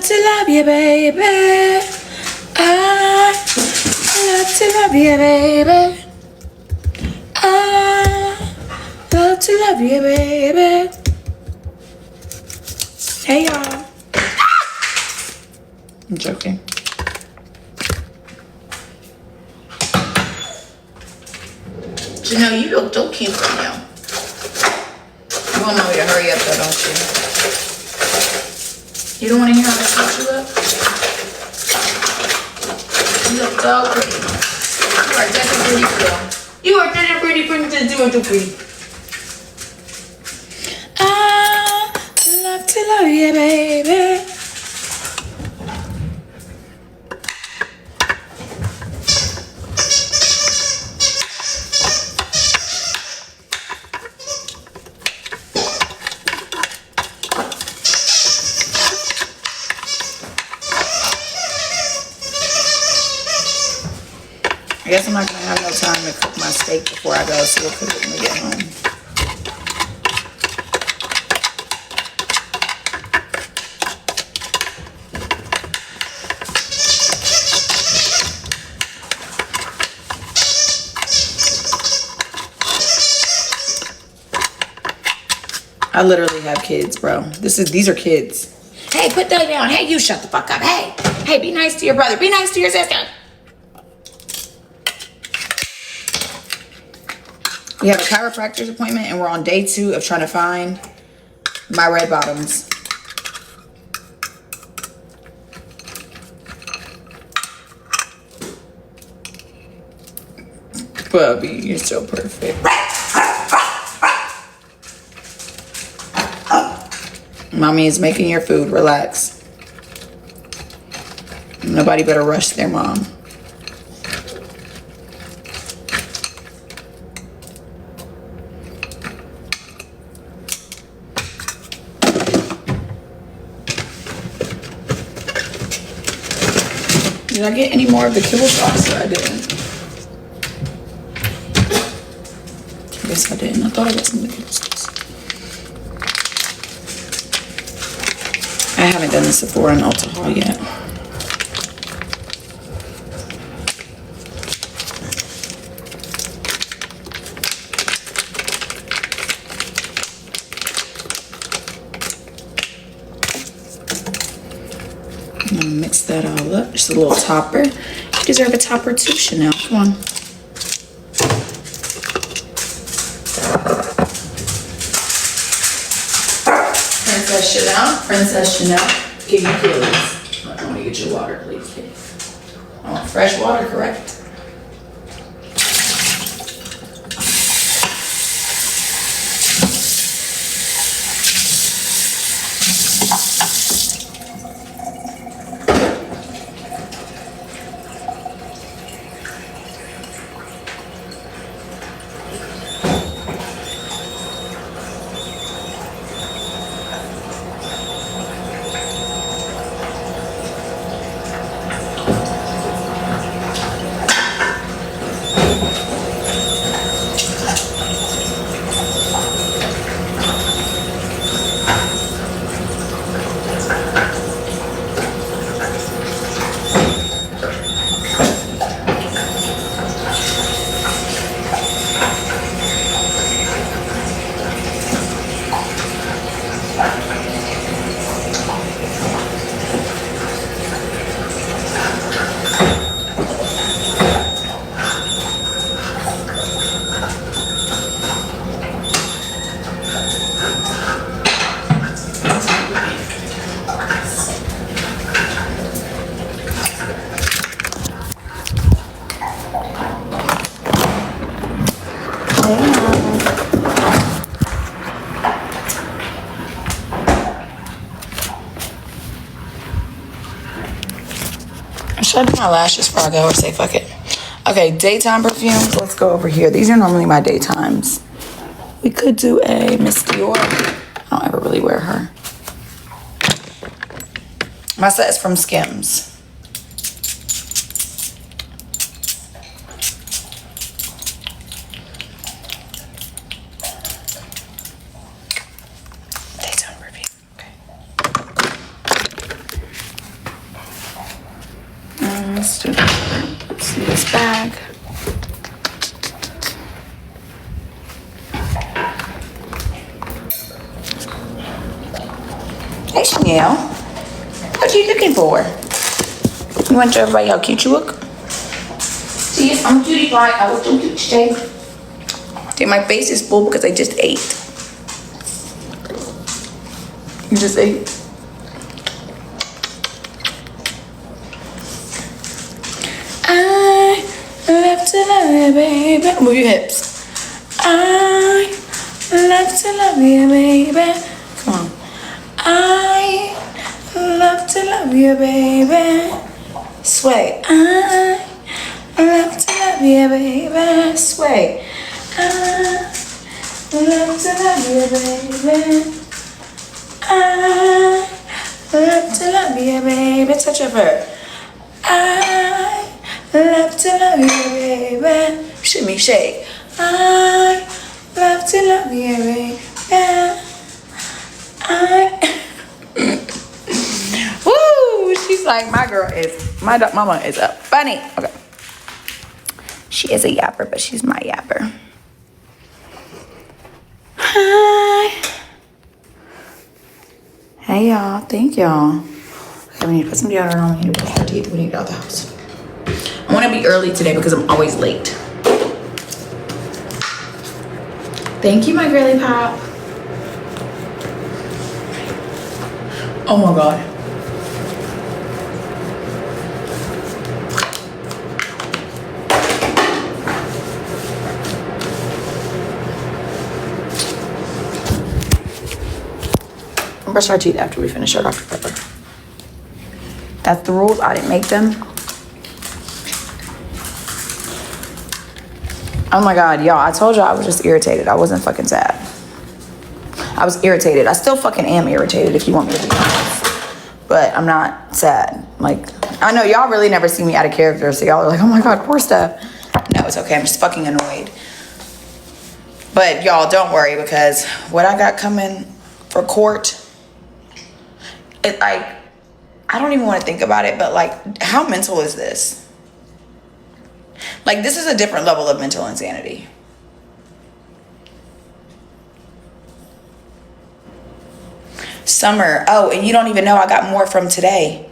to love you, baby. I love to love you, baby. I love to love you, baby. Hey, y'all. I'm joking. Janelle, you look so cute right now. You want mommy to hurry up though, don't you? You don't want to hear how much you look? You look so pretty. You are such a pretty girl. You are such a pretty princess. You are so pretty. I love to love you, baby. I guess I'm not gonna have no time to cook my steak before I go, so we'll cook it when we get home. I literally have kids, bro. These are kids. Hey, put that down. Hey, you shut the fuck up. Hey, be nice to your brother. Be nice to your sister. We have a chiropractor's appointment and we're on day 2 of trying to find my red bottoms. Bubby, you're so perfect. Mommy is making your food. Relax. Nobody better rush their mom. Did I get any more of the kibble sauce? I didn't. I guess I didn't. I thought I got some of the kibble sauce. I haven't done the Sephora and Ulta haul yet. I'm gonna mix that all up. Just a little topper. You deserve a topper too, Chanel. Come on. Princess Chanel, give you please. I want to get your water, please. I want fresh water, correct? Should I do my lashes before I go or say fuck it? Okay, daytime perfumes. Let's go over here. These are normally my daytimes. We could do a Miss Dior. I don't ever really wear her. My set is from Skims. Let's do this bag. Hey Chanel, what are you looking for? You want to show everybody how cute you look? See, I'm cutie pie. I was so cute today. See, my face is full because I just ate. You just ate? I love to love you, baby. Move your hips. I love to love you, baby. Come on. I love to love you, baby. Sway. I love to love you, baby. Sway. I love to love you, baby. I love to love you, baby. Touch up her. I love to love you, baby. Shimmy, shake. I love to love you, baby. Woo! She's like, my mama is a funny. Okay. She is a yapper, but she's my yapper. Hi. Hey, y'all. Thank y'all. Okay, we need to put some deodorant on. We need to brush our teeth. We need to get out the house. I want to be early today because I'm always late. Thank you, my girly pop. Oh my God. Brush our teeth after we finish our Dr. Pepper. That's the rules. I didn't make them. Oh my God, y'all. I told y'all I was just irritated. I wasn't fucking sad. I was irritated. I still fucking am irritated if you want me to be honest. But I'm not sad. Like, I know y'all really never see me out of character. So y'all are like, oh my God, poor stuff. No, it's okay. I'm just fucking annoyed. But y'all, don't worry because what I got coming for court, it like, I don't even want to think about it, but like, how mental is this? Like, this is a different level of mental insanity. Summer, oh, and you don't even know I got more from today.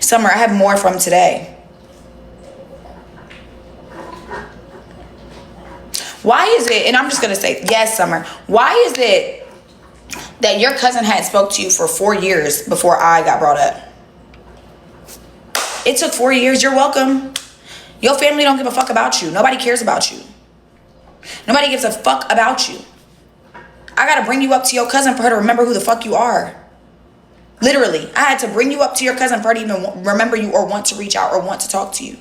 Summer, I have more from today. Why is it, and I'm just going to say, yes, Summer, why is it that your cousin hadn't spoke to you for 4 years before I got brought up? It took 4 years. You're welcome. Your family don't give a fuck about you. Nobody cares about you. Nobody gives a fuck about you. I got to bring you up to your cousin for her to remember who the fuck you are. Literally. I had to bring you up to your cousin for her to even remember you or want to reach out or want to talk to you.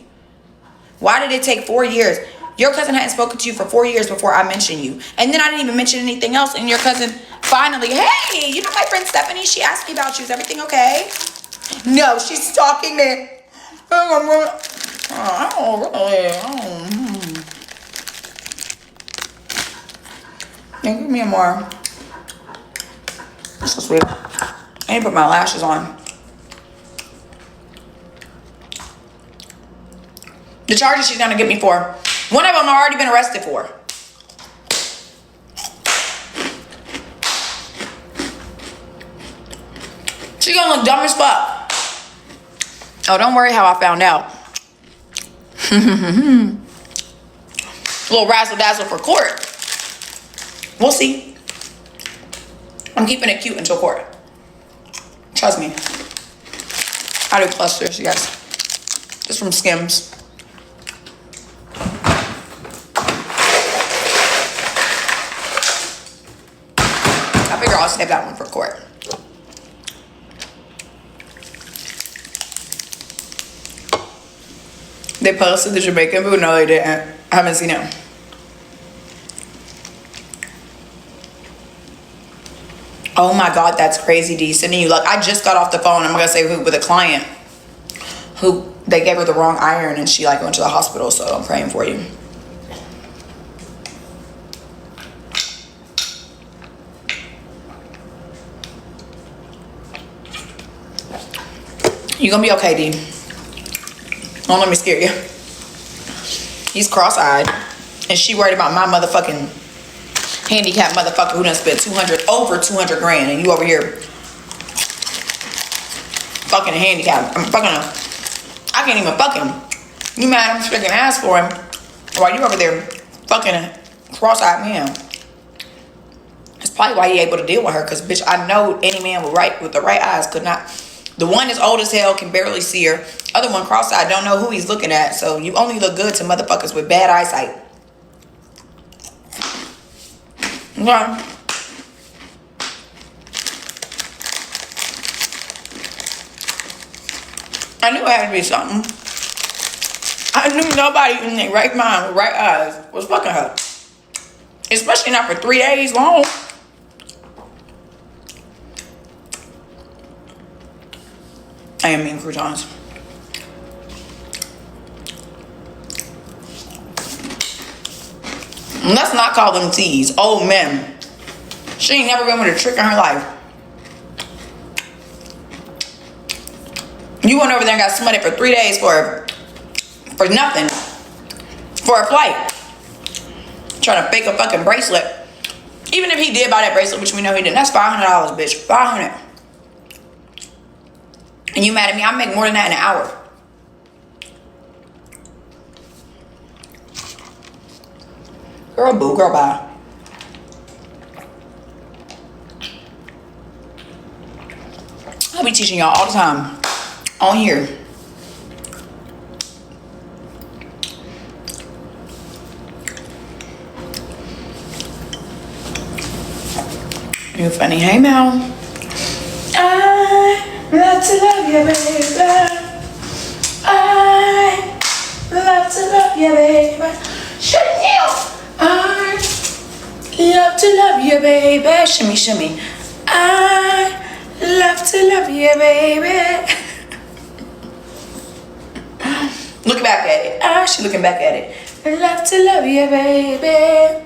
Why did it take 4 years? Your cousin hadn't spoken to you for 4 years before I mentioned you. And then I didn't even mention anything else. And your cousin finally, hey, you know my friend Stephanie? She asked me about you. Is everything okay? No, she's stalking me. Yeah, give me more. That's so sweet. I need to put my lashes on. The charges she's gonna get me for, one of them I've already been arrested for. She's gonna look dumb as fuck. Oh, don't worry how I found out. Little razzle dazzle for court. We'll see. I'm keeping it cute until court. Trust me. I do clusters, you guys. Just from Skims. I figure I'll save that one for court. They posted the Jamaican food? No, they didn't. I haven't seen it. Oh my God, that's crazy, D. Sending you luck. I just got off the phone. I'm gonna say who with a client who they gave her the wrong iron and she like went to the hospital. So I'm praying for you. You gonna be okay, D. Don't let me scare you. He's cross-eyed. And she worried about my motherfucking handicapped motherfucker who done spent over 200 grand. And you over here fucking a handicap. I'm fucking him. I can't even fuck him. You mad I'm freaking ass for him while you over there fucking a cross-eyed man. That's probably why he able to deal with her. Because, bitch, I know any man with the right eyes could not. The one is old as hell, can barely see her. Other one cross-eyed, don't know who he's looking at. So you only look good to motherfuckers with bad eyesight. Okay. I knew it had to be something. I knew nobody in their right mind with right eyes was fucking her. Especially not for 3 days long. I am eating croutons. And let's not call them teas. Old men. She ain't never been with a trick in her life. You went over there and got smutted for 3 days for nothing. For a flight. Trying to fake a fucking bracelet. Even if he did buy that bracelet, which we know he didn't, that's $500, bitch. $500. And you mad at me? I make more than that in an hour. Girl, boo, girl, bye. I'll be teaching y'all all the time on here. You funny. Hey, Mel. I love to love you, baby. I love to love you, baby. Shouldn't you? I love to love you, baby. Shimmy, shimmy. I love to love you, baby. Look back at it. Ah, she looking back at it. I love to love you, baby.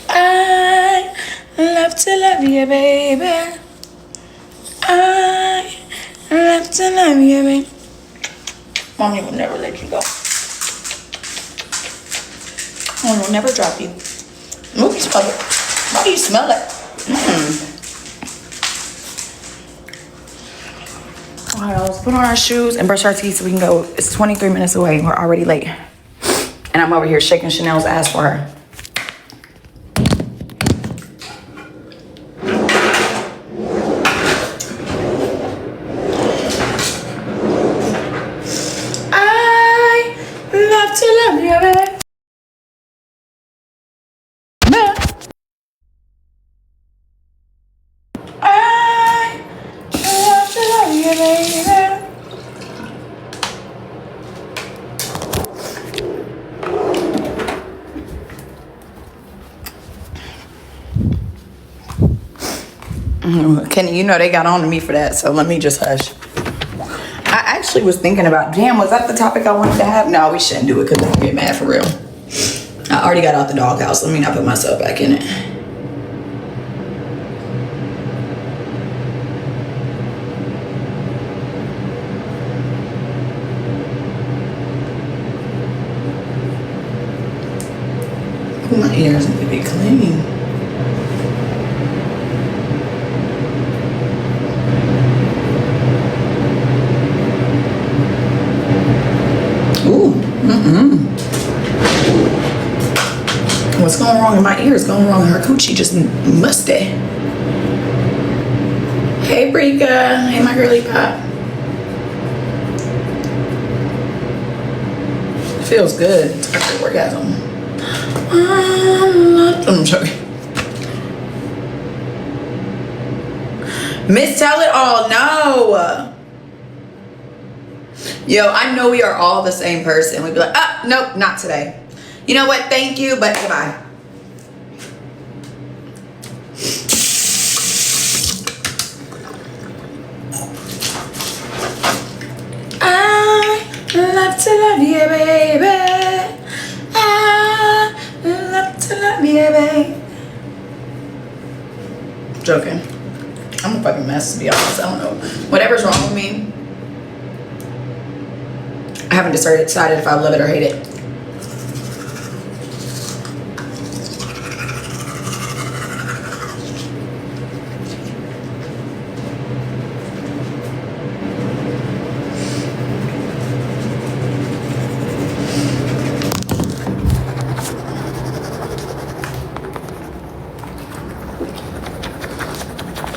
I love to love you, baby. I love to love you, baby. Mommy will never let you go. Mommy will never drop you. Ooh, you smell it. Why do you smell it? Alright, let's put on our shoes and brush our teeth so we can go. It's 23 minutes away. We're already late. And I'm over here shaking Chanel's ass for her. Kenny, you know they got on to me for that, so let me just hush. I actually was thinking about, damn, was that the topic I wanted to have? No, we shouldn't do it because they'll get mad for real. I already got out the doghouse. Let me not put myself back in it. Ooh, my ears need to be clean. What's going wrong in my ears? Going wrong in her coochie? Just musty. Hey, Brika. Hey, my girly pop. Feels good. It's like an orgasm. I'm sorry. Miss Tell It All. No. Yo, I know we are all the same person. We'd be like, ah, nope, not today. You know what? Thank you, but goodbye. I love to love you, baby. I love to love you, baby. Joking. I'm a fucking mess, to be honest. I don't know. Whatever's wrong with me. I haven't decided if I love it or hate it.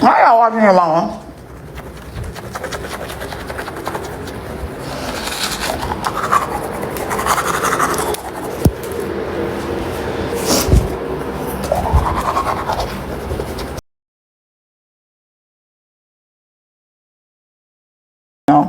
Why y'all watching your mama? No.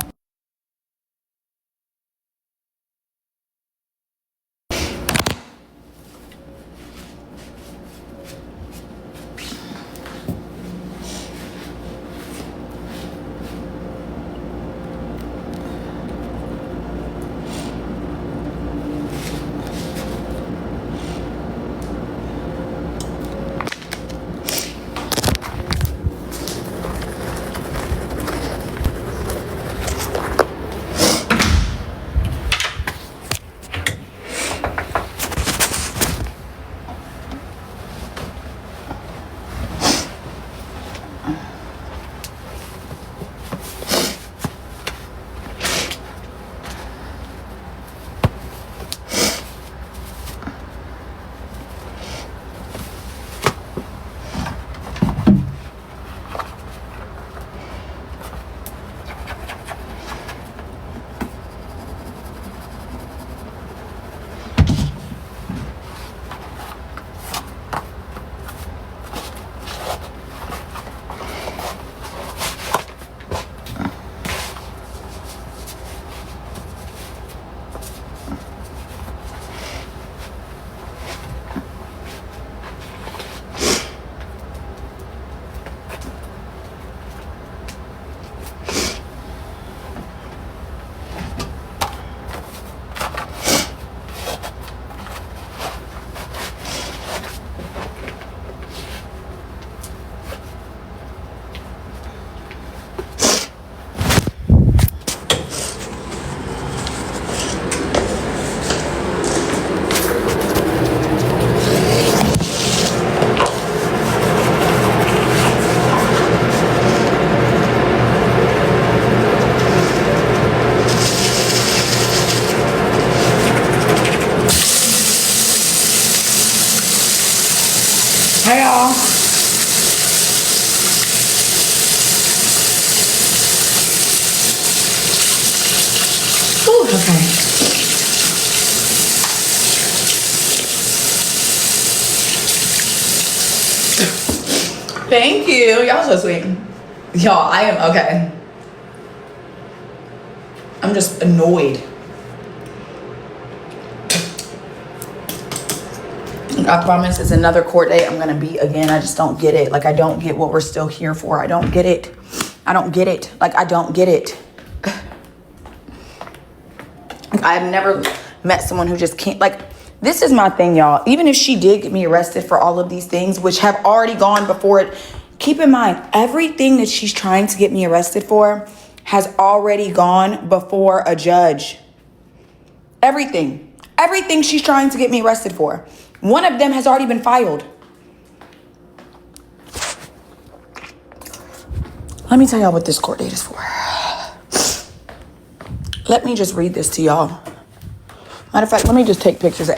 Hey y'all. Ooh, okay. Thank you. Y'all so sweet. Y'all, I am okay. I'm just annoyed. I promise it's another court date I'm gonna be again. I just don't get it. Like, I don't get what we're still here for. I don't get it. I don't get it. Like, I don't get it. I've never met someone who just can't, like, this is my thing, y'all. Even if she did get me arrested for all of these things, which have already gone before it, keep in mind, everything that she's trying to get me arrested for has already gone before a judge. Everything. Everything she's trying to get me arrested for. One of them has already been filed. Let me tell y'all what this court date is for. Let me just read this to y'all. Matter of fact, let me just take pictures of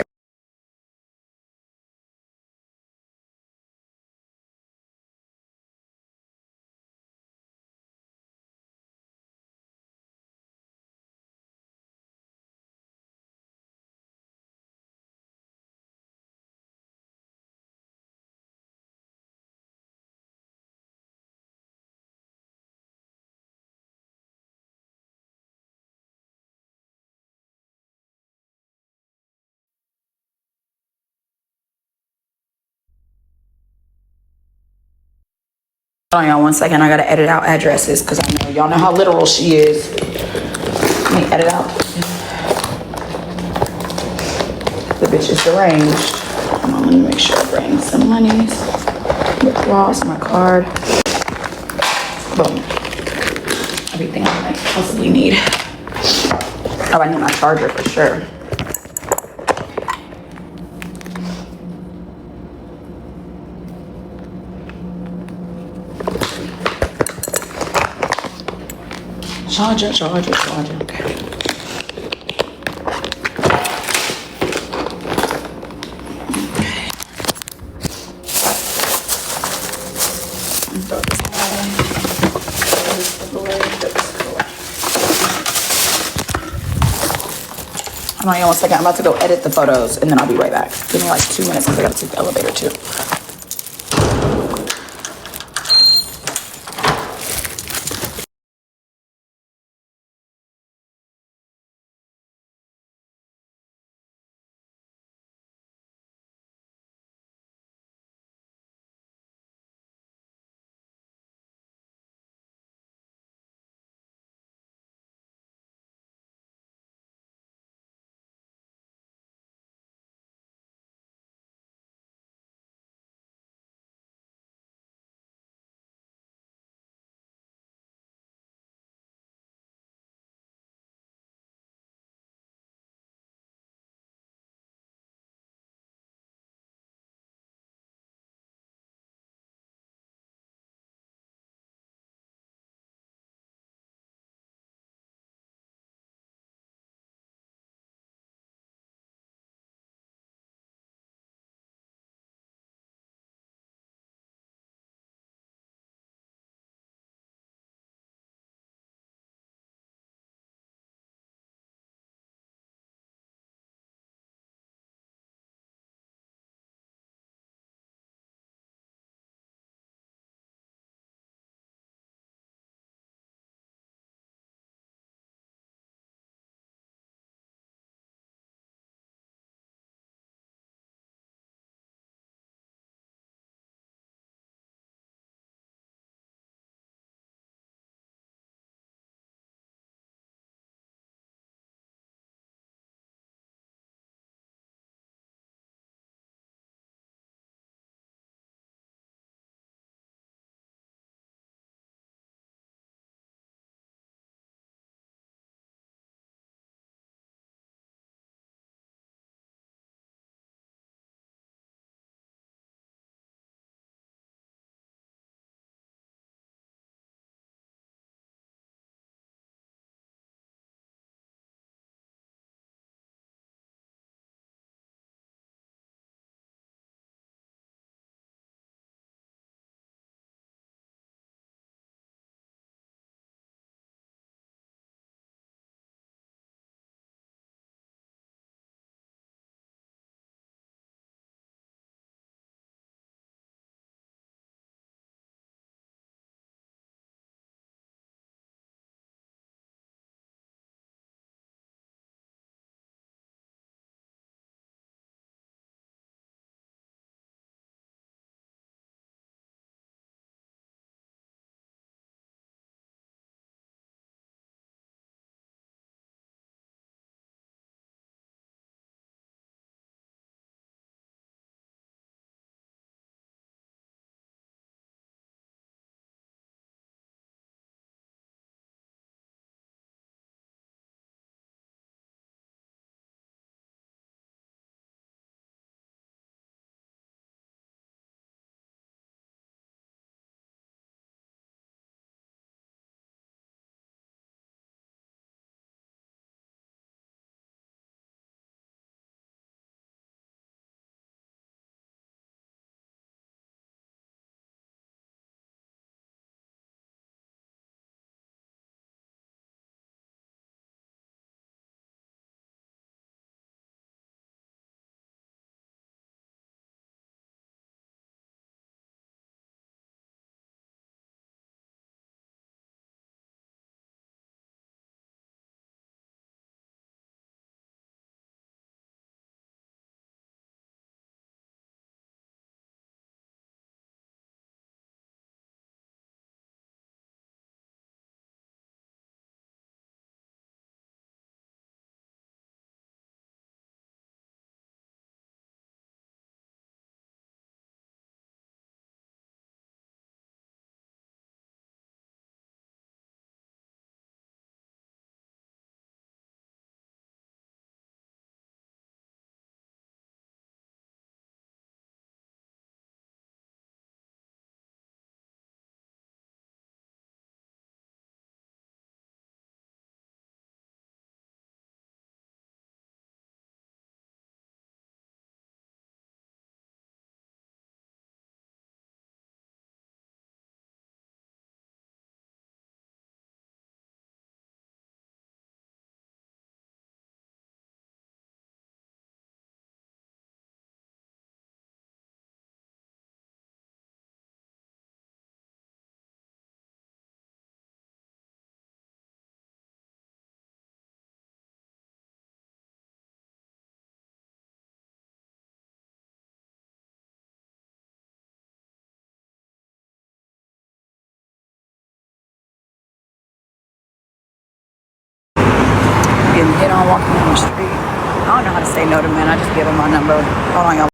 hold on, y'all, 1 second. I gotta edit out addresses because I know y'all know how literal she is. Let me edit out. The bitch is deranged. Hold on, let me make sure I bring some monies. Lip gloss, my card. Boom. Everything I might possibly need. Oh, I need my charger for sure. Charger. Okay. Hold on, one second. I'm about to go edit the photos and then I'll be right back. Give me like 2 minutes because I gotta take the elevator too. getting hit on walking down the street. I don't know how to say no to men. I just give them my number. Hold on, y'all.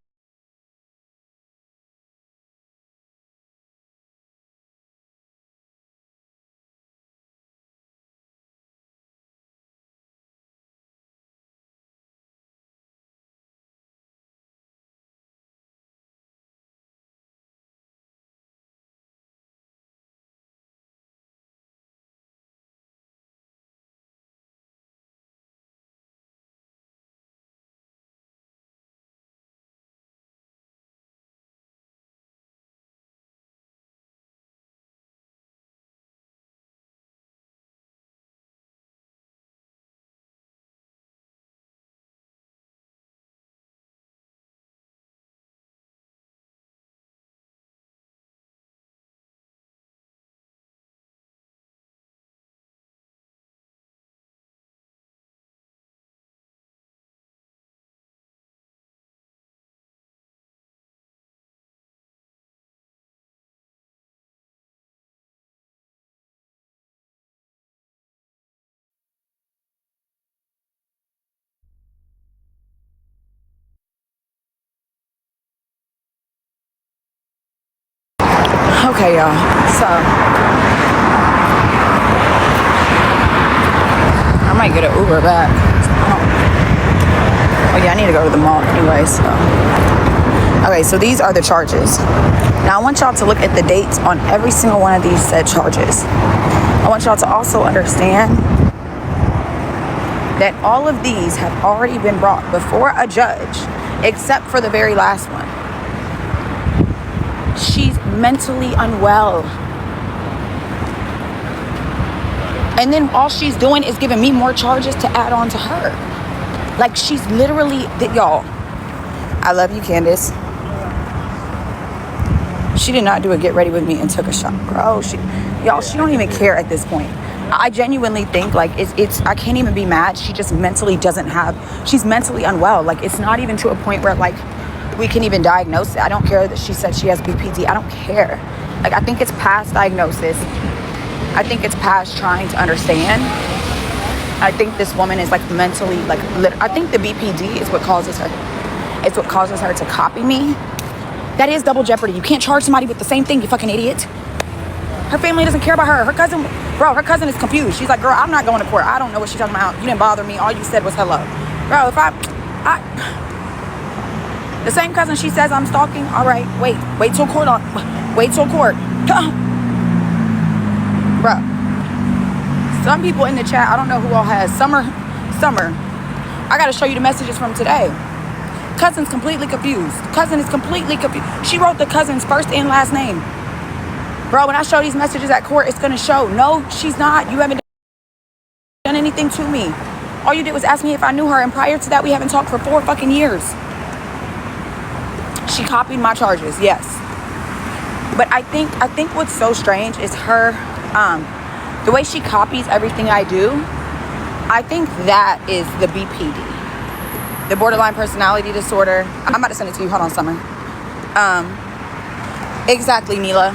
Okay, y'all. So I might get an Uber back. Oh yeah, I need to go to the mall anyway. So okay, so these are the charges. Now I want y'all to look at the dates on every single one of these said charges. I want y'all to also understand that all of these have already been brought before a judge, except for the very last one. She's mentally unwell. And then all she's doing is giving me more charges to add on to her. Like, she's literally, y'all, I love you, Candace. She did not do a get ready with me and took a shot. Bro, she don't even care at this point. I genuinely think, like, it's I can't even be mad. She just mentally she's mentally unwell. Like, it's not even to a point where, like, we can even diagnose it. I don't care that she said she has BPD. I don't care. Like, I think it's past diagnosis. I think it's past trying to understand. I think this woman is, like, mentally, like, I think the BPD is what causes her. It's what causes her to copy me. That is double jeopardy. You can't charge somebody with the same thing, you fucking idiot. Her family doesn't care about her. Her cousin is confused. She's like, girl, I'm not going to court. I don't know what she's talking about. You didn't bother me. All you said was hello. Bro, if the same cousin she says I'm stalking, all right, wait till court. Bro, some people in the chat, I don't know who all has. Summer, I gotta show you the messages from today. Cousin's completely confused. Cousin is completely confused. She wrote the cousin's first and last name. Bro, when I show these messages at court, it's gonna show. No, she's not. You haven't done anything to me. All you did was ask me if I knew her, and prior to that, we haven't talked for 4 fucking years. She copied my charges, yes. But I think what's so strange is her, the way she copies everything I do. I think that is the BPD, the borderline personality disorder. I'm about to send it to you. Hold on, Summer. Exactly, Mila.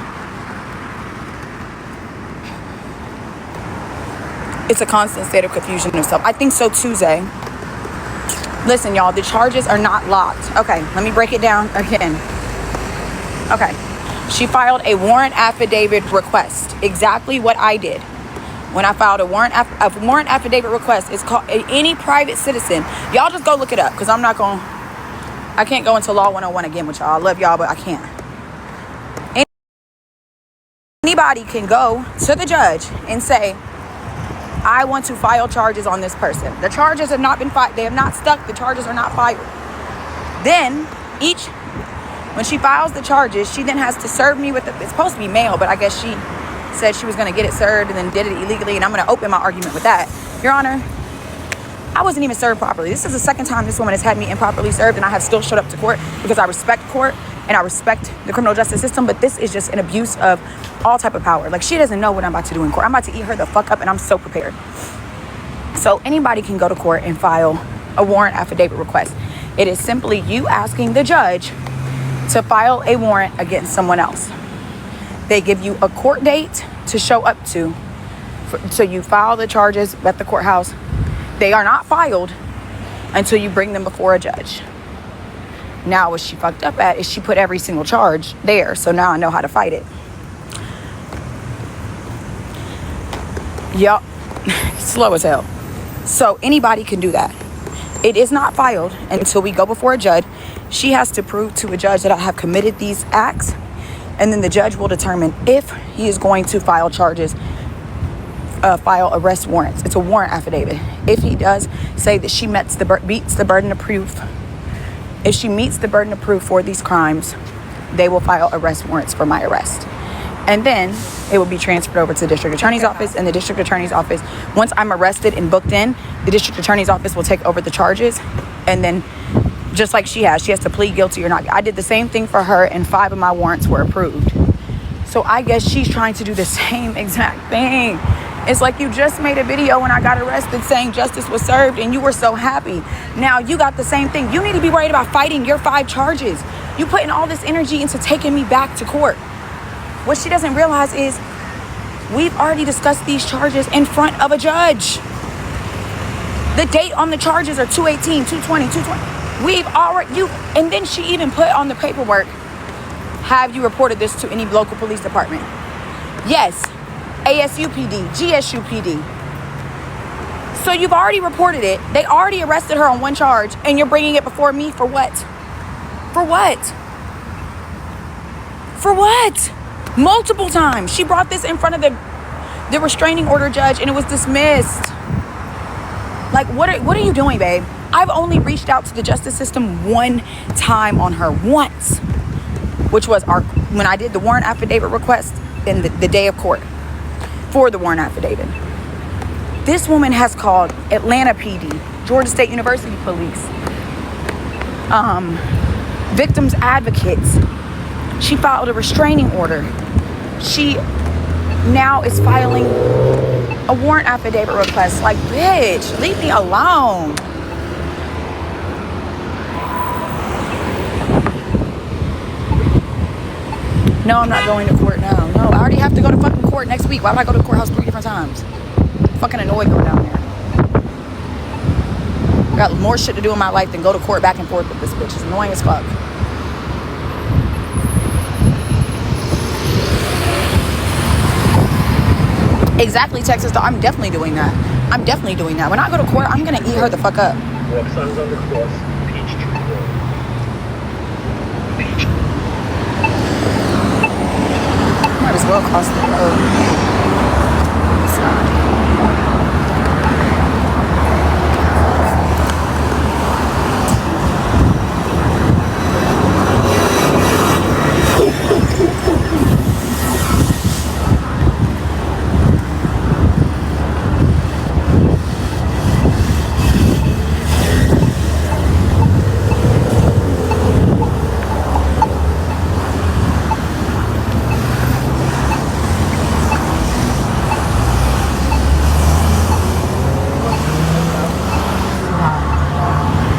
It's a constant state of confusion of self. I think so too, Zay. Listen, y'all, the charges are not locked. Okay, let me break it down again. Okay, she filed a warrant affidavit request. Exactly what I did. When I filed a warrant affidavit request, it's called any private citizen. Y'all just go look it up, because I can't go into Law 101 again with y'all. I love y'all, but I can't. Anybody can go to the judge and say, I want to file charges on this person. The charges have not been filed. They have not stuck. The charges are not filed. Then when she files the charges, she then has to serve me with it's supposed to be mail, but I guess she said she was going to get it served and then did it illegally, and I'm going to open my argument with that. Your Honor, I wasn't even served properly. This is the second time this woman has had me improperly served, and I have still showed up to court because I respect court and I respect the criminal justice system, but this is just an abuse of all type of power. Like, she doesn't know what I'm about to do in court. I'm about to eat her the fuck up, and I'm so prepared. So anybody can go to court and file a warrant affidavit request. It is simply you asking the judge to file a warrant against someone else. They give you a court date to show up to. So you file the charges at the courthouse. They are not filed until you bring them before a judge. Now, what she fucked up at is she put every single charge there. So now I know how to fight it. Yup. Slow as hell. So anybody can do that. It is not filed until we go before a judge. She has to prove to a judge that I have committed these acts. And then the judge will determine if he is going to file charges, file arrest warrants. It's a warrant affidavit. If he does say that she meets the burden of proof, if she meets the burden of proof for these crimes, they will file arrest warrants for my arrest. And then it will be transferred over to the district attorney's office. And the district attorney's office, once I'm arrested and booked in, the district attorney's office will take over the charges. And then just like she has to plead guilty or not. I did the same thing for her, and 5 of my warrants were approved. So I guess she's trying to do the same exact thing. It's like you just made a video when I got arrested saying justice was served and you were so happy. Now you got the same thing. You need to be worried about fighting your 5 charges. You putting all this energy into taking me back to court. What she doesn't realize is we've already discussed these charges in front of a judge. The date on the charges are 2/18, 2/20, 2/20. We've already, and then she even put on the paperwork, have you reported this to any local police department? Yes, ASUPD, GSUPD. So you've already reported it. They already arrested her on 1 charge, and you're bringing it before me for what? For what? For what? Multiple times. She brought this in front of the restraining order judge, and it was dismissed. Like, what are you doing, babe? I've only reached out to the justice system 1 time on her, once, which was when I did the warrant affidavit request in the day of court for the warrant affidavit. This woman has called Atlanta PD, Georgia State University Police, victims advocates. She filed a restraining order. She now is filing a warrant affidavit request. Like, bitch, leave me alone. No, I'm not going to court now. No, I already have to go to fucking court next week. Why would I go to the courthouse 3 different times? I'm fucking annoyed going down there. I got more shit to do in my life than go to court back and forth with this bitch. It's annoying as fuck. Exactly, Texas. I'm definitely doing that. I'm definitely doing that. When I go to court, I'm gonna eat her the fuck up. Walk signs on the cross, Peachtree Road. Might as well cross the road. It's not.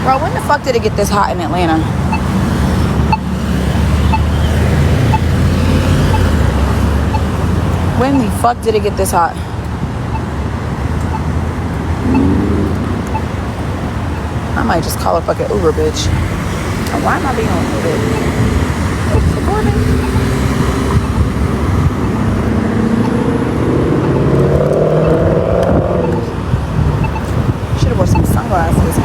Bro, when the fuck did it get this hot in Atlanta? When the fuck did it get this hot? I might just call a fucking Uber, bitch. And why am I being on Uber? Recording? Should have wore some sunglasses.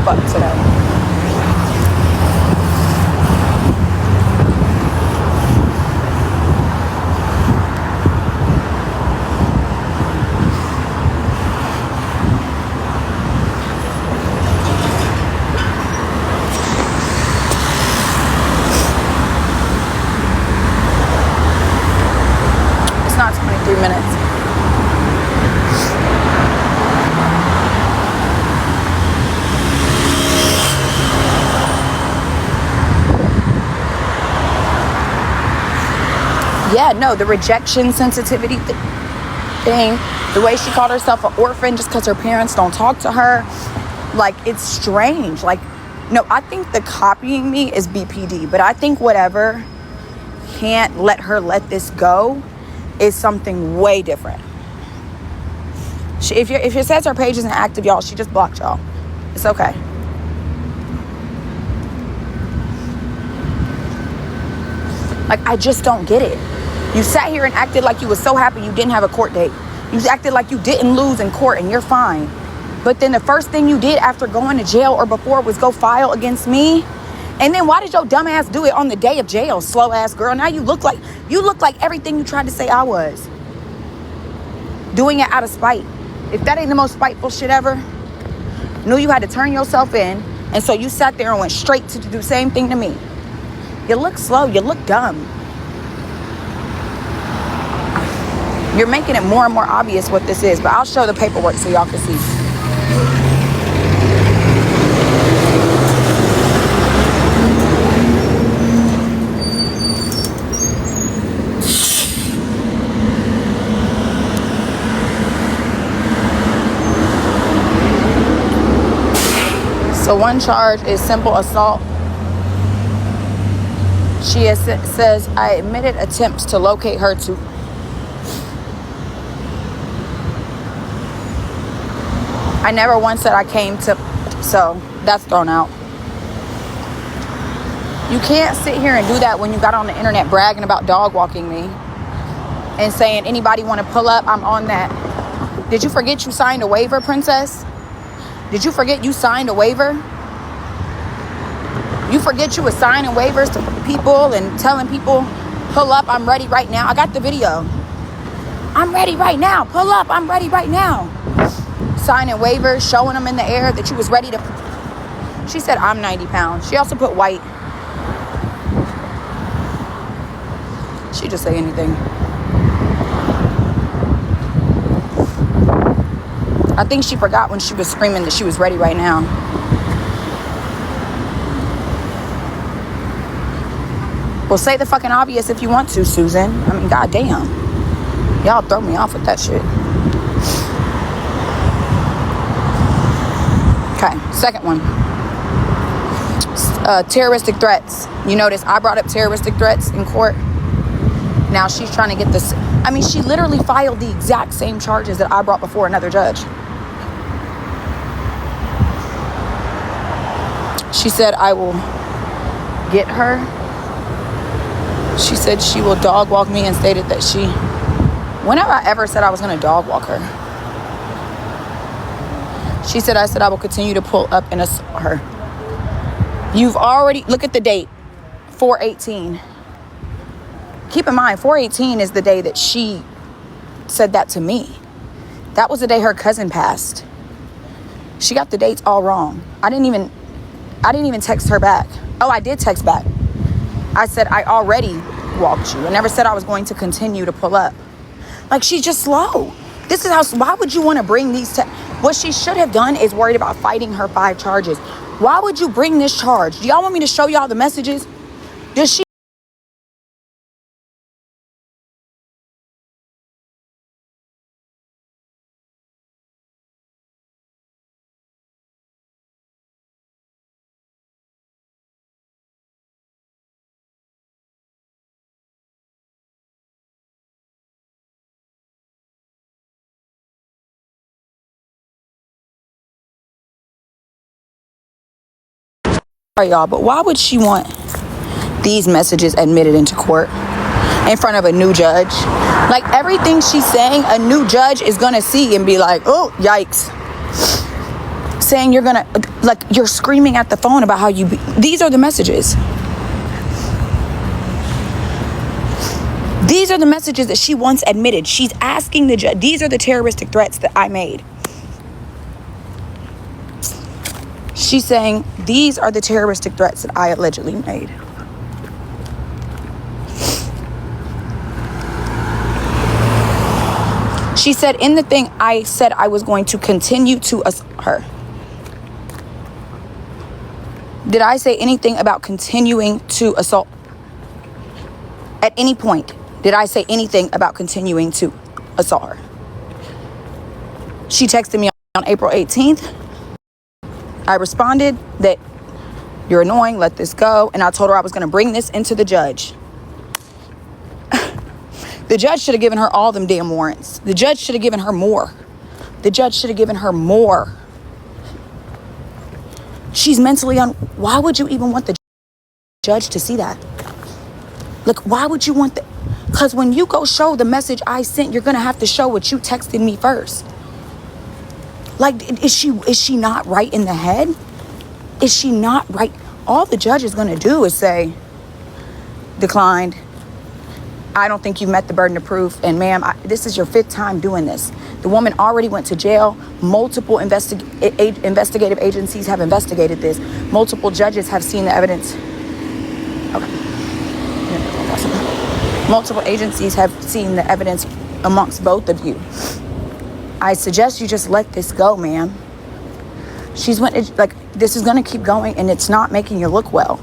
Today. It's not 23 minutes. Yeah, no, the rejection sensitivity thing, the way she called herself an orphan just because her parents don't talk to her, like, it's strange. Like, no, I think the copying me is BPD, but I think whatever can't let her let this go is something way different. If it says her page isn't active, y'all, she just blocked y'all. It's okay. Like, I just don't get it. You sat here and acted like you was so happy you didn't have a court date. You acted like you didn't lose in court and you're fine. But then the first thing you did after going to jail or before was go file against me. And then why did your dumb ass do it on the day of jail, slow ass girl? Now you look like everything you tried to say I was. Doing it out of spite. If that ain't the most spiteful shit ever, knew you had to turn yourself in, and so you sat there and went straight to do the same thing to me. You look slow, you look dumb. You're making it more and more obvious what this is, but I'll show the paperwork so y'all can see. So one charge is simple assault. She says, I admitted attempts to locate her to. I never once said I came to, so that's thrown out. You can't sit here and do that when you got on the internet bragging about dog walking me and saying, anybody want to pull up, I'm on that. Did you forget you signed a waiver, princess? Did you forget you signed a waiver? You forget you were signing waivers to people and telling people, pull up, I'm ready right now. I got the video. I'm ready right now. Pull up, I'm ready right now. Signing waivers, showing them in the air that you was ready to. She said, I'm 90 pounds. She also put white. She just say anything. I think she forgot when she was screaming that she was ready right now. Well, say the fucking obvious if you want to, Susan. I mean, goddamn. Y'all throw me off with that shit. Okay, second one. Terroristic threats. You notice I brought up terroristic threats in court. Now she's trying to get this. I mean, she literally filed the exact same charges that I brought before another judge. She said, I will get her. She said she will dog walk me and stated that she... When have I ever said I was going to dog walk her? She said, I said I will continue to pull up and assault her. You've already... Look at the date. 4/18. Keep in mind, 4/18 is the day that she said that to me. That was the day her cousin passed. She got the dates all wrong. I didn't even text her back. Oh, I did text back. I said, I already walked you. I never said I was going to continue to pull up. Like, she's just slow. This is how, why would you want to bring these, what she should have done is worried about fighting her 5 charges. Why would you bring this charge? Do y'all want me to show y'all the messages? Does she? Sorry, y'all, but why would she want these messages admitted into court in front of a new judge? Like, everything she's saying, a new judge is gonna see and be like, oh, yikes. Saying you're gonna, like, you're screaming at the phone about how these are the messages. These are the messages that she once admitted. She's asking the judge, these are the terroristic threats that I made. She's saying, these are the terroristic threats that I allegedly made. She said, in the thing, I said I was going to continue to assault her. Did I say anything about continuing to assault? At any point, did I say anything about continuing to assault her? She texted me on April 18th. I responded that you're annoying, let this go. And I told her I was going to bring this into the judge. The judge should have given her all them damn warrants. The judge should have given her more. The judge should have given her more. She's mentally why would you even want the judge to see that? Like, why would you want that? Because when you go show the message I sent, you're going to have to show what you texted me first. Like, is she not right in the head? Is she not right? All the judge is going to do is say, declined. I don't think you've met the burden of proof. And ma'am, this is your 5th time doing this. The woman already went to jail. Multiple investigative agencies have investigated this. Multiple judges have seen the evidence. Okay. Multiple agencies have seen the evidence amongst both of you. I suggest you just let this go, ma'am. This is going to keep going, and it's not making you look well.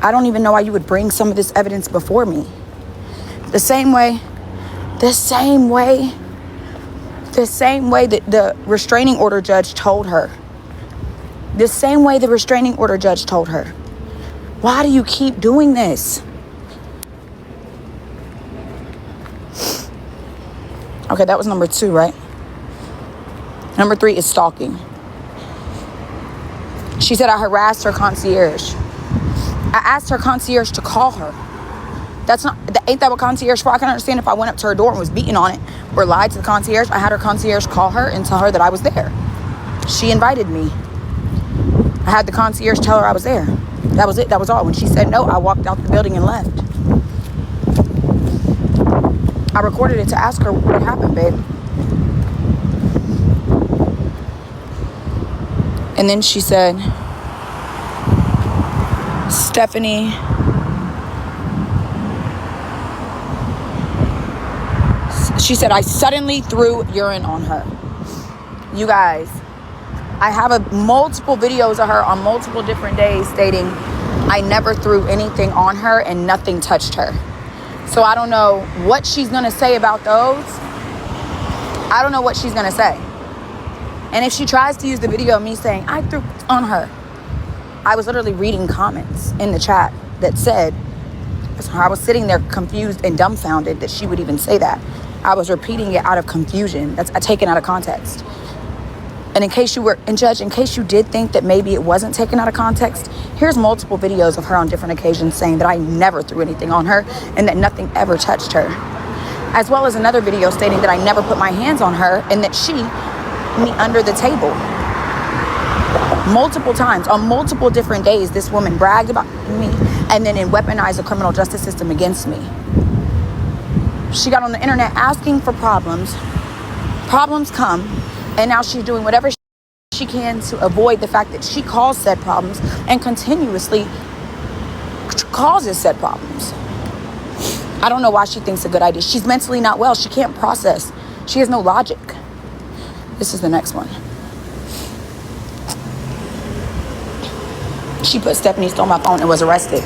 I don't even know why you would bring some of this evidence before me. The same way that the restraining order judge told her. The same way the restraining order judge told her. Why do you keep doing this? Okay, that was number 2, right? Number 3 is stalking. She said I harassed her concierge. I asked her concierge to call her. Ain't that what concierge for? I can understand if I went up to her door and was beating on it or lied to the concierge. I had her concierge call her and tell her that I was there. She invited me. I had the concierge tell her I was there. That was it. That was all. When she said no, I walked out the building and left. I recorded it to ask her what happened, babe. And then she said, Stephanie, she said, I suddenly threw urine on her. You guys, I have multiple videos of her on multiple different days stating I never threw anything on her and nothing touched her. So I don't know what she's going to say about those. I don't know what she's going to say. And if she tries to use the video of me saying I threw on her, I was literally reading comments in the chat that said, I was sitting there confused and dumbfounded that she would even say that. I was repeating it out of confusion. That's taken out of context. And in case you did think that maybe it wasn't taken out of context, here's multiple videos of her on different occasions saying that I never threw anything on her and that nothing ever touched her. As well as another video stating that I never put my hands on her and that she me under the table. Multiple times, on multiple different days, this woman bragged about me and then weaponized the criminal justice system against me. She got on the internet asking for problems. Problems come, and now she's doing whatever she can to avoid the fact that she caused said problems and continuously causes said problems. I don't know why she thinks it's a good idea. She's mentally not well. She can't process. She has no logic. This is the next one. She put Stephanie stole my phone and was arrested.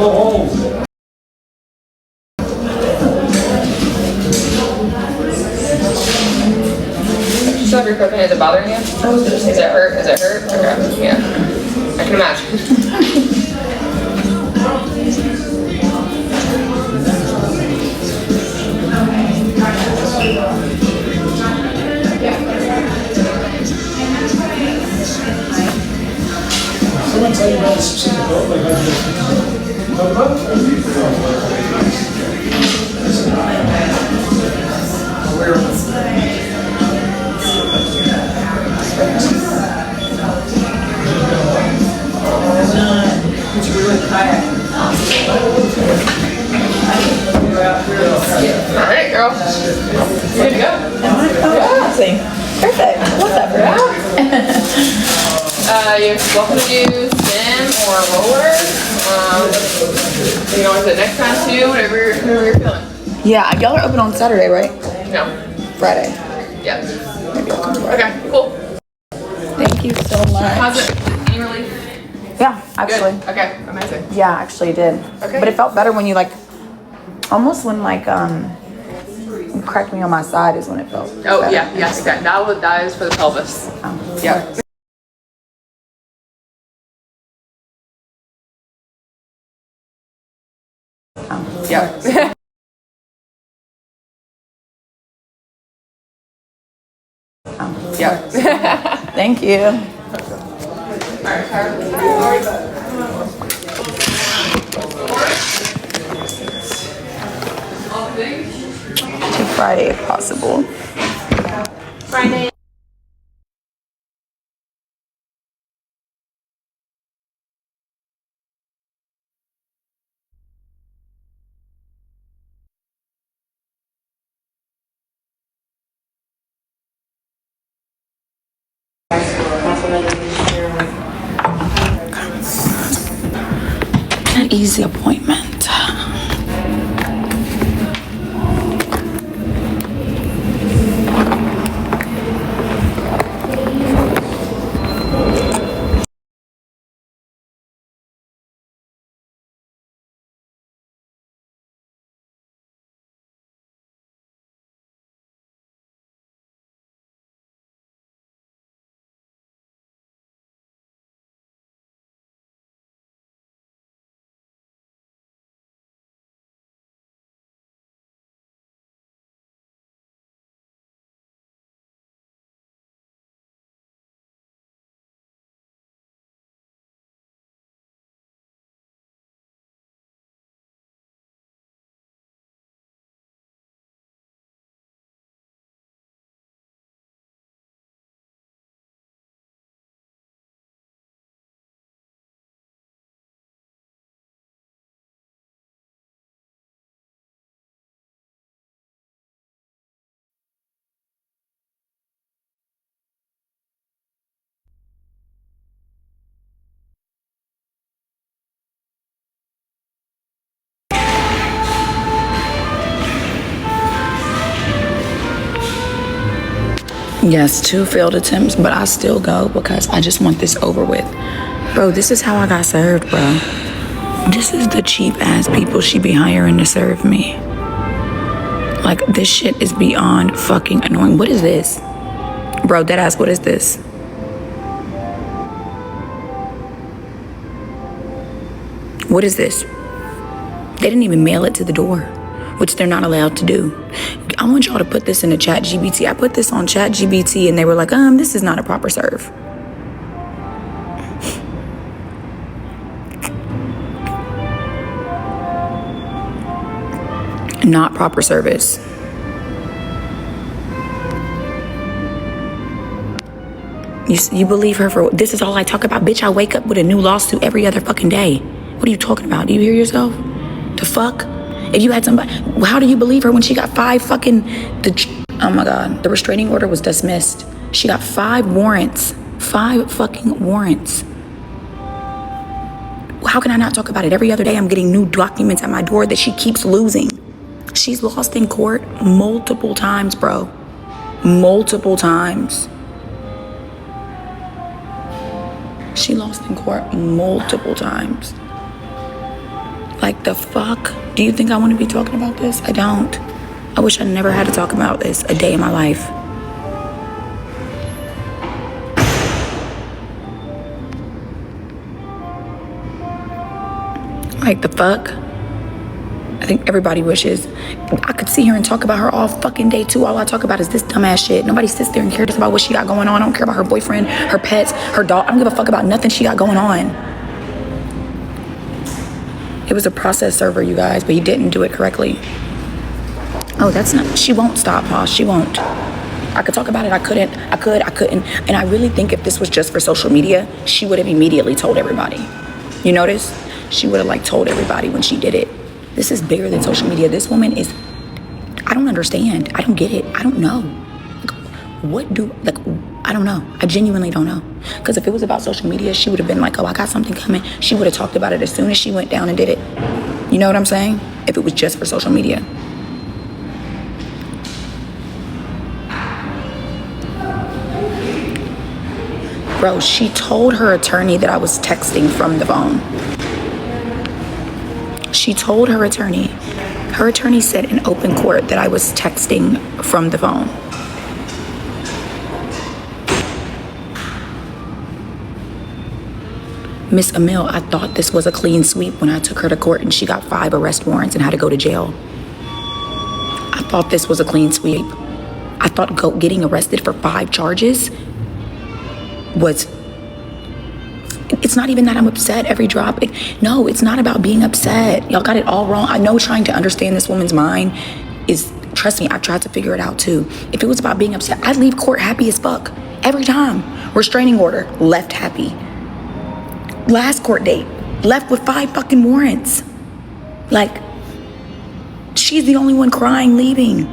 So if you're cooking, is it bothering you? Is it hurt? Is it hurt? Okay, yeah. I can imagine. Someone tell you about a specific boat, like how you talk about? It's really kayak. All right, girl. You're good to go. Amazing. Perfect. What's up, bro? You're welcome to do spin or roller. You can always do it next time too, whatever you're feeling. Yeah, y'all are open on Saturday, right? No. Friday. Yeah. Maybe I'll come to Friday. Okay, cool. Thank you so much. How's it? Any relief? Yeah, actually. Good. Okay, amazing. Yeah, actually it did. Okay. But it felt better when you almost when you cracked me on my side is when it felt Oh better. yeah, yes, okay. That is for the pelvis. Yeah. Yeah. Yeah. Thank you. To Friday if possible. Friday. An easy appointment. Yes, 2 failed attempts, but I still go because I just want this over with. Bro, this is how I got served, bro. This is the cheap ass people she be hiring to serve me. Like, this shit is beyond fucking annoying. What is this? Bro, deadass, what is this? What is this? They didn't even mail it to the door, which they're not allowed to do. I want y'all to put this in a chat GBT. I put this on chat GBT and they were like, this is not a proper serve. Not proper service. You believe her for, this is all I talk about. Bitch, I wake up with a new lawsuit every other fucking day. What are you talking about? Do you hear yourself? The fuck? If you had somebody, how do you believe her when she got 5 fucking, oh my God, the restraining order was dismissed. She got 5 warrants, 5 fucking warrants. How can I not talk about it? Every other day I'm getting new documents at my door that she keeps losing. She's lost in court multiple times, bro. Multiple times. She lost in court multiple times. Like, the fuck? Do you think I want to be talking about this? I don't. I wish I never had to talk about this a day in my life. Like, the fuck? I think everybody wishes I could sit here and talk about her all fucking day too. All I talk about is this dumbass shit. Nobody sits there and cares about what she got going on. I don't care about her boyfriend, her pets, her dog. I don't give a fuck about nothing she got going on. It was a process server, you guys, but he didn't do it correctly. Oh, that's not, she won't stop, huh? She won't. I could talk about it. I couldn't. And I really think if this was just for social media, she would have immediately told everybody. You notice? She would have like told everybody when she did it. This is bigger than social media. This woman is, I don't understand. I don't get it. I don't know. I don't know. I genuinely don't know. Because if it was about social media, she would have been like, oh, I got something coming. She would have talked about it as soon as she went down and did it. You know what I'm saying? If it was just for social media. Bro, she told her attorney that I was texting from the phone. She told her attorney. Her attorney said in open court that I was texting from the phone. Miss Emil, I thought this was a clean sweep when I took her to court and she got 5 arrest warrants and had to go to jail. I thought this was a clean sweep. I thought getting arrested for 5 charges was... It's not even that I'm upset every drop. No, it's not about being upset. Y'all got it all wrong. I know trying to understand this woman's mind is, trust me, I've tried to figure it out too. If it was about being upset, I'd leave court happy as fuck. Every time. Restraining order, left happy. Last court date, left with 5 fucking warrants. Like, she's the only one crying, leaving.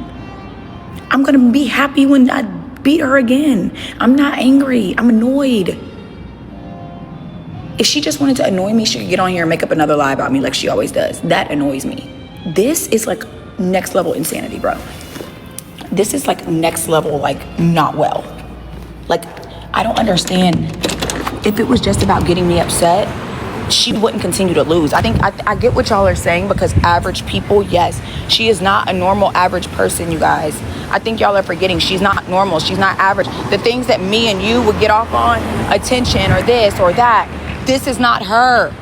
I'm gonna be happy when I beat her again. I'm not angry, I'm annoyed. If she just wanted to annoy me, she could get on here and make up another lie about me like she always does. That annoys me. This is like next level insanity, bro. This is like next level, like not well. Like, I don't understand. If it was just about getting me upset, she wouldn't continue to lose. I think I get what y'all are saying because average people, yes, she is not a normal average person, you guys. I think y'all are forgetting she's not normal. She's not average. The things that me and you would get off on, attention or this or that, this is not her.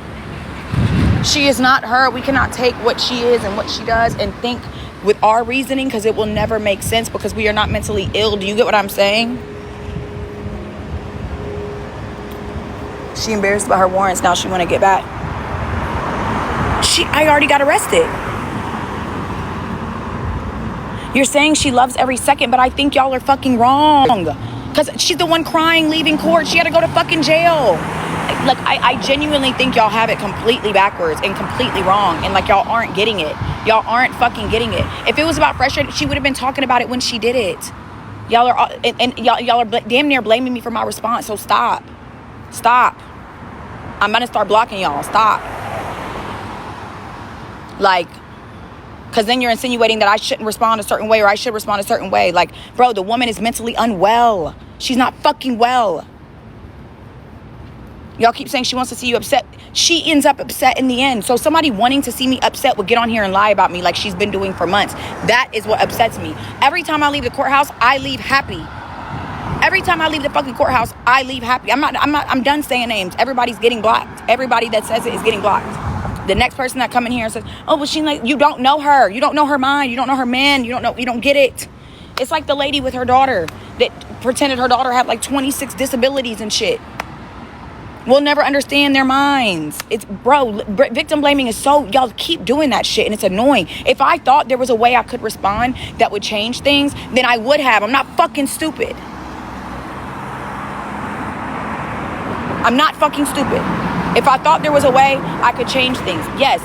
She is not her. We cannot take what she is and what she does and think with our reasoning because it will never make sense because we are not mentally ill. Do you get what I'm saying? She embarrassed about her warrants. Now she want to get back. I already got arrested. You're saying she loves every second, but I think y'all are fucking wrong. Because she's the one crying, leaving court. She had to go to fucking jail. Like, I genuinely think y'all have it completely backwards and completely wrong. And like, y'all aren't getting it. Y'all aren't fucking getting it. If it was about frustration, she would have been talking about it when she did it. Y'all are, and y'all are damn near blaming me for my response. So stop. Stop. I'm gonna start blocking y'all. Stop. Like, because then you're insinuating that I shouldn't respond a certain way or I should respond a certain way. Like, bro, the woman is mentally unwell. She's not fucking well. Y'all keep saying she wants to see you upset. She ends up upset in the end. So somebody wanting to see me upset would get on here and lie about me like she's been doing for months. That is what upsets me. Every time I leave the courthouse, I leave happy. Every time I leave the fucking courthouse, I leave happy. I'm done saying names. Everybody's getting blocked. Everybody that says it is getting blocked. The next person that come in here and says, oh, well, she like, you don't know her. You don't know her mind. You don't know her man. You don't get it. It's like the lady with her daughter that pretended her daughter had like 26 disabilities and shit. We'll never understand their minds. It's, bro, victim blaming is so, y'all keep doing that shit and it's annoying. If I thought there was a way I could respond that would change things, then I would have. I'm not fucking stupid. I'm not fucking stupid. If I thought there was a way I could change things, yes.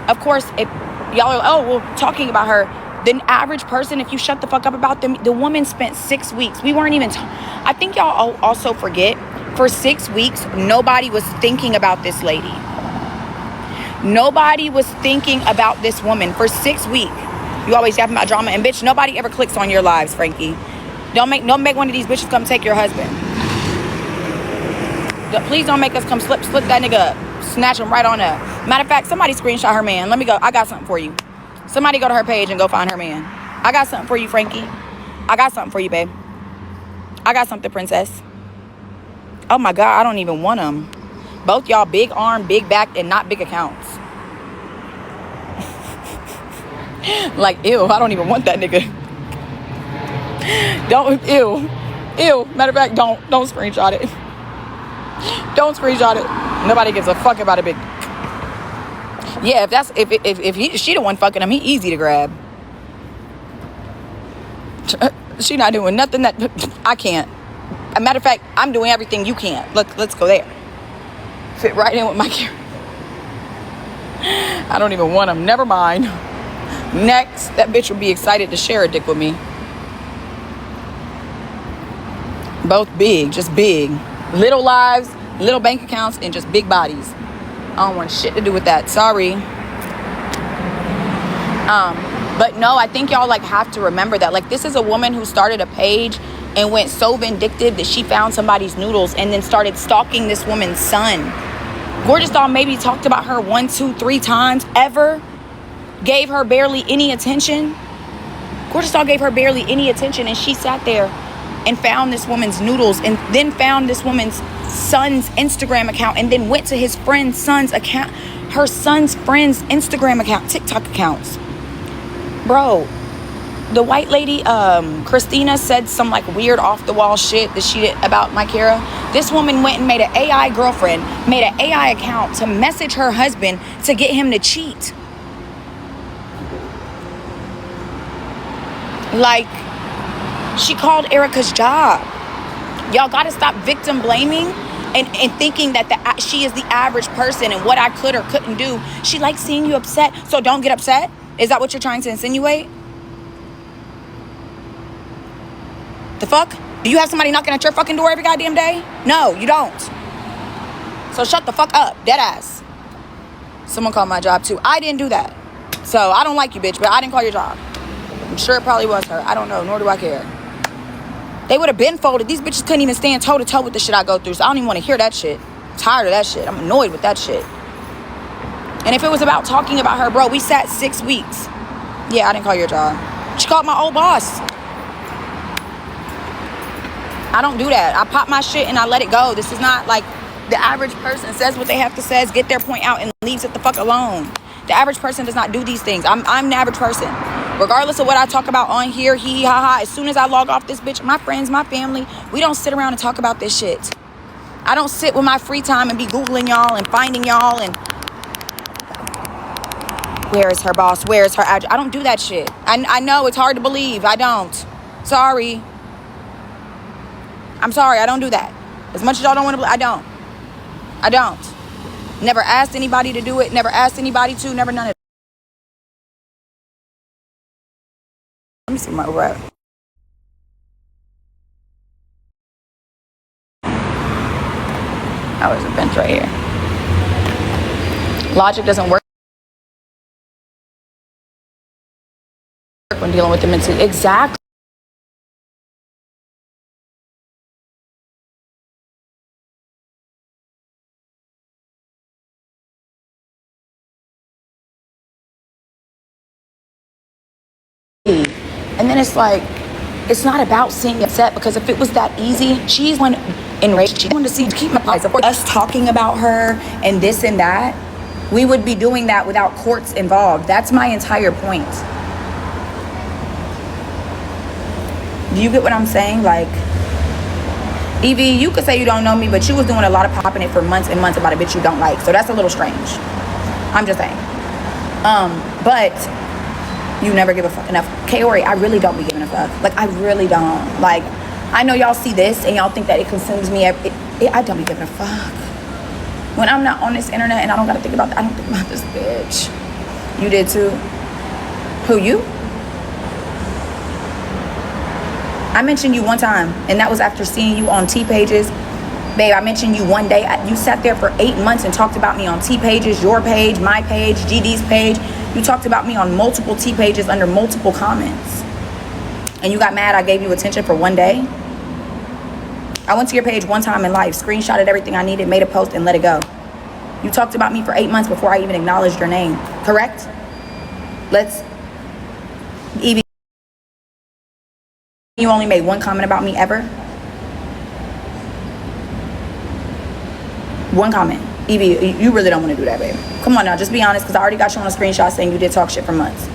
Of course, if y'all are, oh, well, talking about her, the average person, if you shut the fuck up about them, the woman spent 6 weeks. We weren't even, I think y'all also forget, for 6 weeks, nobody was thinking about this lady. Nobody was thinking about this woman for 6 weeks. You always talking about drama, and bitch, nobody ever clicks on your lives, Frankie. Don't make one of these bitches come take your husband. Please don't make us come slip that nigga up. Snatch him right on up. Matter of fact, somebody screenshot her man. Let me go. I got something for you. Somebody go to her page and go find her man. I got something for you, Frankie. I got something for you, babe. I got something, princess. Oh my God, I don't even want them. Both y'all big arm, big back, and not big accounts. Like, ew, I don't even want that nigga. Don't, ew. Ew. Matter of fact, don't screenshot it. Don't screenshot it. Nobody gives a fuck about a big. Yeah, if she the one fucking him, he easy to grab. She not doing nothing that I can't. A matter of fact, I'm doing everything you can't. Look, let's go there. Fit right in with my camera. I don't even want him. Never mind. Next, that bitch would be excited to share a dick with me. Both big, just big. Little lives, little bank accounts, and just big bodies. I don't want shit to do with that. Sorry. But no, I think y'all like have to remember that. Like, this is a woman who started a page and went so vindictive that she found somebody's noodles and then started stalking this woman's son. Gorgeous Doll maybe talked about her 1, 2, 3 times ever. Gave her barely any attention. Gorgeous Doll gave her barely any attention, and she sat there and found this woman's noodles and then found this woman's son's Instagram account and then went to his friend's son's account, her son's friend's Instagram account, TikTok accounts. Bro, the white lady, Christina, said some like weird off the wall shit that she did about my Kara. This woman went and made an AI girlfriend, made an AI account to message her husband to get him to cheat. Like, she called Erica's job. Y'all gotta stop victim blaming and thinking that she is the average person and what I could or couldn't do. She likes seeing you upset, so don't get upset? Is that what you're trying to insinuate? The fuck? Do you have somebody knocking at your fucking door every goddamn day? No, you don't. So shut the fuck up, dead ass. Someone called my job too. I didn't do that. So I don't like you, bitch, but I didn't call your job. I'm sure it probably was her. I don't know, nor do I care. They would have been folded. These bitches couldn't even stand toe to toe with the shit I go through. So I don't even want to hear that shit. I'm tired of that shit. I'm annoyed with that shit. And if it was about talking about her, bro, we sat 6 weeks. Yeah, I didn't call your job. She called my old boss. I don't do that. I pop my shit and I let it go. This is not like the average person says what they have to say, get their point out, and leaves it the fuck alone. The average person does not do these things. I'm the average person. Regardless of what I talk about on here, hee ha ha, as soon as I log off this bitch, my friends, my family, we don't sit around and talk about this shit. I don't sit with my free time and be Googling y'all and finding y'all and where is her boss? Where is her address? I don't do that shit. I know it's hard to believe. I don't. Sorry. I'm sorry. I don't do that. As much as y'all don't want to believe, I don't. Never asked anybody to do it. Never asked anybody to. Never none of it. Let me see my rep. Oh, there's a bench right here. Logic doesn't work when dealing with the mental. Exactly. And then it's like, it's not about seeing upset, because if it was that easy, she's one enraged. She wanted to see, keep my eyes up. Us talking about her and this and that, we would be doing that without courts involved. That's my entire point. Do you get what I'm saying? Like, Evie, you could say you don't know me, but you was doing a lot of popping it for months and months about a bitch you don't like. So that's a little strange. I'm just saying. But you never give a fuck enough. Kaori, I really don't be giving a fuck. Like, I really don't. Like, I know y'all see this and y'all think that it consumes me. I don't be giving a fuck. When I'm not on this internet and I don't gotta think about that, I don't think about this bitch. You did too? Who, you? I mentioned you one time, and that was after seeing you on T pages. Babe, I mentioned you one day. You sat there for 8 months and talked about me on T pages, your page, my page, GD's page. You talked about me on multiple T pages under multiple comments. And you got mad I gave you attention for one day? I went to your page one time in life, screenshotted everything I needed, made a post, and let it go. You talked about me for 8 months before I even acknowledged your name. Correct? Let's... Evie, you only made one comment about me ever? One comment. Evie, you really don't want to do that, babe. Come on now, just be honest, because I already got you on a screenshot saying you did talk shit for months.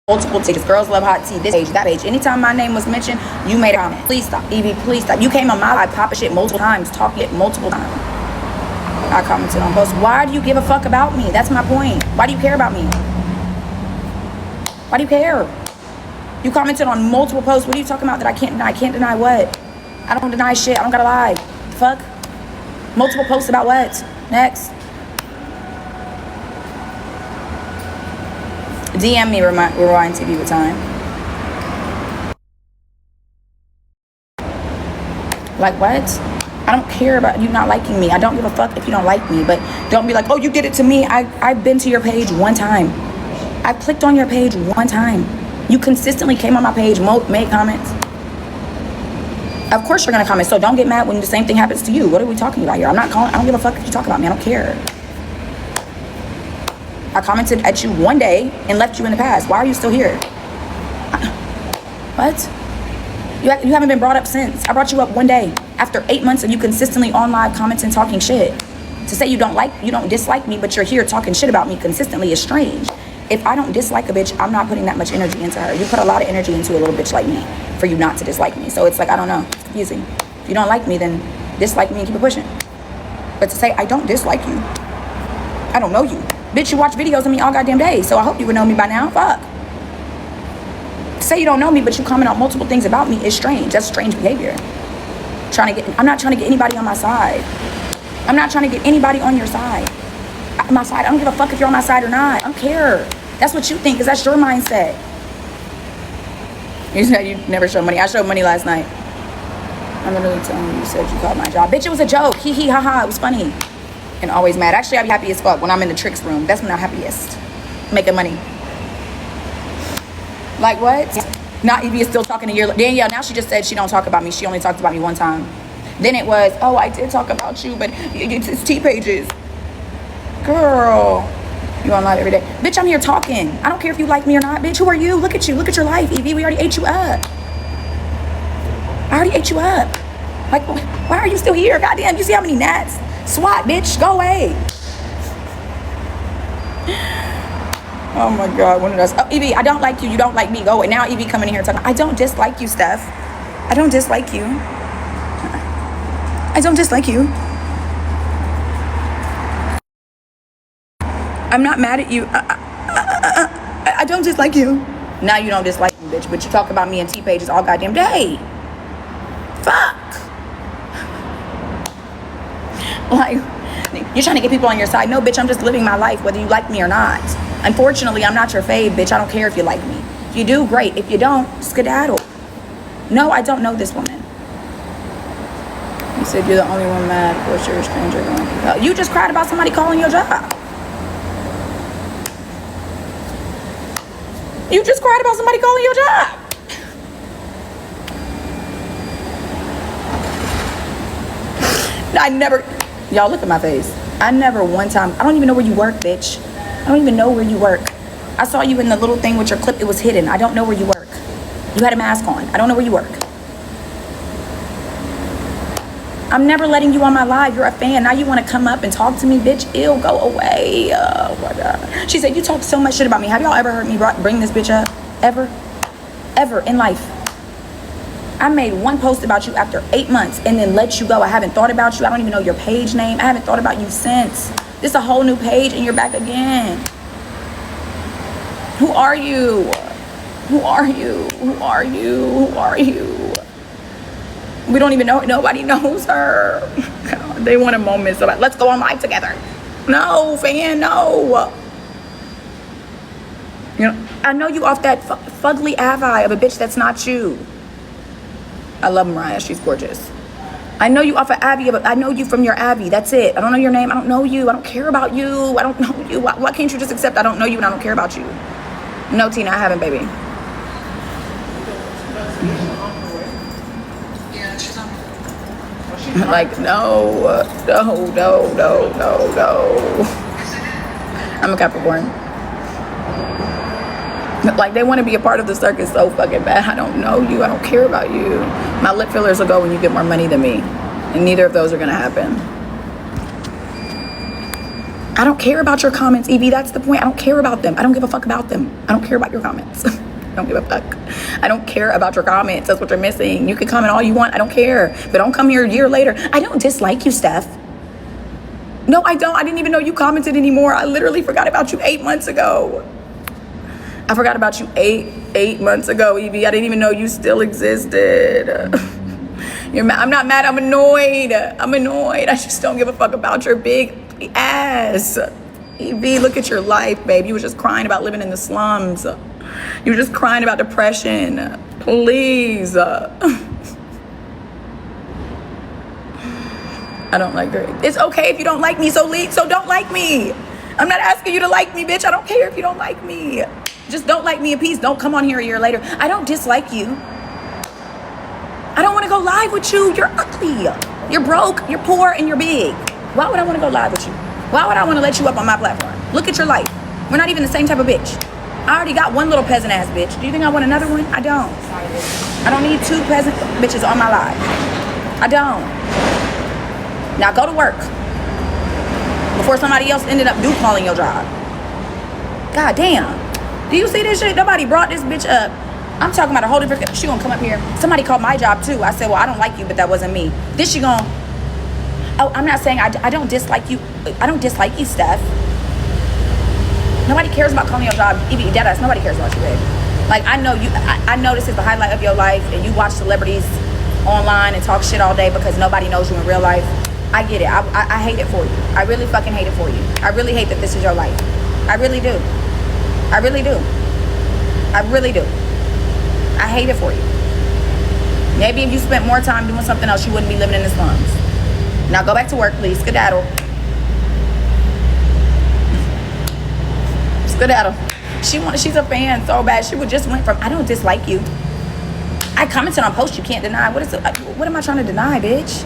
Multiple tickets. Girls love hot tea. This page, that page. Anytime my name was mentioned, you made a comment. Please stop. Evie, please stop. You came on my live, popping shit multiple times, talking it multiple times. I commented on posts. Why do you give a fuck about me? That's my point. Why do you care about me? Why do you care? You commented on multiple posts. What are you talking about that I can't deny? I can't deny what? I don't deny shit. I don't gotta lie. The fuck? Multiple posts about what? Next. DM me, Rewind TV with time. Like what? I don't care about you not liking me. I don't give a fuck if you don't like me, but don't be like, oh, you did it to me. I've been to your page one time. I clicked on your page one time. You consistently came on my page, made comments. Of course you're gonna comment, so don't get mad when the same thing happens to you. What are we talking about here? I don't give a fuck if you talk about me. I don't care. I commented at you one day and left you in the past. Why are you still here? What? You haven't been brought up since. I brought you up one day after 8 months of you consistently on live commenting, talking shit. To say you don't dislike me, but you're here talking shit about me consistently is strange. If I don't dislike a bitch, I'm not putting that much energy into her. You put a lot of energy into a little bitch like me for you not to dislike me. So it's like, I don't know, it's confusing. If you don't like me, then dislike me and keep it pushing. But to say I don't dislike you, I don't know you. Bitch, you watch videos of me all goddamn day, so I hope you would know me by now. Fuck. Say you don't know me, but you comment on multiple things about me is strange. That's strange behavior. I'm not trying to get anybody on my side. I'm not trying to get anybody on your side. My side. I don't give a fuck if you're on my side or not. I don't care. That's what you think, because that's your mindset. You said you never showed money. I showed money last night. I'm literally telling you, you said you called my job. Bitch, it was a joke. Hee hee, ha ha. It was funny. And always mad. Actually, I'd be happy as fuck when I'm in the tricks room. That's when I'm happiest. Making money. Like what? Not Evie is still talking a year later. Danielle, now she just said she don't talk about me. She only talked about me one time. Then it was, oh, I did talk about you, but it's T pages. Girl. You on live every day. Bitch, I'm here talking. I don't care if you like me or not. Bitch, who are you? Look at you. Look at your life, Evie. We already ate you up. I already ate you up. Like, why are you still here? Goddamn, you see how many gnats? SWAT, bitch, go away. Oh my God, one of those. Oh, Evie, I don't like you. You don't like me. Go away. Now Evie coming in here talking. I don't dislike you, Steph. I don't dislike you. I don't dislike you. I'm not mad at you. I don't dislike you. Now you don't dislike me, bitch. But you talk about me in T pages all goddamn day. Fuck. Like, you're trying to get people on your side. No, bitch, I'm just living my life, whether you like me or not. Unfortunately, I'm not your fave, bitch. I don't care if you like me. If you do, great. If you don't, skedaddle. No, I don't know this woman. You said you're the only one mad. Of course, you're a stranger going. You just cried about somebody calling your job. You just cried about somebody calling your job. I never... Y'all, look at my face. I never one time... I don't even know where you work, bitch. I don't even know where you work. I saw you in the little thing with your clip. It was hidden. I don't know where you work. You had a mask on. I don't know where you work. I'm never letting you on my live. You're a fan. Now you want to come up and talk to me, bitch. Ew, go away. Oh, my God. She said, you talk so much shit about me. Have y'all ever heard me bring this bitch up? Ever? Ever in life. I made one post about you after 8 months and then let you go. I haven't thought about you. I don't even know your page name. I haven't thought about you since. This is a whole new page and you're back again. Who are you? Who are you? Who are you? Who are you? We don't even know. Nobody knows her. God, they want a moment. So let's go on live together. No, fan, no. You I know you off that fugly avi of a bitch that's not you. I love Mariah. She's gorgeous. I know you off of Abby, but I know you from your Abby. That's it. I don't know your name. I don't know you. I don't care about you. I don't know you. Why can't you just accept I don't know you and I don't care about you? No, Tina, I haven't, baby. Like, no. I'm a Capricorn. Like, they want to be a part of the circus so fucking bad. I don't know you. I don't care about you. My lip fillers will go when you get more money than me. And neither of those are going to happen. I don't care about your comments, Evie. That's the point. I don't care about them. I don't give a fuck about them. I don't care about your comments. I don't give a fuck. I don't care about your comments. That's what you're missing. You can comment all you want. I don't care. But don't come here a year later. I don't dislike you, Steph. No, I don't. I didn't even know you commented anymore. I literally forgot about you 8 months ago. I forgot about you eight months ago, Evie. I didn't even know you still existed. You're mad. I'm not mad. I'm annoyed. I just don't give a fuck about your big ass. Evie, look at your life, babe. You were just crying about living in the slums. You were just crying about depression. Please. I don't like her. It's okay if you don't like me, so don't like me. I'm not asking you to like me, bitch. I don't care if you don't like me. Just don't like me in peace. Don't come on here a year later. I don't dislike you. I don't want to go live with you. You're ugly. You're broke. You're poor, and you're big. Why would I want to go live with you? Why would I want to let you up on my platform? Look at your life. We're not even the same type of bitch. I already got one little peasant ass bitch. Do you think I want another one? I don't. I don't need two peasant bitches on my life. I don't. Now go to work before somebody else ended up calling your job. God damn. Do you see this shit? Nobody brought this bitch up. I'm talking about a whole different. She gonna come up here. Somebody called my job too. I said, well, I don't like you, but that wasn't me. This she gonna. Oh, I'm not saying I don't dislike you. I don't dislike you, Steph. Nobody cares about calling your job. Even deadass, nobody cares about you, babe. Like, I know you. I know this is the highlight of your life, and you watch celebrities online and talk shit all day because nobody knows you in real life. I get it. I hate it for you. I really fucking hate it for you. I really hate that this is your life. I really do. I really do. I really do. I hate it for you. Maybe if you spent more time doing something else, you wouldn't be living in the slums. Now go back to work, please. Skedaddle. Skedaddle. She's a fan so bad. She would just went from, I don't dislike you. I commented on posts you can't deny. What am I trying to deny, bitch?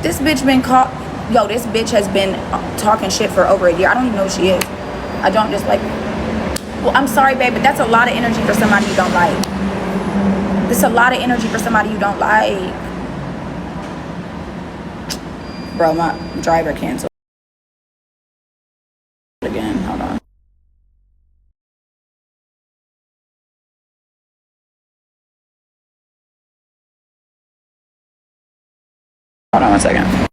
This bitch been caught. Yo, this bitch has been talking shit for over a year. I don't even know who she is. I don't dislike. Well, I'm sorry, babe, but that's a lot of energy for somebody you don't like. It's a lot of energy for somebody you don't like. Bro, my driver canceled again. Hold on. Hold on 1 second.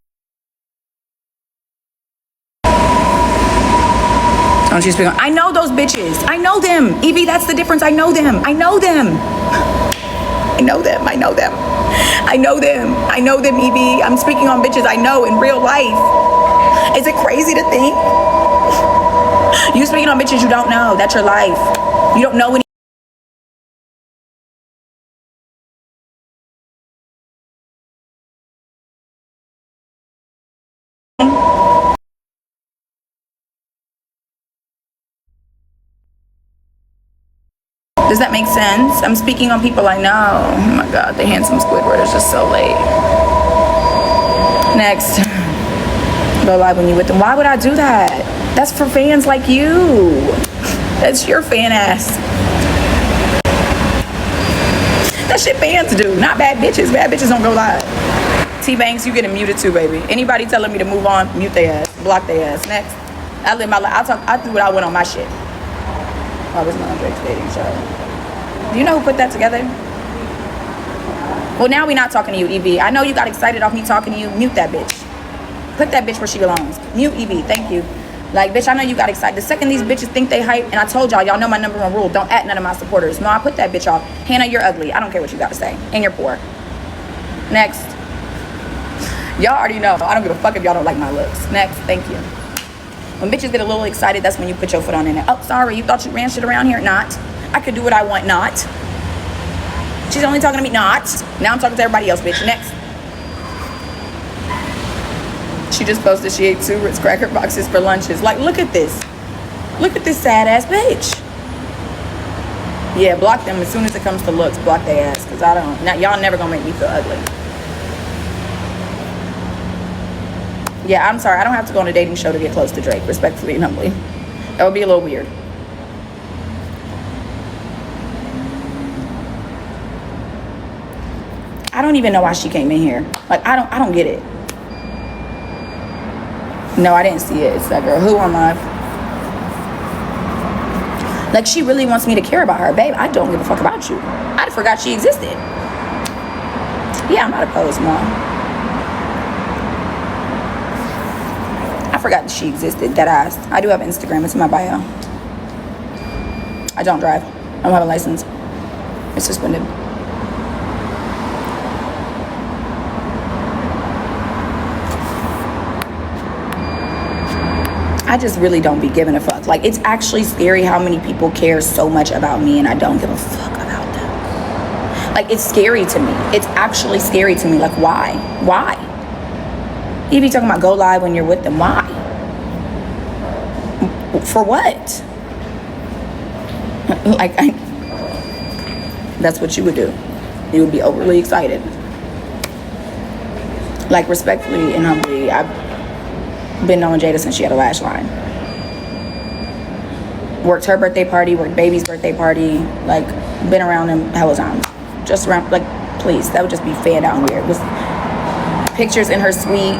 Don't you speak on? I know those bitches. I know them. Evie, that's the difference. I know them. I know them. I know them. I know them. I know them. I know them, Evie. I'm speaking on bitches I know in real life. Is it crazy to think? You speaking on bitches you don't know. That's your life. You don't know any. Does that make sense? I'm speaking on people I know. Oh my God, the handsome Squidward is just so late. Next. Go live when you with them. Why would I do that? That's for fans like you. That's your fan ass. That shit fans do, not bad bitches. Bad bitches don't go live. T-Banks, you getting muted too, baby. Anybody telling me to move on, mute their ass, block their ass. Next. I live my life. I do what I went on my shit. I was not on Drake's dating show. Do you know who put that together? Well, now we're not talking to you, Evie. I know you got excited off me talking to you. Mute that bitch. Put that bitch where she belongs. Mute Evie. Thank you. Like, bitch, I know you got excited. The second these bitches think they hype, and I told y'all know my number one rule. Don't at none of my supporters. No, I put that bitch off. Hannah, you're ugly. I don't care what you got to say. And you're poor. Next. Y'all already know. I don't give a fuck if y'all don't like my looks. Next. Thank you. When bitches get a little excited, that's when you put your foot on it. Oh, sorry, you thought you ran shit around here? Not. I could do what I want, not. She's only talking to me, not. Now I'm talking to everybody else, bitch. Next. She just posted she ate 2 Ritz cracker boxes for lunches. Like, look at this. Look at this sad ass bitch. Yeah, block them as soon as it comes to looks. Block their ass, because I don't. Now, y'all never gonna make me feel ugly. Yeah, I'm sorry. I don't have to go on a dating show to get close to Drake, respectfully and humbly. That would be a little weird. I don't even know why she came in here. Like, I don't get it. No, I didn't see it. It's that girl. Who on live? Like, she really wants me to care about her. Babe, I don't give a fuck about you. I forgot she existed. Yeah, I'm not opposed, Mom. I forgot that she existed. Dead ass. I do have Instagram. It's in my bio. I don't drive. I don't have a license. It's suspended. I just really don't be giving a fuck. Like, it's actually scary how many people care so much about me and I don't give a fuck about them. Like, it's scary to me. It's actually scary to me. Like, why? Why? You be talking about go live when you're with them. Why? For what? Like, that's what you would do. You would be overly excited. Like, respectfully and humbly, I've been knowing Jada since she had a lash line. Worked her birthday party, worked baby's birthday party, like, been around them hella times. Just around, like, please, that would just be fanned out and weird. It was pictures in her suite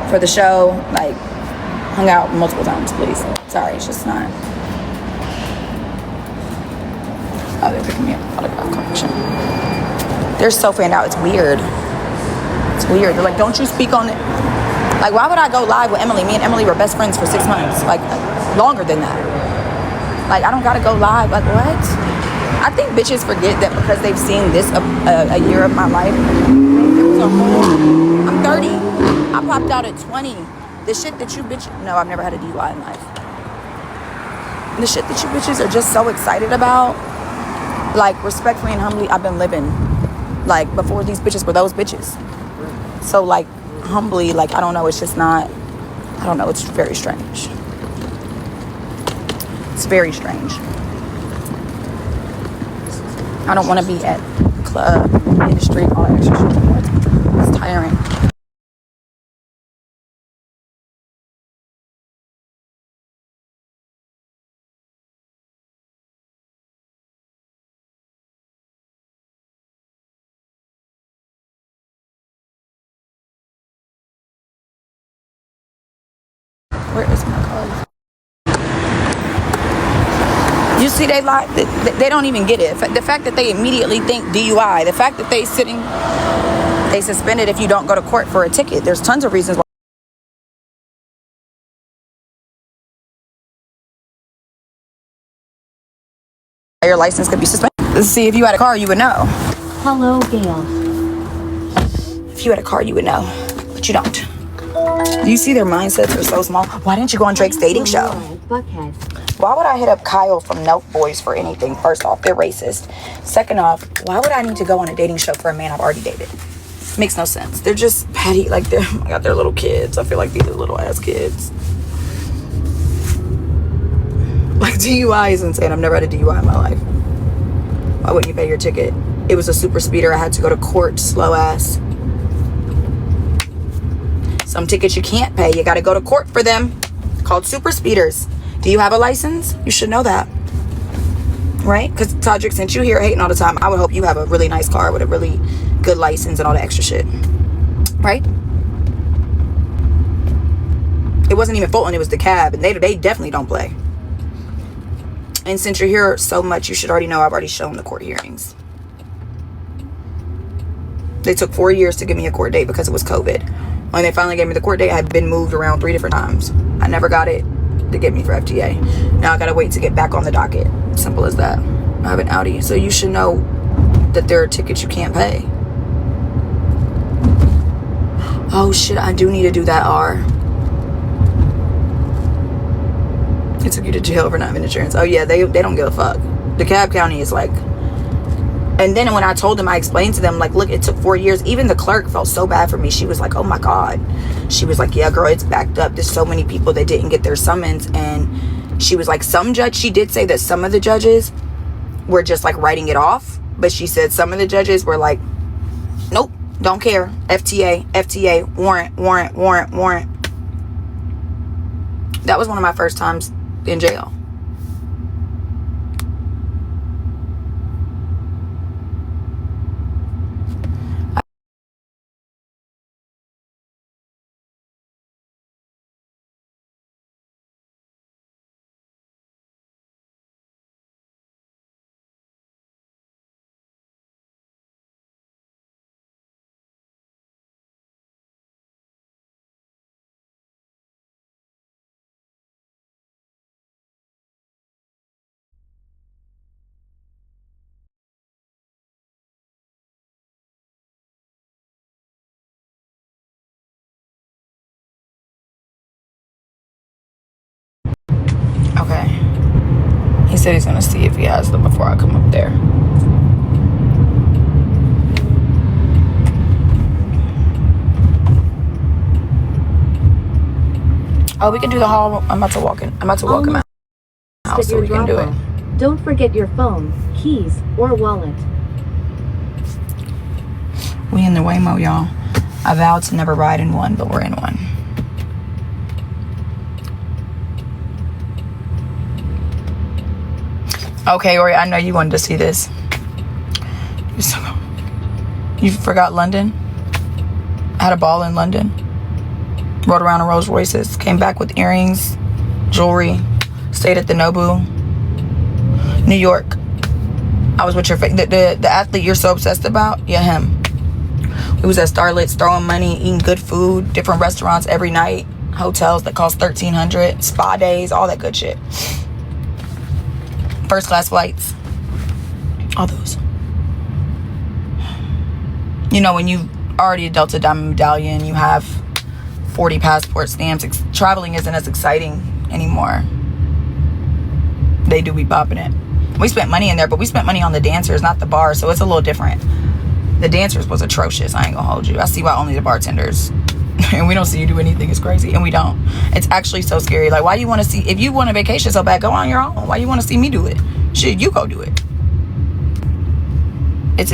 for the show, like, hung out multiple times, please. Sorry, it's just not. Oh, they're picking me up. Autograph collection. They're so fanned out, it's weird. It's weird. They're like, don't you speak on it. Like, why would I go live with Emily? Me and Emily were best friends for 6 months. Like, longer than that. Like, I don't gotta go live. Like, what? I think bitches forget that because they've seen this a year of my life. It was a whole... I'm 30. I popped out at 20. The shit that you bitches... No, I've never had a DUI in life. The shit that you bitches are just so excited about. Like, respectfully and humbly, I've been living. Like, before these bitches were those bitches. So, like, humbly, like, I don't know, it's just not, I don't know, it's very strange. It's very strange. I don't want to be at the club, in the street, all that extra shit anymore. It's tiring. Where is my card? You see, they lie. They don't even get it. The fact that they immediately think DUI, the fact that they suspended if you don't go to court for a ticket. There's tons of reasons why your license could be suspended. Let's see, if you had a car, you would know. Hello, Gail. If you had a car, you would know, but you don't. Do you see their mindsets are so small? Why didn't you go on Drake's dating show? Buckhead. Why would I hit up Kyle from Nelk Boys for anything? First off, they're racist. Second off, why would I need to go on a dating show for a man I've already dated? Makes no sense. They're just petty. Like, they're, oh my God, they're little kids. I feel like these are little ass kids. Like, DUI is insane. I've never had a DUI in my life. Why wouldn't you pay your ticket? It was a super speeder. I had to go to court, slow ass. Some tickets you can't pay. You got to go to court for them. Called super speeders. Do you have a license? You should know that. Right? Because Todrick, since you here hating all the time, I would hope you have a really nice car with a really good license and all the extra shit. Right? It wasn't even Fulton. It was the cab. And they definitely don't play. And since you're here so much, you should already know I've already shown the court hearings. They took 4 years to give me a court date because it was COVID. When they finally gave me the court date, I had been moved around 3 different times. I never got it to get me for FTA. Now I gotta wait to get back on the docket. Simple as that. I have an Audi. So you should know that there are tickets you can't pay. Oh shit, I do need to do that R. It took you to jail for not having insurance. Oh yeah, they don't give a fuck. DeKalb County is like. And then when I told them, I explained to them, like, look, it took 4 years. Even the clerk felt so bad for me. She was like, oh my God. She was like, yeah, girl, it's backed up. There's so many people that didn't get their summons. And she was like, she did say that some of the judges were just like writing it off. But she said some of the judges were like, nope, don't care. FTA, warrant. That was one of my first times in jail. Okay. He said he's gonna see if he has them before I come up there. Oh, we can do the hall. I'm about to walk in. I'm about to walk him out. So we can do it. Don't forget your phone, keys, or wallet. We in the Waymo, y'all. I vowed to never ride in one, but we're in one. Okay, Ori, I know you wanted to see this. You forgot London? I had a ball in London. Rode around in Rolls Royces. Came back with earrings, jewelry. Stayed at the Nobu. New York. I was with your the athlete you're so obsessed about. Yeah, him. We was at Starlets throwing money, eating good food, different restaurants every night, hotels that cost $1,300, spa days, all that good shit. First class flights, all those. You know, when you already a Delta Diamond medallion, you have 40 passport stamps. Traveling isn't as exciting anymore. They do be popping it. We spent money in there, but we spent money on the dancers, not the bar, so it's a little different. The dancers was atrocious. I ain't gonna hold you. I see why only the bartenders. And we don't see you do anything. It's crazy. And we don't. It's actually so scary. Like, why do you want to see... If you want a vacation so bad, go on your own. Why you want to see me do it? Shit, you go do it. It's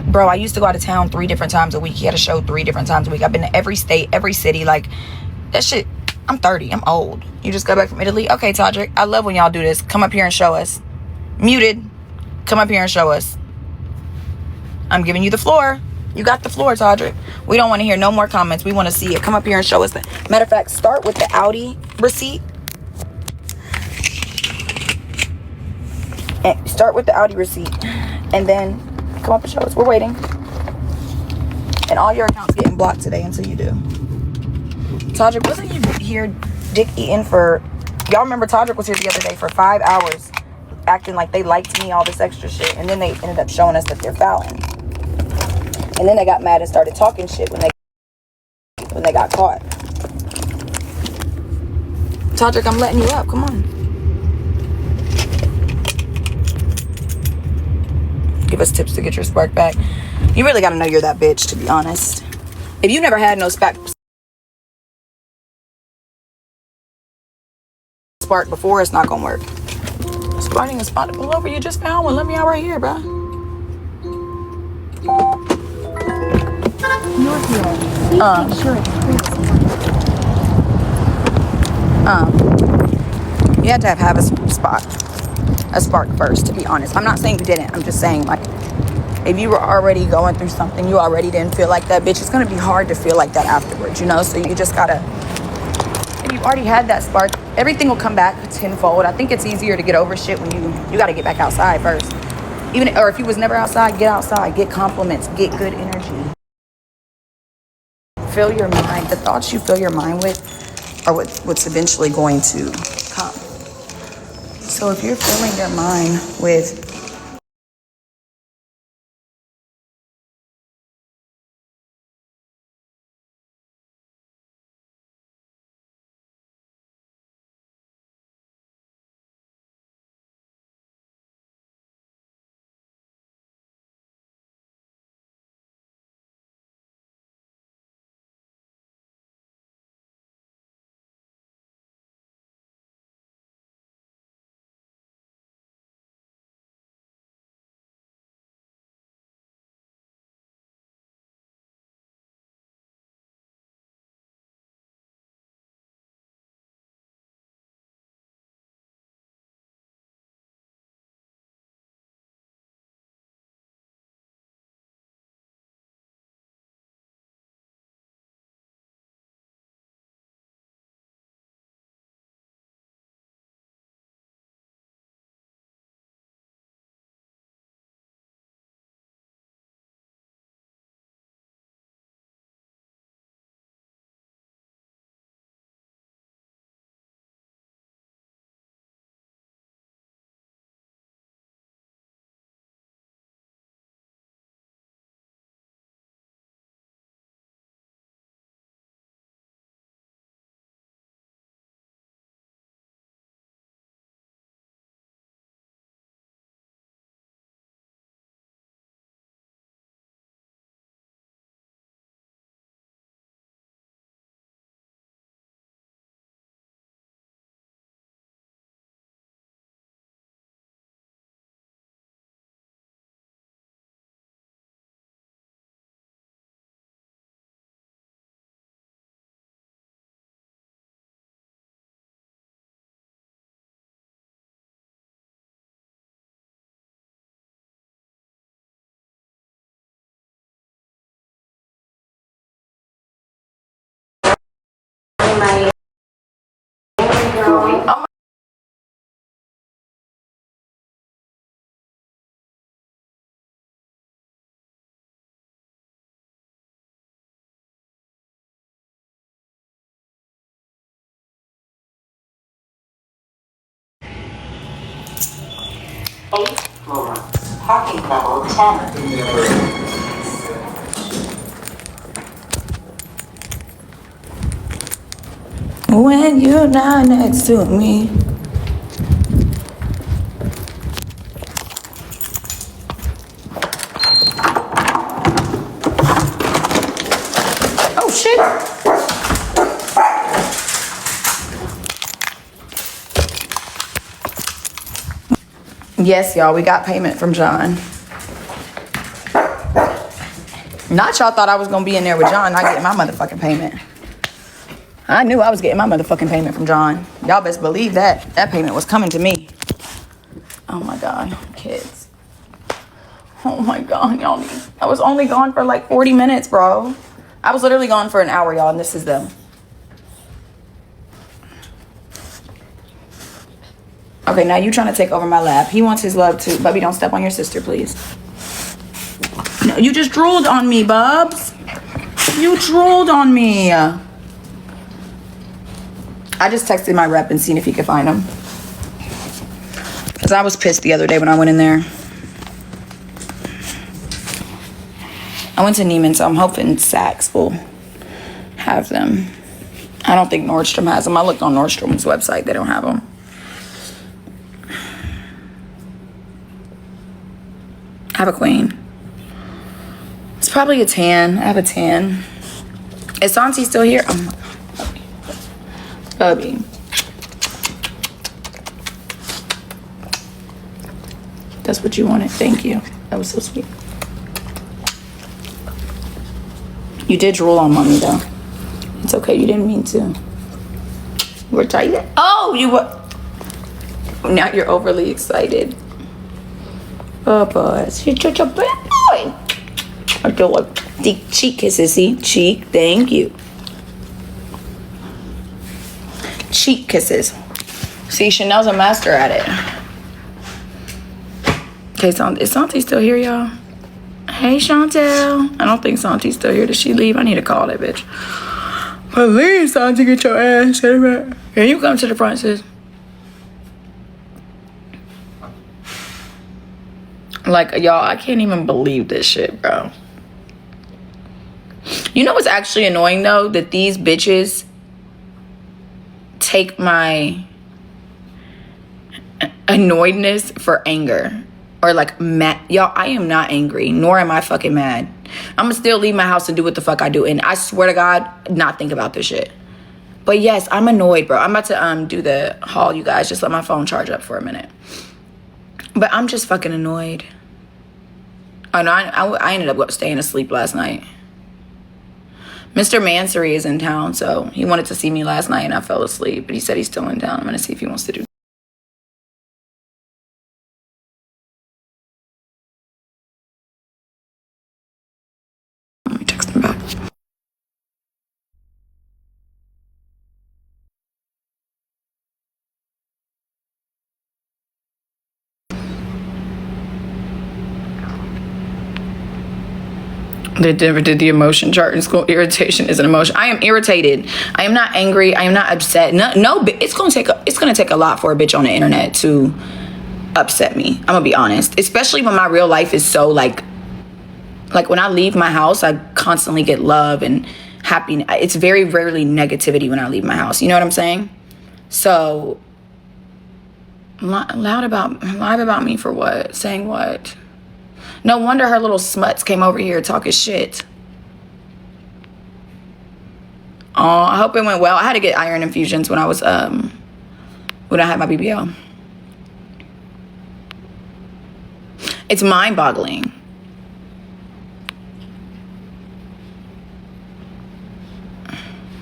bro, I used to go out of town 3 different times a week. He had a show 3 different times a week. I've been to every state, every city. Like, that shit... I'm 30. I'm old. You just got back from Italy? Okay, Todrick. I love when y'all do this. Come up here and show us. Muted. Come up here and show us. I'm giving you the floor. You got the floor, Todrick. We don't want to hear no more comments. We want to see it. Come up here and show us that. Matter of fact, start with the Audi receipt. And start with the Audi receipt. And then come up and show us. We're waiting. And all your accounts getting blocked today until you do. Todrick, wasn't you here dick eating for... Y'all remember Todrick was here the other day for 5 hours acting like they liked me, all this extra shit. And then they ended up showing us that they're fouling. And then they got mad and started talking shit when they got caught. Todrick, I'm letting you up. Come on. Give us tips to get your spark back. You really got to know you're that bitch, to be honest. If you never had no spark before, it's not going to work. Finding a spot to pull over. You just found one. Let me out right here, bro. You're here. Please make sure it's You had to have a spark first, to be honest. I'm not saying you didn't. I'm just saying, like, if you were already going through something, you already didn't feel like that, bitch, it's going to be hard to feel like that afterwards, you know? So you just got to, if you've already had that spark, everything will come back tenfold. I think it's easier to get over shit when you got to get back outside first. Or if you was never outside, get outside, get compliments, get good energy. Fill your mind. The thoughts you fill your mind with are what's eventually going to come. So if you're filling your mind with Eighth floor, parking level 10. When you're not next to me. Oh shit. Yes, y'all, we got payment from John. Not y'all thought I was gonna be in there with John not getting my motherfucking payment. I knew I was getting my motherfucking payment from John. Y'all best believe that. That payment was coming to me. Oh my God, kids. Oh my God, y'all. I was only gone for like 40 minutes, bro. I was literally gone for an hour, y'all, and this is them. Okay, now you trying to take over my lap. He wants his love too. Bubby, don't step on your sister, please. No, you just drooled on me, Bubs. You drooled on me. I just texted my rep and seen if he could find him. Because I was pissed the other day when I went in there. I went to Neiman, so I'm hoping Saks will have them. I don't think Nordstrom has them. I looked on Nordstrom's website. They don't have them. I have a queen. It's probably a tan. I have a tan. Is Santi still here? Oh my God. Bubby. That's what you wanted. Thank you. That was so sweet. You did drool on mommy though. It's okay. You didn't mean to. You were tired. Oh, you were. Now you're overly excited. Oh, boy. You're such a bad boy. I do like the cheek kisses. See? Cheek. Thank you. Cheek kisses. See, Chanel's a master at it. Okay, is Santi still here, y'all? Hey, Chantel. I don't think Santi's still here. Did she leave? I need to call that bitch. Please, Santi, get your ass. Can you come to the front, sis? Like, y'all, I can't even believe this shit, bro. You know what's actually annoying, though? That these bitches take my annoyedness for anger. Or, like, mad. Y'all, I am not angry. Nor am I fucking mad. I'm gonna still leave my house and do what the fuck I do. And I swear to God, not think about this shit. But, yes, I'm annoyed, bro. I'm about to do the haul, you guys. Just let my phone charge up for a minute. But I'm just fucking annoyed. Oh, no, I ended up staying asleep last night. Mr. Mansory is in town, so he wanted to see me last night, and I fell asleep. But he said he's still in town. I'm going to see if he wants to do. Let me text him back. They never did the emotion chart in school. Irritation is an emotion. I am irritated. I am not angry. I am not upset. No, it's gonna take a lot for a bitch on the internet to upset me. I'm gonna be honest. Especially when my real life is so like when I leave my house, I constantly get love and happiness. It's very rarely negativity when I leave my house. You know what I'm saying? So lie about me for what? Saying what? No wonder her little smuts came over here talking shit. Oh, I hope it went well. I had to get iron infusions when I was when I had my BBL. It's mind-boggling.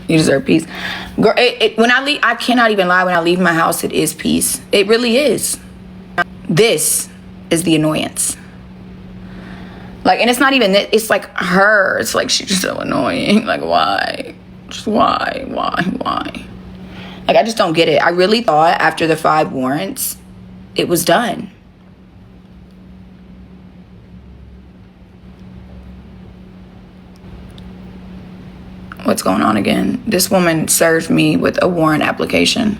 You deserve peace. Girl, when I leave, I cannot even lie. When I leave my house, it is peace. It really is. This is the annoyance. Like, and it's not even, it's like her. It's like, she's so annoying. Like, why? Just why? Like, I just don't get it. I really thought after the 5 warrants, it was done. What's going on again? This woman served me with a warrant application.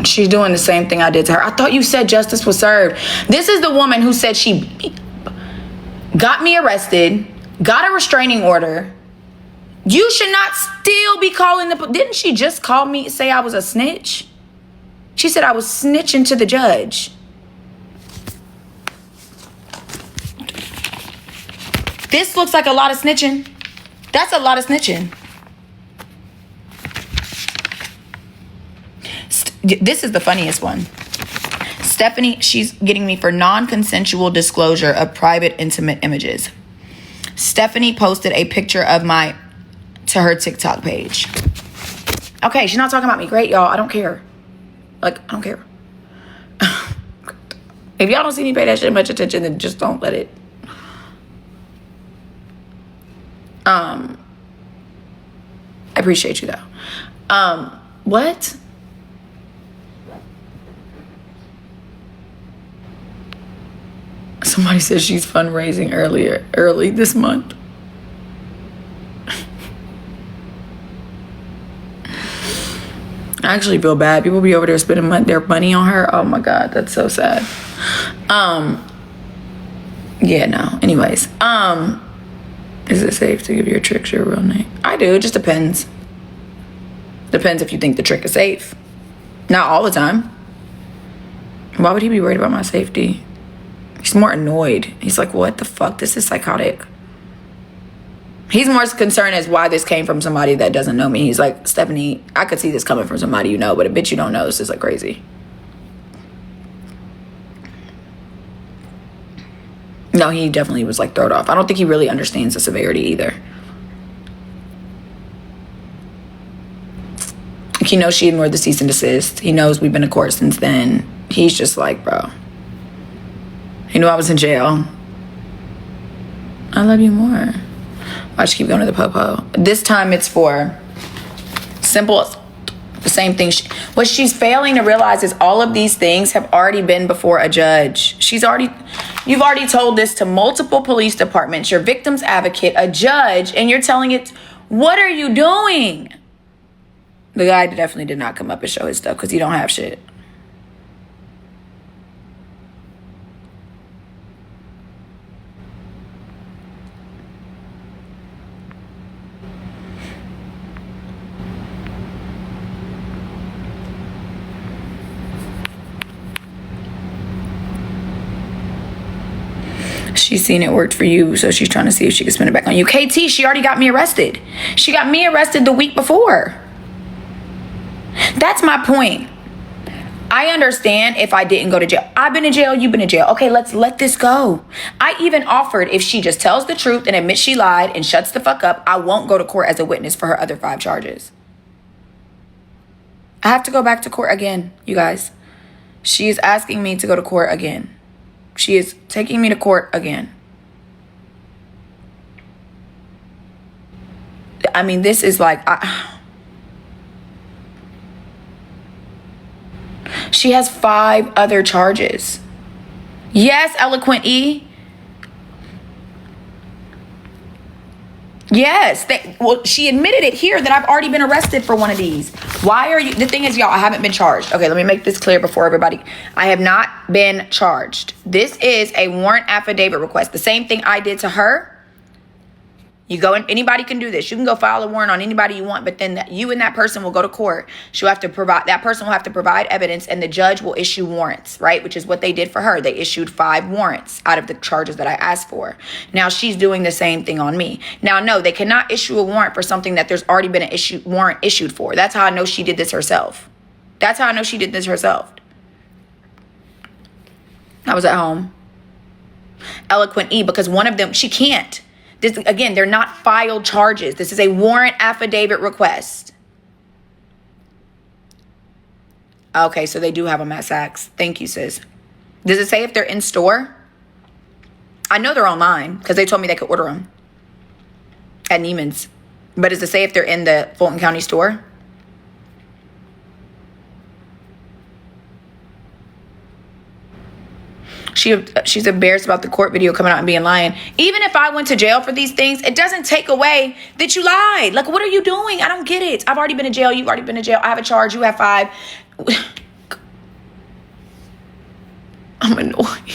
She's doing the same thing I did to her. I thought you said justice was served. This is the woman who said she got me arrested, got a restraining order. You should not still be calling the... Didn't she just call me, say I was a snitch? She said I was snitching to the judge. This looks like a lot of snitching. That's a lot of snitching. This is the funniest one. Stephanie, she's getting me for non-consensual disclosure of private, intimate images. Stephanie posted a picture of to her TikTok page. Okay, she's not talking about me. Great, y'all. I don't care. Like, I don't care. If y'all don't see me pay that shit much attention, then just don't let it. I appreciate you though. What? Somebody says she's fundraising early this month. I actually feel bad. People be over there spending their money on her. Oh my God, that's so sad. Yeah, no. Anyways, is it safe to give your tricks your real name? I do. It just depends. Depends if you think the trick is safe. Not all the time. Why would he be worried about my safety? He's more annoyed. He's like, what the fuck? This is psychotic. He's more concerned as why this came from somebody that doesn't know me. He's like, Stephanie, I could see this coming from somebody you know, but a bitch you don't know, this is like crazy. No, he definitely was like thrown off. I don't think he really understands the severity either. He knows she ignored the cease and desist. He knows we've been to court since then. He's just like, bro. He knew I was in jail. I love you more. I just keep going to the popo. This time it's for simple, the same thing. What she's failing to realize is all of these things have already been before a judge. You've already told this to multiple police departments, your victim's advocate, a judge, and you're telling it, what are you doing? The guy definitely did not come up and show his stuff because he don't have shit. She's seen it worked for you, so she's trying to see if she can spin it back on you. KT, she already got me arrested. She got me arrested the week before. That's my point. I understand if I didn't go to jail. I've been in jail, you've been in jail. Okay, let's let this go. I even offered if she just tells the truth and admits she lied and shuts the fuck up, I won't go to court as a witness for her other 5 charges. I have to go back to court again, you guys. She is asking me to go to court again. She is taking me to court again. I mean, this is like... She has 5 other charges. Yes, Eloquent E. Yes. Well, she admitted it here that I've already been arrested for one of these. Why are you... The thing is, y'all, I haven't been charged. Okay, let me make this clear before everybody. I have not been charged. This is a warrant affidavit request. The same thing I did to her. You go and anybody can do this. You can go file a warrant on anybody you want, but then you and that person will go to court. She'll have to provide, that person will have to provide evidence and the judge will issue warrants, right? Which is what they did for her. They issued 5 warrants out of the charges that I asked for. Now she's doing the same thing on me. Now, no, they cannot issue a warrant for something that there's already been an warrant issued for. That's how I know she did this herself. That's how I know she did this herself. I was at home. Eloquent E, because one of them, she can't. This, again, they're not filed charges. This is a warrant affidavit request. Okay, so they do have them at Saks. Thank you, sis. Does it say if they're in store? I know they're online because they told me they could order them at Neiman's. But does it say if they're in the Fulton County store? She's embarrassed about the court video coming out and being lying. Even if I went to jail for these things, it doesn't take away that you lied. Like, what are you doing? I don't get it. I've already been in jail. You've already been in jail. I have a charge. You have 5. I'm annoyed.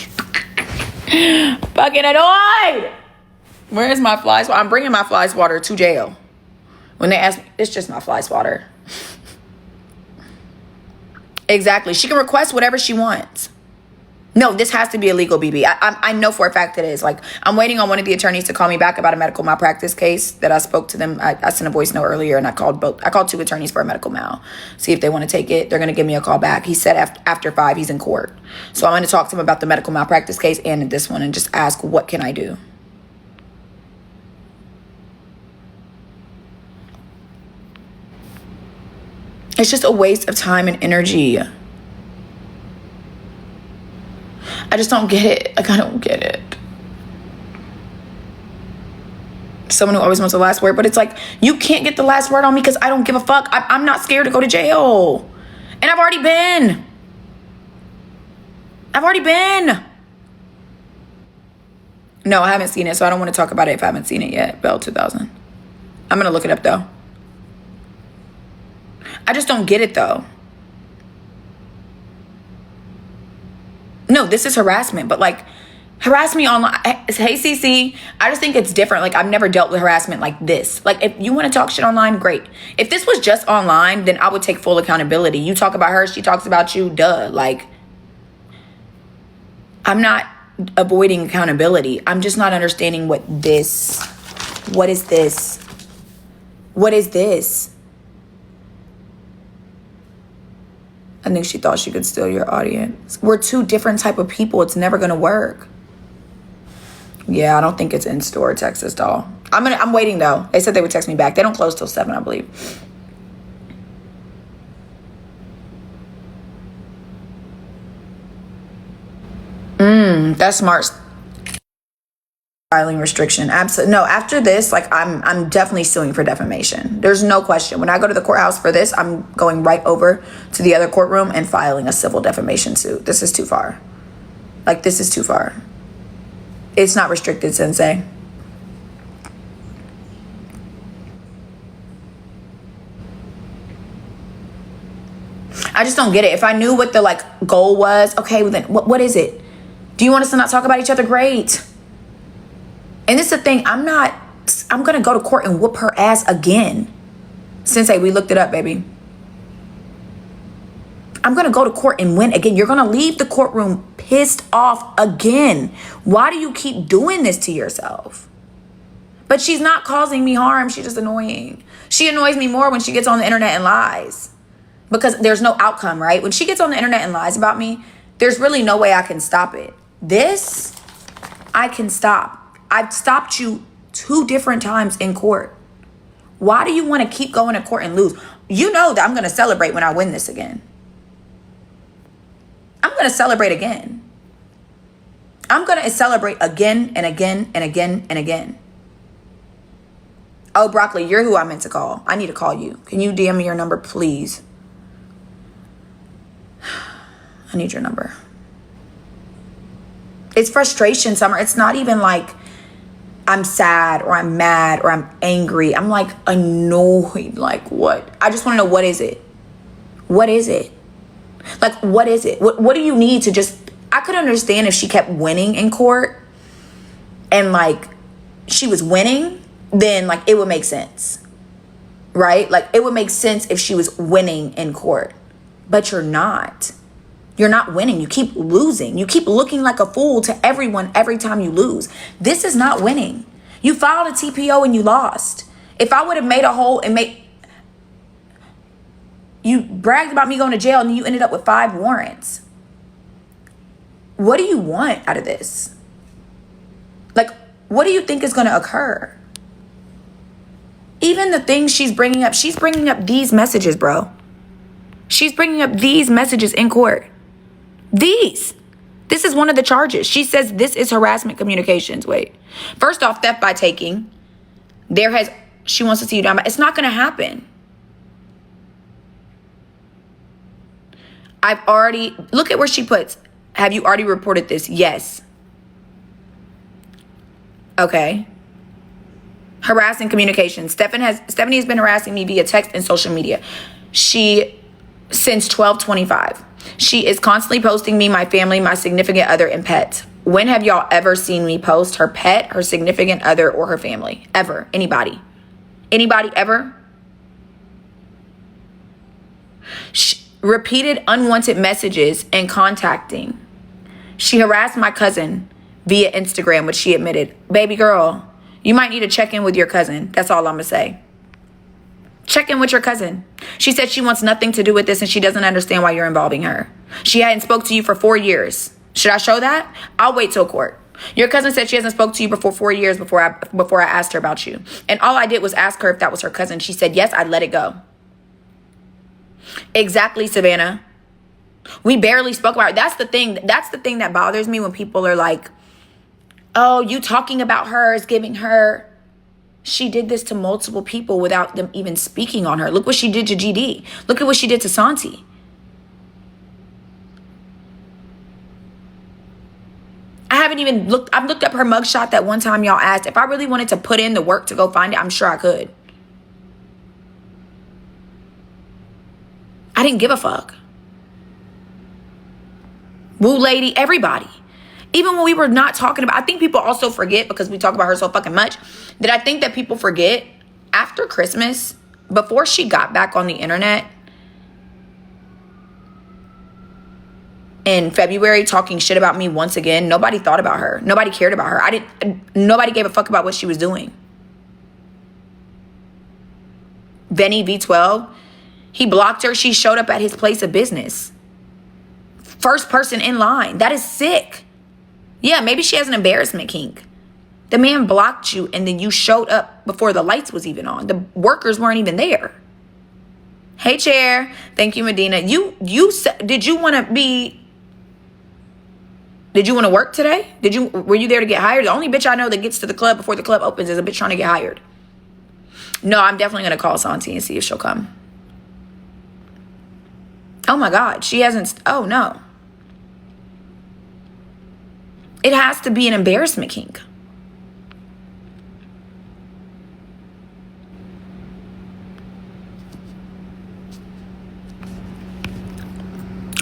Fucking annoyed. Where is my fly swatter? I'm bringing my fly swatter to jail. When they ask me, it's just my fly swatter. Exactly. She can request whatever she wants. No, this has to be illegal, BB. I know for a fact it is. Like, I'm waiting on one of the attorneys to call me back about a medical malpractice case that I spoke to them. I sent a voice note earlier, and I called 2 attorneys for a medical mal. See if they want to take it. They're going to give me a call back. He said after 5, he's in court. So I'm going to talk to him about the medical malpractice case and this one and just ask, what can I do? It's just a waste of time and energy. I just don't get it. Like, I don't get it. Someone who always wants the last word, but it's like, you can't get the last word on me because I don't give a fuck. I'm not scared to go to jail. And I've already been. No, I haven't seen it, so I don't want to talk about it if I haven't seen it yet. Bell 2000. I'm going to look it up, though. I just don't get it, though. No, this is harassment, but like, harass me online. Hey, CC, I just think it's different. Like, I've never dealt with harassment like this. Like, if you want to talk shit online, great. If this was just online, then I would take full accountability. You talk about her, she talks about you, duh. Like, I'm not avoiding accountability. I'm just not understanding what is this? What is this? I think she thought she could steal your audience. We're 2 different type of people. It's never gonna work. Yeah, I don't think it's in store, Texas doll. I'm waiting though. They said they would text me back. They don't close till 7, I believe. That's smart. Filing restriction. Absolutely. No, after this, like, I'm definitely suing for defamation. There's no question. When I go to the courthouse for this, I'm going right over to the other courtroom and filing a civil defamation suit. This is too far. Like, this is too far. It's not restricted, Sensei. I just don't get it. If I knew what the, like, goal was, okay, well then what is it? Do you want us to not talk about each other? Great. And this is the thing, I'm going to go to court and whoop her ass again. Sensei, we looked it up, baby. I'm going to go to court and win again. You're going to leave the courtroom pissed off again. Why do you keep doing this to yourself? But she's not causing me harm. She's just annoying. She annoys me more when she gets on the internet and lies. Because there's no outcome, right? When she gets on the internet and lies about me, there's really no way I can stop it. This, I can stop. I've stopped you 2 different times in court. Why do you want to keep going to court and lose? You know that I'm going to celebrate when I win this again. I'm going to celebrate again. I'm going to celebrate again and again and again and again. Oh, Broccoli, you're who I meant to call. I need to call you. Can you DM me your number, please? I need your number. It's frustration, Summer. It's not even like I'm sad or I'm mad or I'm angry. I'm like annoyed. Like, what? I just want to know, what is it? What is it? Like, what is it? What do you need to just... I could understand if she kept winning in court and like she was winning, then like it would make sense, right? Like, it would make sense if she was winning in court, but you're not. You're not winning. You keep losing. You keep looking like a fool to everyone every time you lose. This is not winning. You filed a TPO and you lost. If I would have made a whole and you bragged about me going to jail and you ended up with 5 warrants. What do you want out of this? Like, what do you think is going to occur? Even the things she's bringing up these messages, bro. She's bringing up these messages in court. These. This is one of the charges. She says this is harassment communications. Wait. First off, theft by taking. She wants to see you down, but it's not going to happen. Look at where she puts, have you already reported this? Yes. Okay. Harassing communications. Stephanie has been harassing me via text and social media. Since 12/25. She is constantly posting me, my family, my significant other, and pets. When have y'all ever seen me post her pet, her significant other, or her family? Ever? Anybody? Anybody ever? Repeated unwanted messages and contacting. She harassed my cousin via Instagram, which she admitted. Baby girl, you might need to check in with your cousin. That's all I'm gonna say. Check in with your cousin. She said she wants nothing to do with this and she doesn't understand why you're involving her. She hadn't spoke to you for 4 years. Should I show that? I'll wait till court. Your cousin said she hasn't spoke to you before 4 years before I asked her about you. And all I did was ask her if that was her cousin. She said, yes, I'd let it go. Exactly, Savannah. We barely spoke about it. That's the thing that bothers me when people are like, oh, you talking about her is giving her. She did this to multiple people without them even speaking on her. Look what she did to GD. Look at what she did to Santi. I've looked up her mugshot that one time y'all asked. If I really wanted to put in the work to go find it, I'm sure I could. I didn't give a fuck. Woo lady, everybody. Even when we were not talking about, I think people also forget because we talk about her so fucking much, that I think that people forget after Christmas, before she got back on the internet in February talking shit about me once again, nobody thought about her. Nobody cared about her. Nobody gave a fuck about what she was doing. Benny V12, he blocked her. She showed up at his place of business. First person in line. That is sick. Yeah, maybe she has an embarrassment kink. The man blocked you and then you showed up before the lights was even on. The workers weren't even there. Hey, Chair. Thank you, Medina. Did you want to work today? Were you there to get hired? The only bitch I know that gets to the club before the club opens is a bitch trying to get hired. No, I'm definitely going to call Santi and see if she'll come. Oh my God, she hasn't. Oh no. It has to be an embarrassment kink.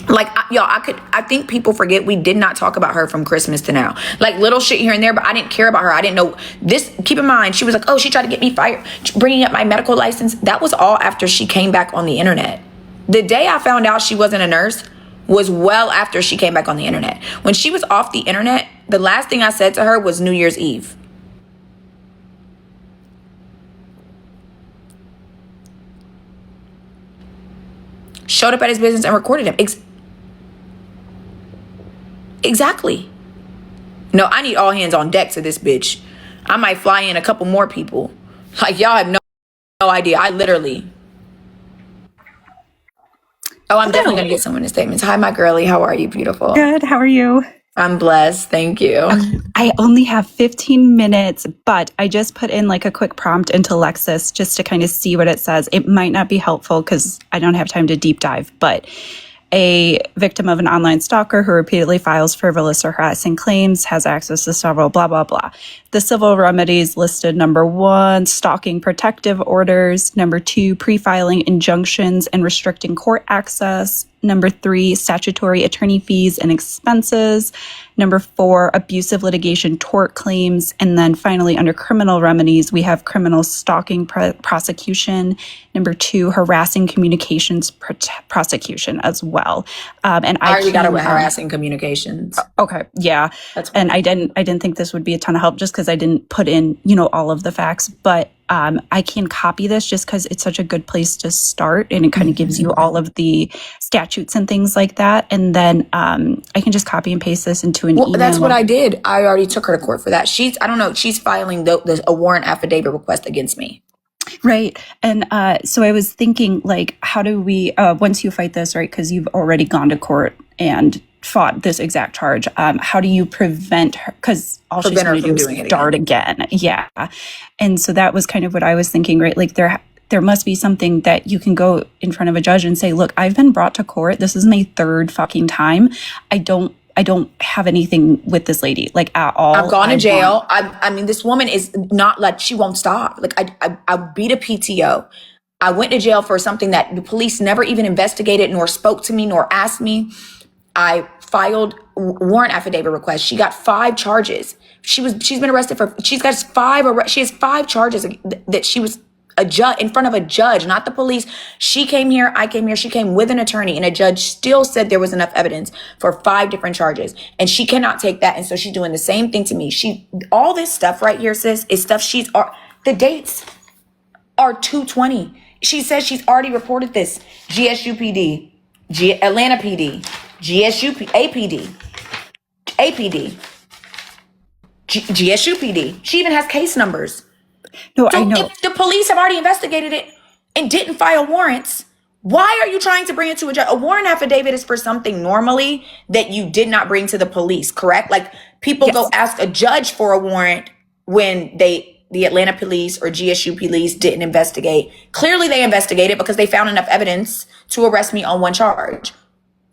Like, I think people forget we did not talk about her from Christmas to now. Like, little shit here and there, but I didn't care about her. I didn't know this. Keep in mind, she was like, oh, she tried to get me fired, bringing up my medical license. That was all after she came back on the internet. The day I found out she wasn't a nurse was well after she came back on the internet. When she was off the internet, the last thing I said to her was New Year's Eve. Showed up at his business and recorded him. Exactly. No, I need all hands on deck to this bitch. I might fly in a couple more people. Like, y'all have no idea. I literally... Oh, I'm definitely going to get someone in statements. Hi, my girlie. How are you, beautiful? Good. How are you? I'm blessed. Thank you. I only have 15 minutes, but I just put in like a quick prompt into Lexis just to kind of see what it says. It might not be helpful because I don't have time to deep dive, but a victim of an online stalker who repeatedly files frivolous or harassing claims has access to several blah, blah, blah. The civil remedies listed: number 1, stalking protective orders; number 2, pre-filing injunctions and restricting court access; number 3, statutory attorney fees and expenses; number 4, abusive litigation tort claims; and then finally, under criminal remedies, we have criminal stalking prosecution; number 2, harassing communications prosecution as well. And I already got it with harassing communications. Okay, yeah, and I didn't think this would be a ton of help just because I didn't put in all of the facts, but I can copy this just because it's such a good place to start, and it kind of gives you all of the statutes and things like that. And then I can just copy and paste this into an email. That's what I did. I already took her to court for that. She's filing a warrant affidavit request against me. Right. And so I was thinking, like, how do we, once you fight this, right, because you've already gone to court and fought this exact charge. How do you prevent her? Because all she's Prevent her going to from do doing is it start again. Yeah. And so that was kind of what I was thinking, right? Like there must be something that you can go in front of a judge and say, look, I've been brought to court. This is my third fucking time. I don't have anything with this lady, like, at all. I've gone to jail. I mean, this woman is not like, she won't stop. Like, I beat a PTO. I went to jail for something that the police never even investigated, nor spoke to me, nor asked me. I filed warrant affidavit request. She got 5 charges. She's been arrested for, she has 5 charges that she was a judge in front of a judge, not the police. She came here, I came here, she came with an attorney, and a judge still said there was enough evidence for 5 different charges. And she cannot take that. And so she's doing the same thing to me. All this stuff right here, sis, is stuff the dates are 2/20. She says she's already reported this. GSUPD, Atlanta PD, APD, GSUPD. She even has case numbers. No, So I know. if the police have already investigated it and didn't file warrants, why are you trying to bring it to a judge? A warrant affidavit is for something normally that you did not bring to the police, correct? Like, people go ask a judge for a warrant when the Atlanta police or GSU police didn't investigate. Clearly they investigated because they found enough evidence to arrest me on 1 charge.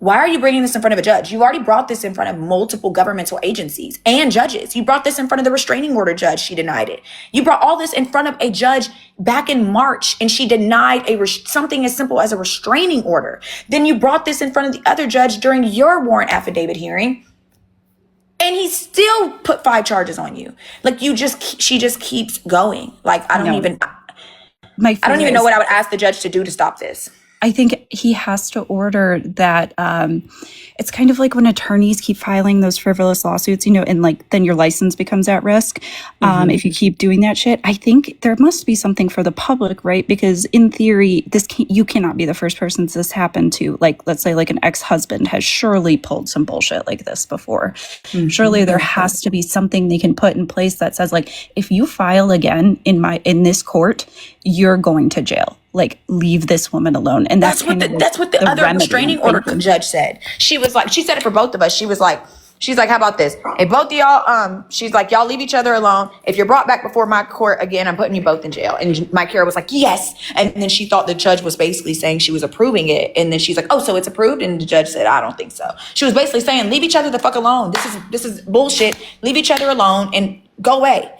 Why are you bringing this in front of a judge? You already brought this in front of multiple governmental agencies and judges. You brought this in front of the restraining order judge. She denied it. You brought all this in front of a judge back in March, and she denied something as simple as a restraining order. Then you brought this in front of the other judge during your warrant affidavit hearing, and he still put 5 charges on you. Like, she just keeps going. Like, I don't even know what I would ask the judge to do to stop this. I think he has to order that. It's kind of like when attorneys keep filing those frivolous lawsuits, and like then your license becomes at risk. If you keep doing that shit, I think there must be something for the public, right? Because in theory, you cannot be the first person this happened to. Like, let's say like an ex-husband has surely pulled some bullshit like this before. Surely there has to be something they can put in place that says, like, if you file again in this court, you're going to jail. Like, leave this woman alone. And that's what the other restraining order judge said. She said it for both of us. She's like, how about this? If both of y'all, she's like, y'all leave each other alone. If you're brought back before my court again, I'm putting you both in jail. And Mike Kara was like, yes. And then she thought the judge was basically saying she was approving it. And then she's like, oh, so it's approved? And the judge said, I don't think so. She was basically saying, leave each other the fuck alone. This is bullshit. Leave each other alone and go away.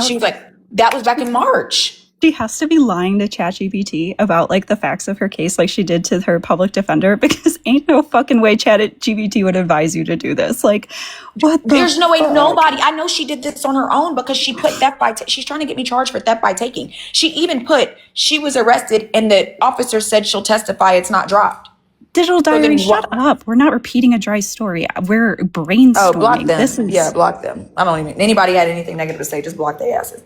She was like, that was back in March. She has to be lying to ChatGPT about like the facts of her case, like she did to her public defender, because ain't no fucking way ChatGPT would advise you to do this. Like, what? There's no way nobody. I know she did this on her own because she put theft by. She's trying to get me charged for theft by taking. She even put she was arrested and the officer said she'll testify. It's not dropped. Digital diary, shut up. We're not repeating a dry story. We're brainstorming. Oh, block them. Block them. I don't even. Anybody had anything negative to say, just block their asses.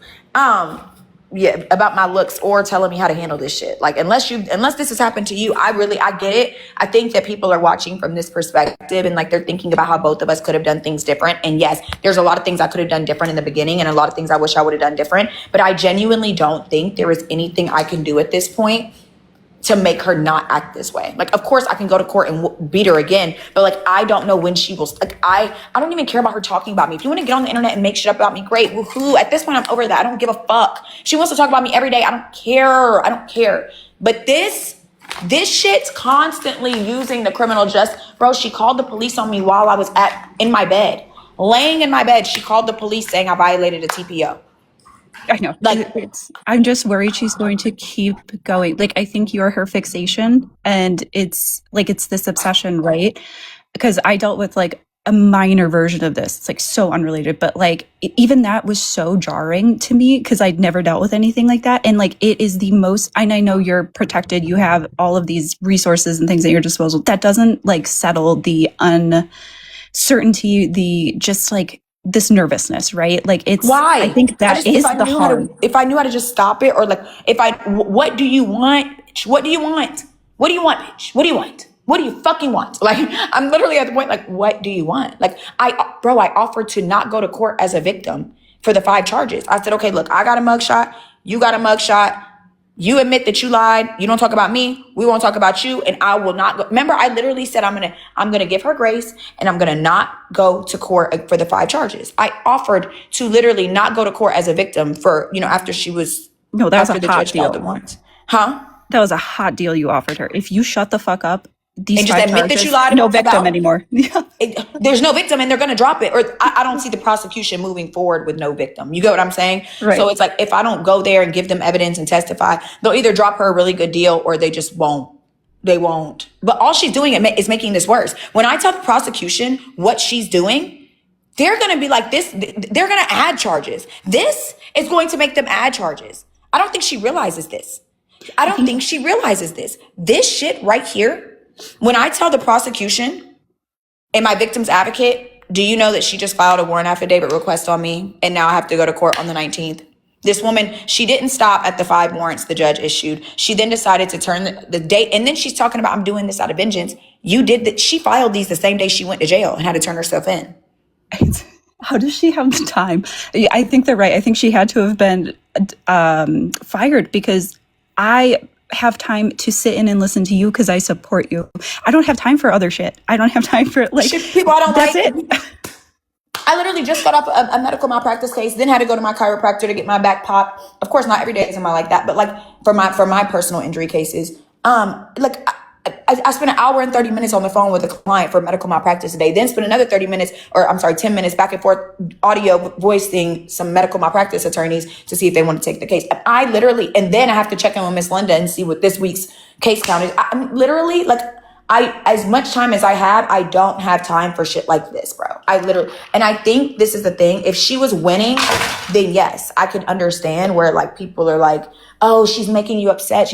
Yeah, about my looks or telling me how to handle this shit. Like, unless this has happened to you, I get it. I think that people are watching from this perspective and like they're thinking about how both of us could have done things different. And yes, there's a lot of things I could have done different in the beginning and a lot of things I wish I would have done different. But I genuinely don't think there is anything I can do at this point to make her not act this way. Like, of course I can go to court and beat her again, but like, I don't know when she will, like, I don't even care about her talking about me. If you want to get on the internet and make shit up about me, great. Woohoo. At this point, I'm over that. I don't give a fuck. She wants to talk about me every day. I don't care. But this shit's constantly using the criminal justice. Bro, she called the police on me while I was in my bed. Laying in my bed, she called the police saying I violated a TPO. I know. I'm just worried she's going to keep going. Like, I think you're her fixation, and it's this obsession, right? Because I dealt with like a minor version of this. It's like so unrelated, but like even that was so jarring to me because I'd never dealt with anything like that. And like, it is the most, and I know you're protected. You have all of these resources and things at your disposal. That doesn't like settle the uncertainty, the just like this nervousness, right? Like, it's why I think that is the hard. If I knew how to just stop it, or like, what do you want? What do you want? What do you want, bitch? What do you want? What do you fucking want? Like, I'm literally at the point, like, what do you want? Like, I offered to not go to court as a victim for the 5 charges. I said, okay, look, I got a mugshot. You got a mugshot. You admit that you lied. You don't talk about me. We won't talk about you. And I will not go. Remember, I literally said I'm gonna give her grace and I'm gonna not go to court for the 5 charges. I offered to literally not go to court as a victim for, after she was No, that was after a the hot judge filed the deal. warrants. Huh? That was a hot deal you offered her. If you shut the fuck up, these And just 5 admit that charges, you lied no victim about anymore. Yeah. There's no victim and they're going to drop it. Or I don't see the prosecution moving forward with no victim. You get what I'm saying? Right. So it's like, if I don't go there and give them evidence and testify, they'll either drop her a really good deal or they just won't. They won't. But all she's doing is making this worse. When I tell the prosecution what she's doing, they're going to be like this. They're going to add charges. This is going to make them add charges. I don't think she realizes this. I don't think she realizes this. This shit right here, when I tell the prosecution and my victim's advocate, do you know that she just filed a warrant affidavit request on me and now I have to go to court on the 19th? This woman, she didn't stop at the 5 warrants the judge issued. She then decided to turn the date, and then she's talking about, I'm doing this out of vengeance. You did that. She filed these the same day she went to jail and had to turn herself in. How does she have the time? I think they're right. I think she had to have been fired because I have time to sit in and listen to you because I support you. I don't have time for other shit. I don't have time for Shit, people I don't that's like. it. I literally just got off a medical malpractice case, then had to go to my chiropractor to get my back popped. Of course, not every day is like that, but like for my personal injury cases, like I spent an hour and 30 minutes on the phone with a client for medical malpractice today, then spent another 10 minutes back and forth audio voicing some medical malpractice attorneys to see if they want to take the case. And then I have to check in with Miss Linda and see what this week's case count is. I'm literally like, as much time as I have, I don't have time for shit like this, bro. And I think this is the thing. If she was winning, then yes, I could understand where like people are like, oh, she's making you upset.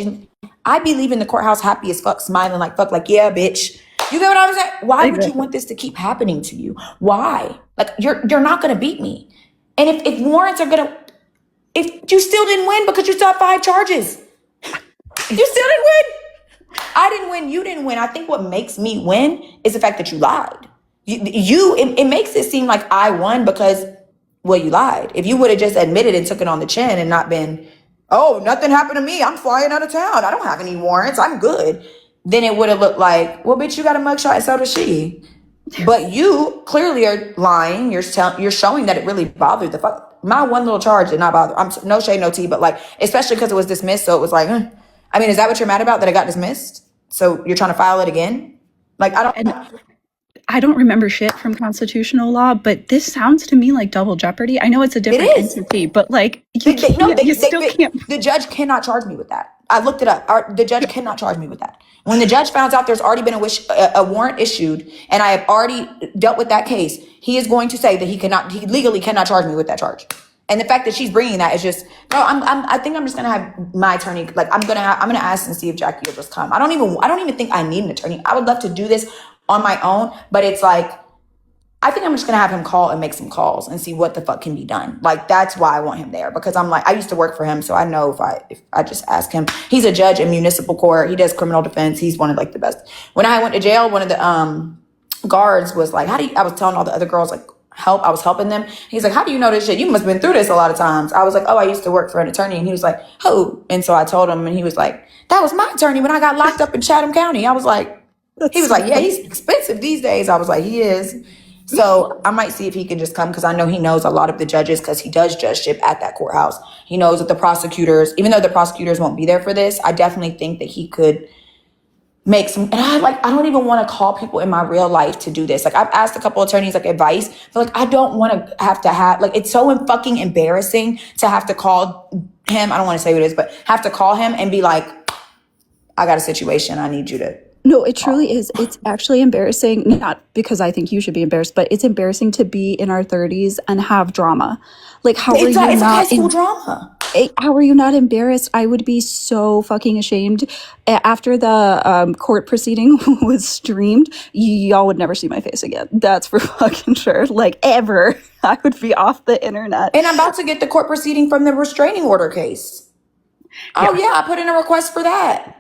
I'd be leaving the courthouse happy as fuck, smiling like fuck, like, yeah, bitch. You get what I'm saying? Why would you want this to keep happening to you? Why? Like, you're not gonna beat me. And if warrants are if you still didn't win because you still have 5 charges, you still didn't win. I didn't win. You didn't win. I think what makes me win is the fact that you lied. It makes it seem like I won because, well, you lied. If you would have just admitted and took it on the chin and not been, oh, nothing happened to me. I'm flying out of town. I don't have any warrants. I'm good. Then it would have looked like, well, bitch, you got a mugshot and so does she. But you clearly are lying. You're showing that it really bothered the fuck. My one little charge did not bother. I'm no shade, no tea, but like, especially because it was dismissed. So it was like, I mean, is that what you're mad about, that it got dismissed? So you're trying to file it again? Like, I don't remember shit from constitutional law, but this sounds to me like double jeopardy. I know it's a different entity, but like, you still can't. The judge cannot charge me with that. I looked it up. The judge cannot charge me with that. When the judge finds out there's already been a warrant issued and I have already dealt with that case, he is going to say that he legally cannot charge me with that charge. And the fact that she's bringing that is just, no, I think I'm just going to have my attorney, like I'm going to ask and see if Jackie will just come. I don't even think I need an attorney. I would love to do this on my own, but it's like, I think I'm just going to have him call and make some calls and see what the fuck can be done. Like, that's why I want him there, because I'm like, I used to work for him. So I know if I just ask him, he's a judge in municipal court. He does criminal defense. He's one of like the best. When I went to jail, one of the guards was like, I was telling all the other girls, like, I was helping them. He's like, how do you know this shit? You must have been through this a lot of times. I was like, oh, I used to work for an attorney. And he was like, who? And so I told him, and he was like, that was my attorney when I got locked up in Chatham County. I was like, he was like, yeah, he's expensive these days. I was like, he is. So I might see if he can just come, because I know he knows a lot of the judges, because he does judgeship at that courthouse. He knows that the prosecutors, even though the prosecutors won't be there for this, I definitely think that he could make some, and I don't even want to call people in my real life to do this. Like, I've asked a couple attorneys like advice, but like, I don't want to have like, it's so fucking embarrassing to have to call him. I don't want to say what it is, but have to call him and be like, I got a situation. I need you to. No, it truly is. It's actually embarrassing, not because I think you should be embarrassed, but it's embarrassing to be in our 30s and have drama. Like, how are you not it's high school drama. How are you not embarrassed? I would be so fucking ashamed. After the court proceeding was streamed, y'all would never see my face again. That's for fucking sure. Like, ever. I would be off the internet. And I'm about to get the court proceeding from the restraining order case. Oh yeah, I put in a request for that.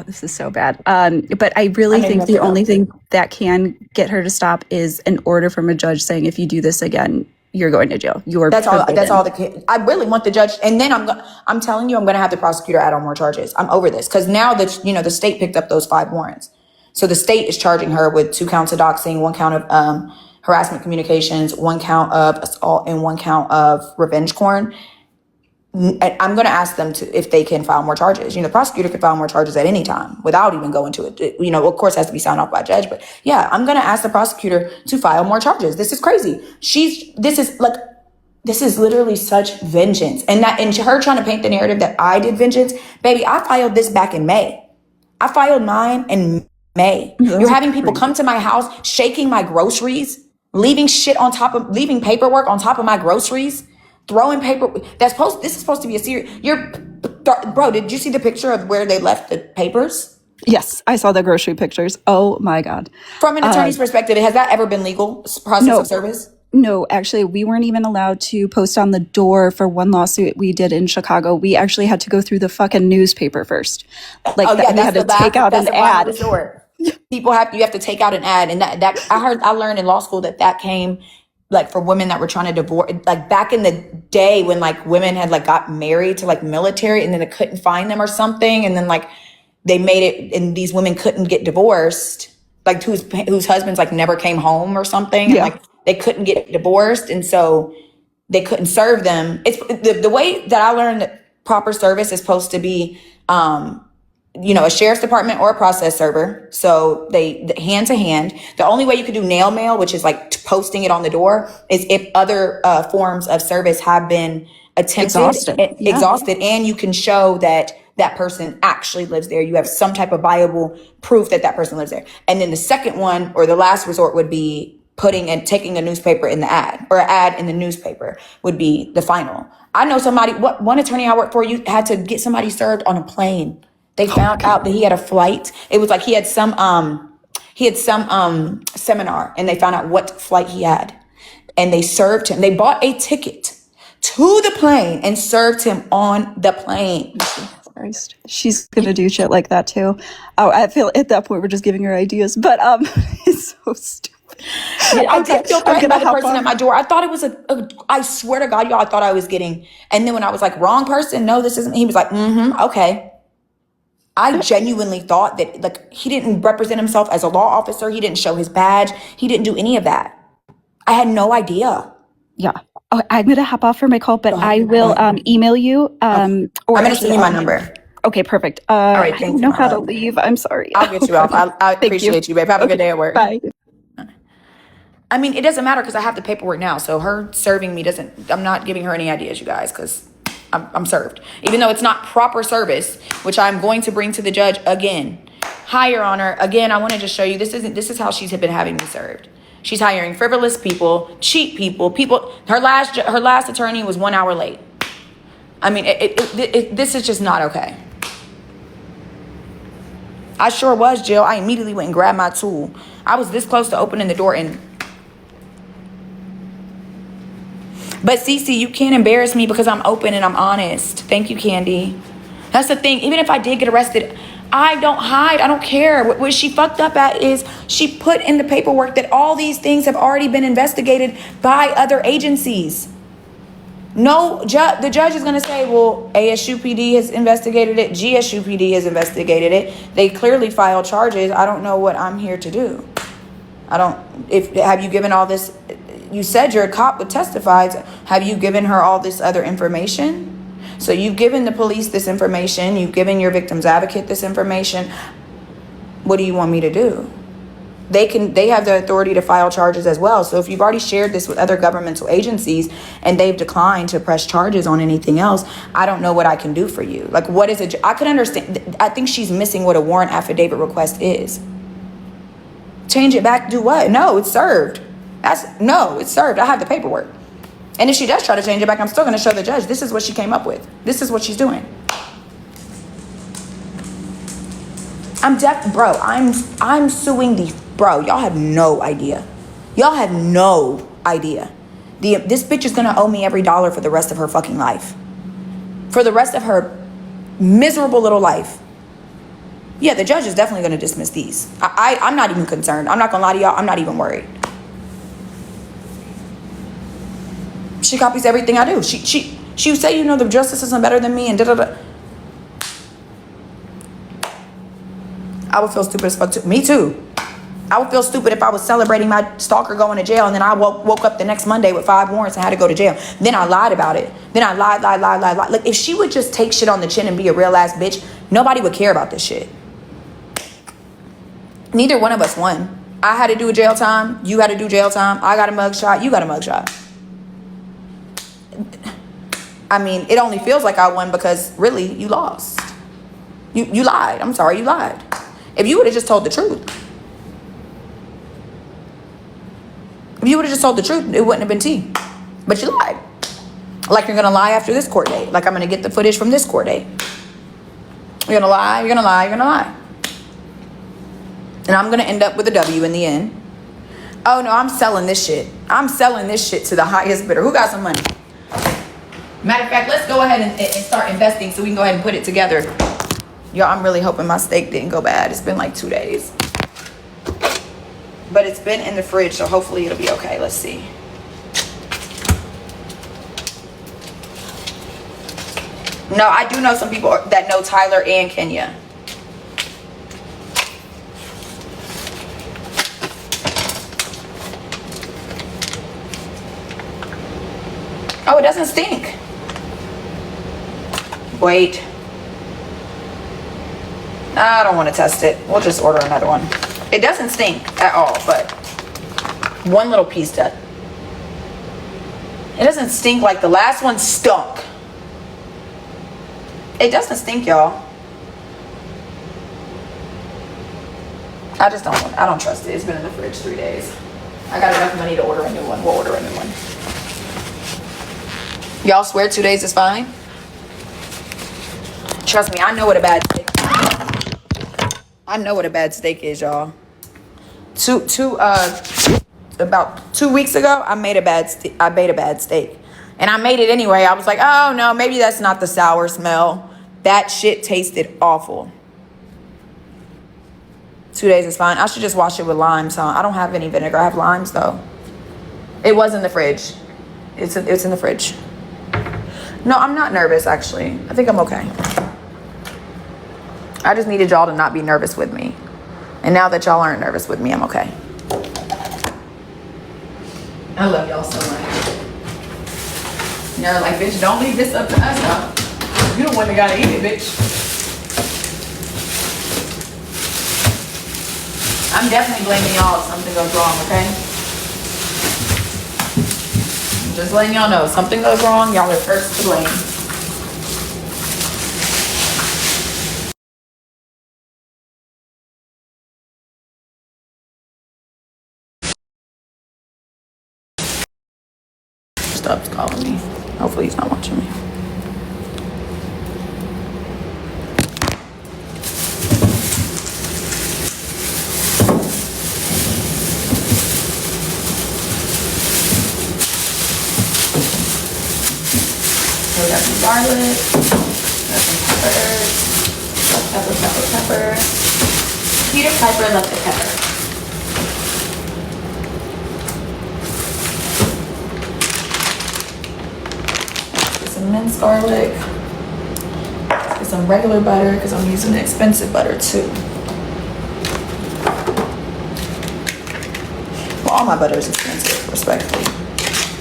This is so bad. But I really think the only thing that can get her to stop is an order from a judge saying, if you do this again, you're going to jail. You're That's all. That's forbidden. all I really want the judge, and then I'm telling you, I'm going to have the prosecutor add on more charges. I'm over this because now that the state picked up those 5 warrants, so the state is charging her with 2 counts of doxing, 1 count of harassment communications, 1 count of assault, and 1 count of revenge porn. I'm going to ask them if they can file more charges. The prosecutor can file more charges at any time without even going to it. Of course, it has to be signed off by a judge. But yeah, I'm going to ask the prosecutor to file more charges. This is crazy. This is literally such vengeance. And her trying to paint the narrative that I did vengeance. Baby, I filed this back in May. I filed mine in May. You're having people come to my house, shaking my groceries, leaving paperwork on top of my groceries. Throwing paper. This is supposed to be a serious. Bro, did you see the picture of where they left the papers? Yes, I saw the grocery pictures. Oh my God. From an attorney's perspective, has that ever been legal process of service? No, actually, we weren't even allowed to post on the door for one lawsuit we did in Chicago. We actually had to go through the fucking newspaper first. We had to take out an ad. You have to take out an ad, and that I learned in law school that came. For women that were trying to divorce, back in the day when women had got married to military and then they couldn't find them or something. And then they made it and these women couldn't get divorced, whose husbands never came home or something. Yeah. And, they couldn't get divorced. And so they couldn't serve them. It's the way that I learned that proper service is supposed to be, a sheriff's department or a process server. So they hand to hand. The only way you could do nail mail, which is posting it on the door, is if other forms of service have been attempted, exhausted, and you can show that person actually lives there. You have some type of viable proof that person lives there. And then the second one, or the last resort, would be taking a newspaper in the ad, or an ad in the newspaper would be the final. I know one attorney I worked for, you had to get somebody served on a plane. They found out that he had a flight. It was he had some seminar, and they found out what flight he had, and they served him. They bought a ticket to the plane and served him on the plane. Christ. She's gonna do shit like that too. Oh, I feel at that point we're just giving her ideas, but it's so stupid. I did feel threatened by the person at my door. I thought it was I swear to God, y'all, I thought I was getting. And then when I was wrong person, no, this isn't. He was okay. I genuinely thought that he didn't represent himself as a law officer. He didn't show his badge. He didn't do any of that. I had no idea. Yeah. Oh, I'm going to hop off for my call, but I will email you. Or I'm going to send you my number. Okay, perfect. All right, I don't know how to leave. I'm sorry. I'll get you off. I appreciate you, babe. Have a good day at work. Bye. I mean, it doesn't matter because I have the paperwork now. So her serving me I'm not giving her any ideas, you guys, because I'm served. Even though it's not proper service, which I'm going to bring to the judge again. Hi, Your Honor. Again, I want to just show you, this is how she's been having me served. She's hiring frivolous people, cheap people. Her last attorney was 1 hour late. I mean, this is just not okay. I sure was, Jill. I immediately went and grabbed my tool. I was this close to opening the door But Cece, you can't embarrass me because I'm open and I'm honest. Thank you, Candy. That's the thing. Even if I did get arrested, I don't hide. I don't care. What she fucked up at is she put in the paperwork that all these things have already been investigated by other agencies. No, the judge is going to say, well, ASUPD has investigated it. GSUPD has investigated it. They clearly filed charges. I don't know what I'm here to do. Have you given all this? You said you're a cop with testifies. Have you given her all this other information? So you've given the police this information. You've given your victim's advocate this information. What do you want me to do? They have the authority to file charges as well. So if you've already shared this with other governmental agencies and they've declined to press charges on anything else, I don't know what I can do for you. What is it? I could understand. I think she's missing what a warrant affidavit request is. Change it back, do what? No, it's served. It's served. I have the paperwork. And if she does try to change it back, I'm still going to show the judge, this is what she came up with. This is what she's doing. I'm suing bro, y'all have no idea. Y'all have no idea. This bitch is going to owe me every dollar for the rest of her fucking life. For the rest of her miserable little life. Yeah, the judge is definitely going to dismiss these. I'm not even concerned. I'm not going to lie to y'all. I'm not even worried. She copies everything I do. She would say, you know, the justice system better than me and da-da-da. I would feel stupid as fuck too. Me too. I would feel stupid if I was celebrating my stalker going to jail and then I woke up the next Monday with 5 warrants and had to go to jail. Then I lied about it. Then I lied. Like, if she would just take shit on the chin and be a real ass bitch, nobody would care about this shit. Neither one of us won. I had to do a jail time. You had to do jail time. I got a mugshot. You got a mugshot. I mean, it only feels like I won because really you lost. You lied. I'm sorry, you lied. If you would have just told the truth. If you would have just told the truth, it wouldn't have been tea. But you lied. Like you're going to lie after this court date. Like I'm going to get the footage from this court date. You're going to lie, you're going to lie, you're going to lie. And I'm going to end up with a W in the end. Oh no, I'm selling this shit. I'm selling this shit to the highest bidder. Who got some money? Matter of fact, let's go ahead and start investing so we can go ahead and put it together. Y'all, I'm really hoping my steak didn't go bad. It's been like 2 days. But it's been in the fridge, so hopefully it'll be okay. Let's see. No, I do know some people that know Tyler and Kenya. Oh, it doesn't stink. Wait. I don't want to test it. We'll just order another one. It doesn't stink at all, but one little piece does. It doesn't stink like the last one stunk. It doesn't stink, y'all. I don't trust it. It's been in the fridge 3 days. I got enough money to order a new one. We'll order a new one. Y'all swear 2 days is fine? Trust me, I know what a bad steak is. I know what a bad steak is, y'all. About 2 weeks ago, I made a bad steak. And I made it anyway. I was like, oh no, maybe that's not the sour smell. That shit tasted awful. 2 days is fine. I should just wash it with limes, huh? I don't have any vinegar. I have limes though. It was in the fridge. It's in the fridge. No, I'm not nervous actually. I think I'm okay. I just needed y'all to not be nervous with me. And now that y'all aren't nervous with me, I'm okay. I love y'all so much. You're like, bitch, don't leave this up to us now. You the one that gotta eat it, bitch. I'm definitely blaming y'all if something goes wrong, okay? I'm just letting y'all know, if something goes wrong, y'all are first to blame. Stubbs calling me. Hopefully he's not watching me. So we got some garlic, got some peppers, pepper. Peter Piper loved the pepper. Minced garlic, get some regular butter because I'm using the expensive butter too. Well, all my butter is expensive, respectfully.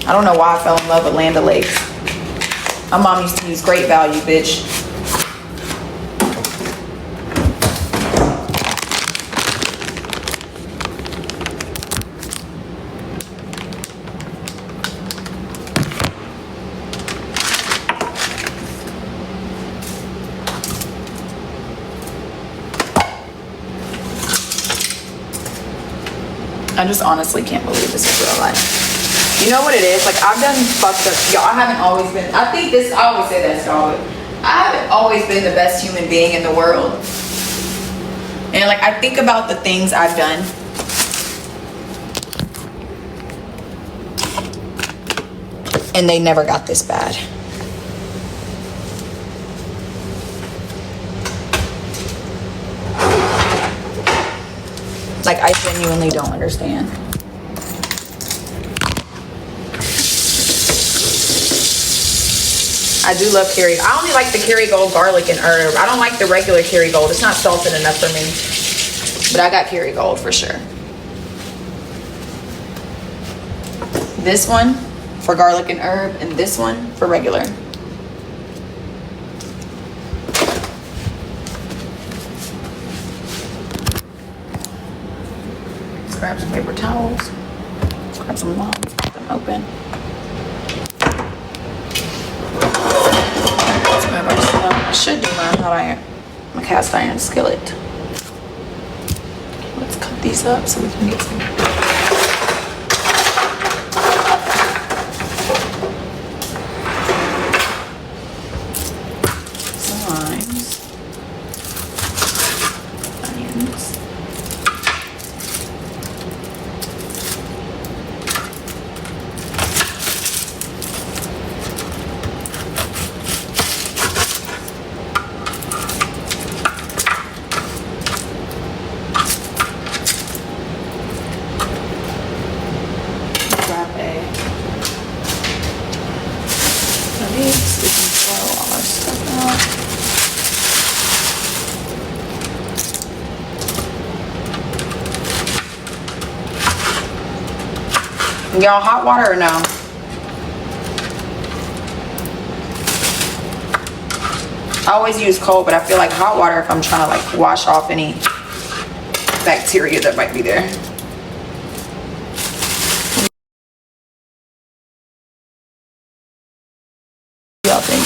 I don't know why I fell in love with Land O'Lakes. My mom used to use Great Value, bitch. I just honestly can't believe this is real life. You know what it is? Like, I've done fucked up. Y'all, I haven't always been, I think this, I always say that, y'all, but I haven't always been the best human being in the world. And like, I think about the things I've done. And they never got this bad. Like, I genuinely don't understand. I do love Kerrygold. I only like the Kerrygold garlic and herb. I don't like the regular Kerrygold. It's not salted enough for me. But I got Kerrygold for sure. This one for garlic and herb, and this one for regular. Let's grab some paper towels. Let's grab some logs, put them open. Let's move our stuff. I should do my cast iron skillet. Let's cut these up so we can get some. Limes, onions, grab of these. We can throw all our stuff out. Y'all, hot water or no? I always use cold, but I feel like hot water if I'm trying to like wash off any bacteria that might be there. Y'all think?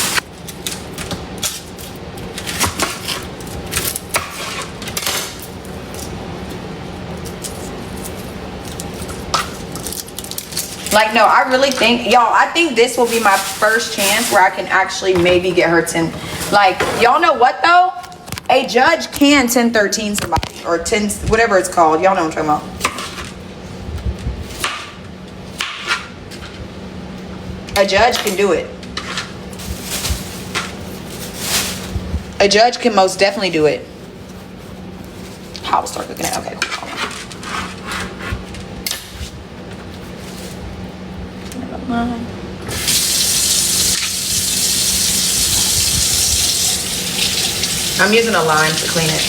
Like, no, I really think, y'all, I think this will be my first chance where I can actually maybe get her 10. Like, y'all know what, though? A judge can 1013 somebody, or 10, whatever it's called. Y'all know what I'm talking about. A judge can do it. A judge can most definitely do it. How to start cooking it. Okay, cool. I'm using a lime to clean it.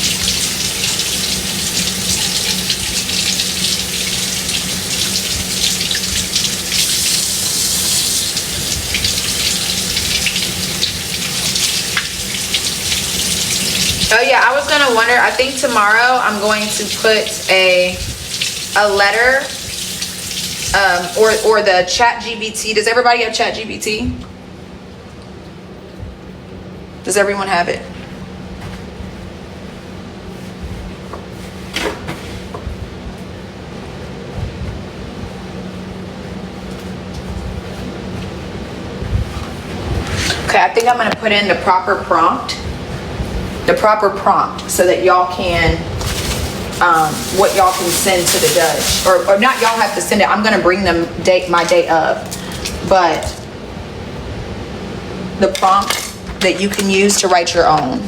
Oh yeah, I was gonna wonder, I think tomorrow I'm going to put a letter or the ChatGPT. Does everybody have ChatGPT? Does everyone have it? Okay, I think I'm gonna put in the proper prompt so that y'all can what y'all can send to the judge, or not y'all have to send it. I'm gonna bring them my day of, but the prompt that you can use to write your own,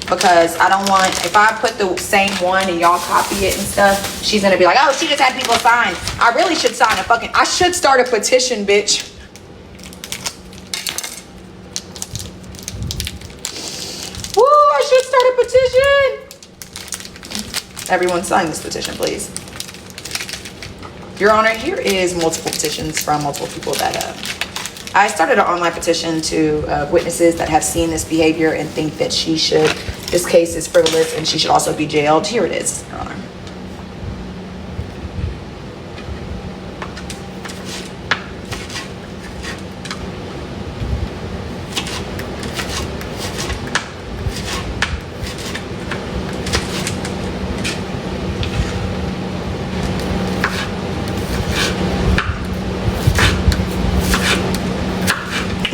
because I don't want, if I put the same one and y'all copy it and stuff, she's gonna be like, oh, she just had people sign. I really should sign I should start a petition, bitch. Woo, I should start a petition. Everyone sign this petition, please. Your Honor, here is multiple petitions from multiple people that I started an online petition to witnesses that have seen this behavior and think that this case is frivolous and she should also be jailed. Here it is, Your Honor.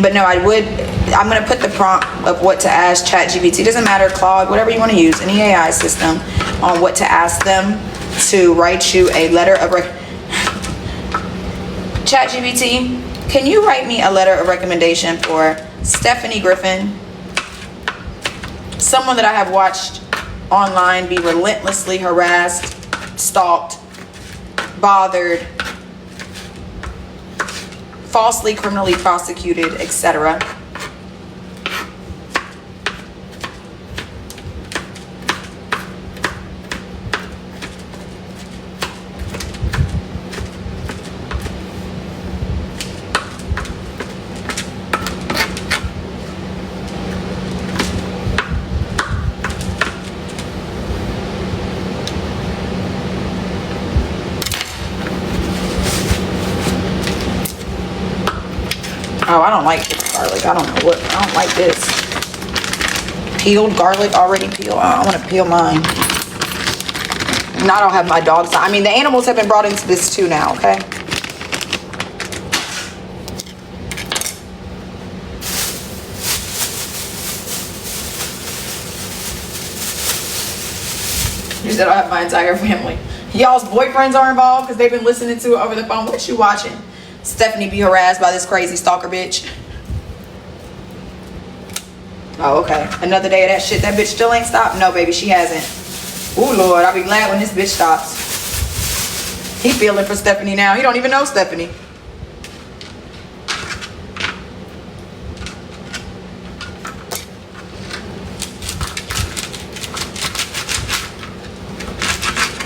But no, I'm going to put the prompt of what to ask ChatGPT. It doesn't matter, Claude, whatever you want to use, any AI system, on what to ask them to write you a letter of ChatGPT, can you write me a letter of recommendation for Stephanie Griffin, someone that I have watched online be relentlessly harassed, stalked, bothered, falsely criminally prosecuted, etc. Oh, I don't like this garlic. I don't know what. I don't like this. Peeled garlic, already peeled. I want to peel mine. Now I don't have my dogs. I mean, the animals have been brought into this too now, okay? You said I have my entire family. Y'all's boyfriends are involved because they've been listening to it over the phone. What you watching? Stephanie be harassed by this crazy stalker bitch. Oh, okay. Another day of that shit. That bitch still ain't stopped? No, baby, she hasn't. Oh, Lord, I'll be glad when this bitch stops. He feeling for Stephanie now. He don't even know Stephanie.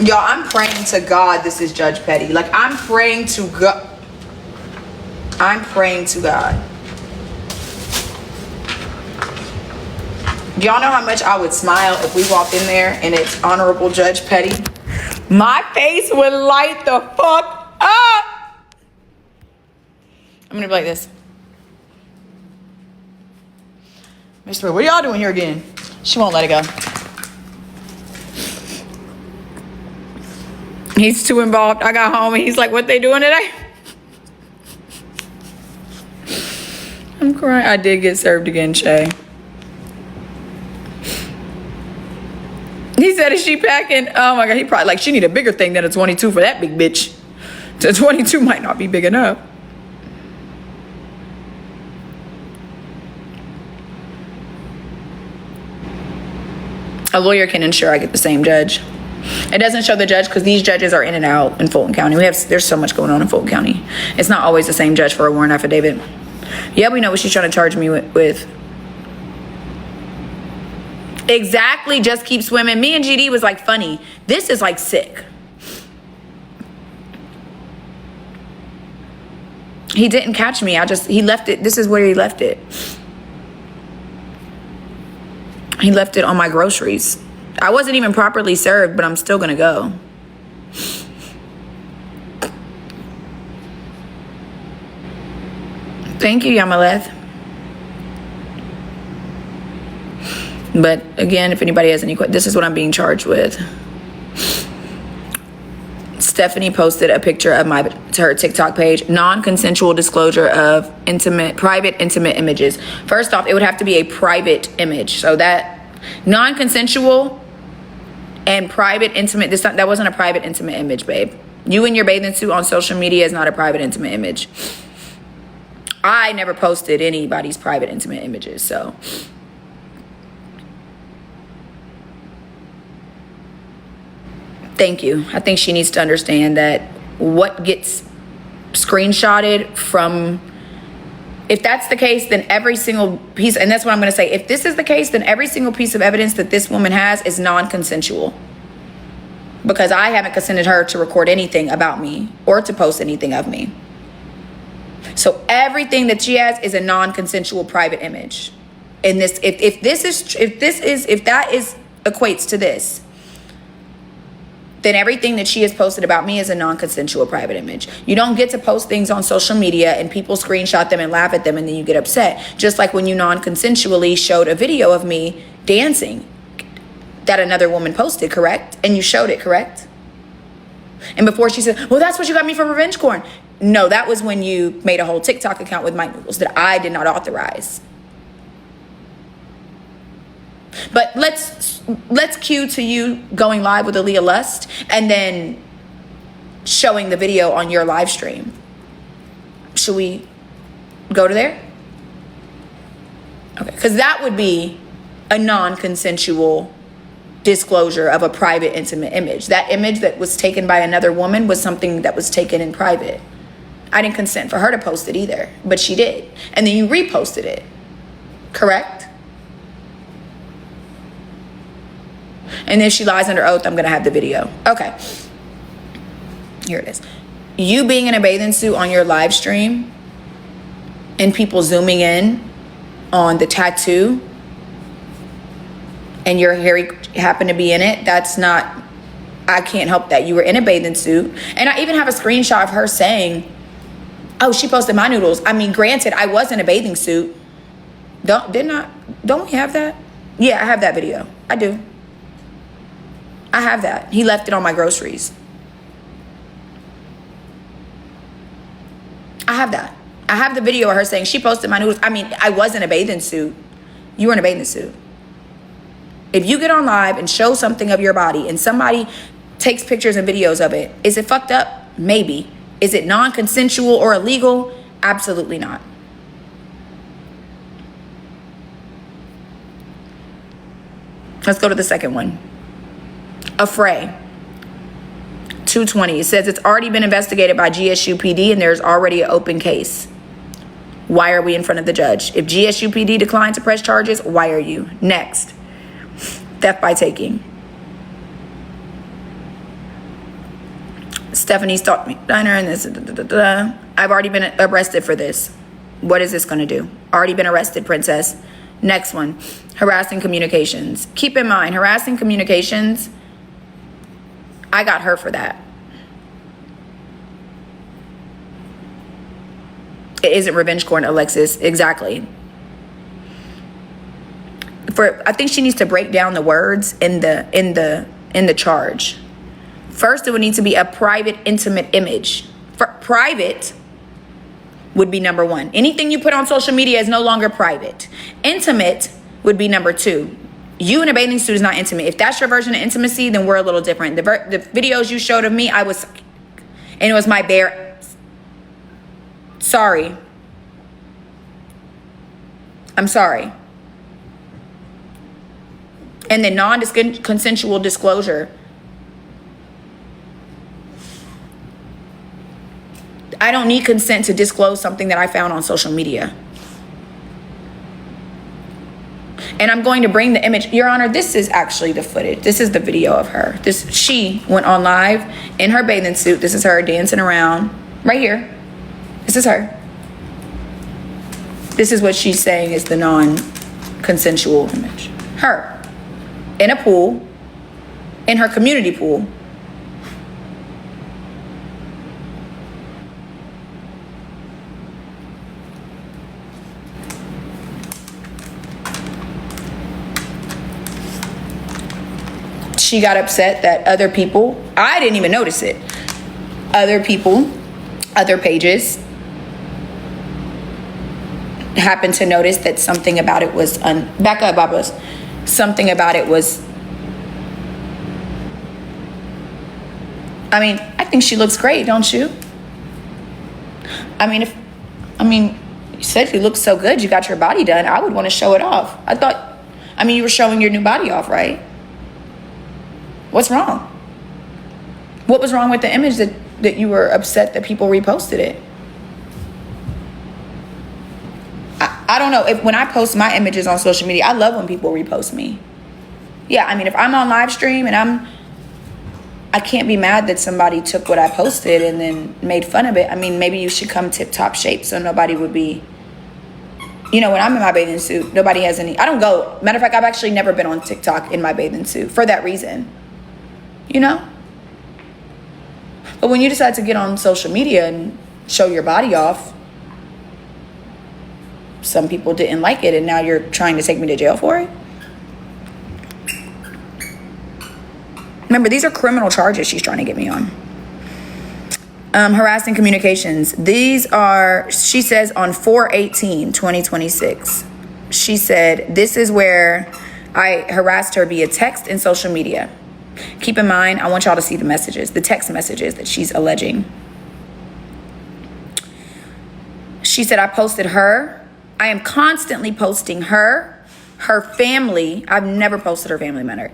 Y'all, I'm praying to God this is Judge Petty. Like, I'm praying to God. I'm praying to God. Y'all know how much I would smile if we walked in there and it's Honorable Judge Petty? My face would light the fuck up. I'm gonna be like this. Mr. What are y'all doing here again? She won't let it go. He's too involved. I got home and he's like, what they doing today? I'm crying. I did get served again, Shay. He said, is she packing? Oh my God, he probably like, she need a bigger thing than a 22 for that big bitch. The 22 might not be big enough. A lawyer can ensure I get the same judge. It doesn't show the judge because these judges are in and out in Fulton County. There's so much going on in Fulton County. It's not always the same judge for a warrant affidavit. Yeah, we know what she's trying to charge me with. Exactly, just keep swimming. Me and GD was like funny. This is like sick. He didn't catch me. He left it. This is where he left it. He left it on my groceries. I wasn't even properly served, but I'm still gonna go. Thank you, Yamaleth. But again, if anybody has any questions, this is what I'm being charged with. Stephanie posted a picture of to her TikTok page, non-consensual disclosure of private intimate images. First off, it would have to be a private image. So that non-consensual and private intimate, that wasn't a private intimate image, babe. You in your bathing suit on social media is not a private intimate image. I never posted anybody's private intimate images, so. Thank you. I think she needs to understand that what gets screenshotted from, if that's the case, then every single piece, and that's what I'm going to say. If this is the case, then every single piece of evidence that this woman has is non-consensual. Because I haven't consented her to record anything about me or to post anything of me. So everything that she has is a non-consensual private image. And this, if that equates to this, then everything that she has posted about me is a non-consensual private image. You don't get to post things on social media and people screenshot them and laugh at them and then you get upset. Just like when you non-consensually showed a video of me dancing that another woman posted, correct? And you showed it, correct? And before she said, well, that's what you got me for revenge porn. No, that was when you made a whole TikTok account with Mike Noodles that I did not authorize. But let's cue to you going live with Aaliyah Lust and then showing the video on your live stream. Should we go to there? Okay, because that would be a non-consensual disclosure of a private intimate image. That image that was taken by another woman was something that was taken in private. I didn't consent for her to post it either, but she did. And then you reposted it, correct? And if she lies under oath, I'm going to have the video. Okay. Here it is. You being in a bathing suit on your live stream and people zooming in on the tattoo and your hair happened to be in it, that's not, I can't help that. You were in a bathing suit. And I even have a screenshot of her saying Oh, she posted my noodles. I mean, granted, I was in a bathing suit. Don't we have that? Yeah, I have that video. I do. I have that. He left it on my groceries. I have that. I have the video of her saying she posted my noodles. I mean, I was in a bathing suit. You were in a bathing suit. If you get on live and show something of your body and somebody takes pictures and videos of it, is it fucked up? Maybe. Is it non-consensual or illegal? Absolutely not. Let's go to the second one. Affray. 220. It says it's already been investigated by GSU PD and there's already an open case. Why are we in front of the judge? If GSU PD declined to press charges, why are you? Next. Theft by taking. Stephanie stalked me diner and this. I've already been arrested for this. What is this going to do? Already been arrested, princess. Next one. Harassing communications. Keep in mind, harassing communications, I got her for that. It isn't revenge porn, Alexis. Exactly. I think she needs to break down the words in the charge. First, it would need to be a private, intimate image. Private would be number one. Anything you put on social media is no longer private. Intimate would be number two. You in a bathing suit is not intimate. If that's your version of intimacy, then we're a little different. The videos you showed of me, and it was my bare. Sorry. I'm sorry. And the non-consensual disclosure. I don't need consent to disclose something that I found on social media. And I'm going to bring the image. Your Honor, this is actually the footage. This is the video of her. She went on live in her bathing suit. This is her dancing around right here. This is her. This is what she's saying is the non-consensual image. Her in a pool, in her community pool. She got upset that other people, I didn't even notice it. Other people, other pages happened to notice that something about it was, back up, Babas. Something about it was, I mean, I think she looks great, don't you? I mean, you said you look so good, you got your body done. I would want to show it off. You were showing your new body off, right? What's wrong? What was wrong with the image that you were upset that people reposted it? I don't know. When I post my images on social media, I love when people repost me. Yeah, I mean, if I'm on live stream and I can't be mad that somebody took what I posted and then made fun of it. I mean, maybe you should come tip-top shape so nobody would be, when I'm in my bathing suit, nobody has any, I don't go. Matter of fact, I've actually never been on TikTok in my bathing suit for that reason. But when you decide to get on social media and show your body off, some people didn't like it and now you're trying to take me to jail for it? Remember, these are criminal charges she's trying to get me on. Harassing communications. These are, she says on 4/18/2026. She said, this is where I harassed her via text and social media. Keep in mind, I want y'all to see the messages, the text messages that she's alleging. She said, I posted her. I am constantly posting her family. I've never posted her family member.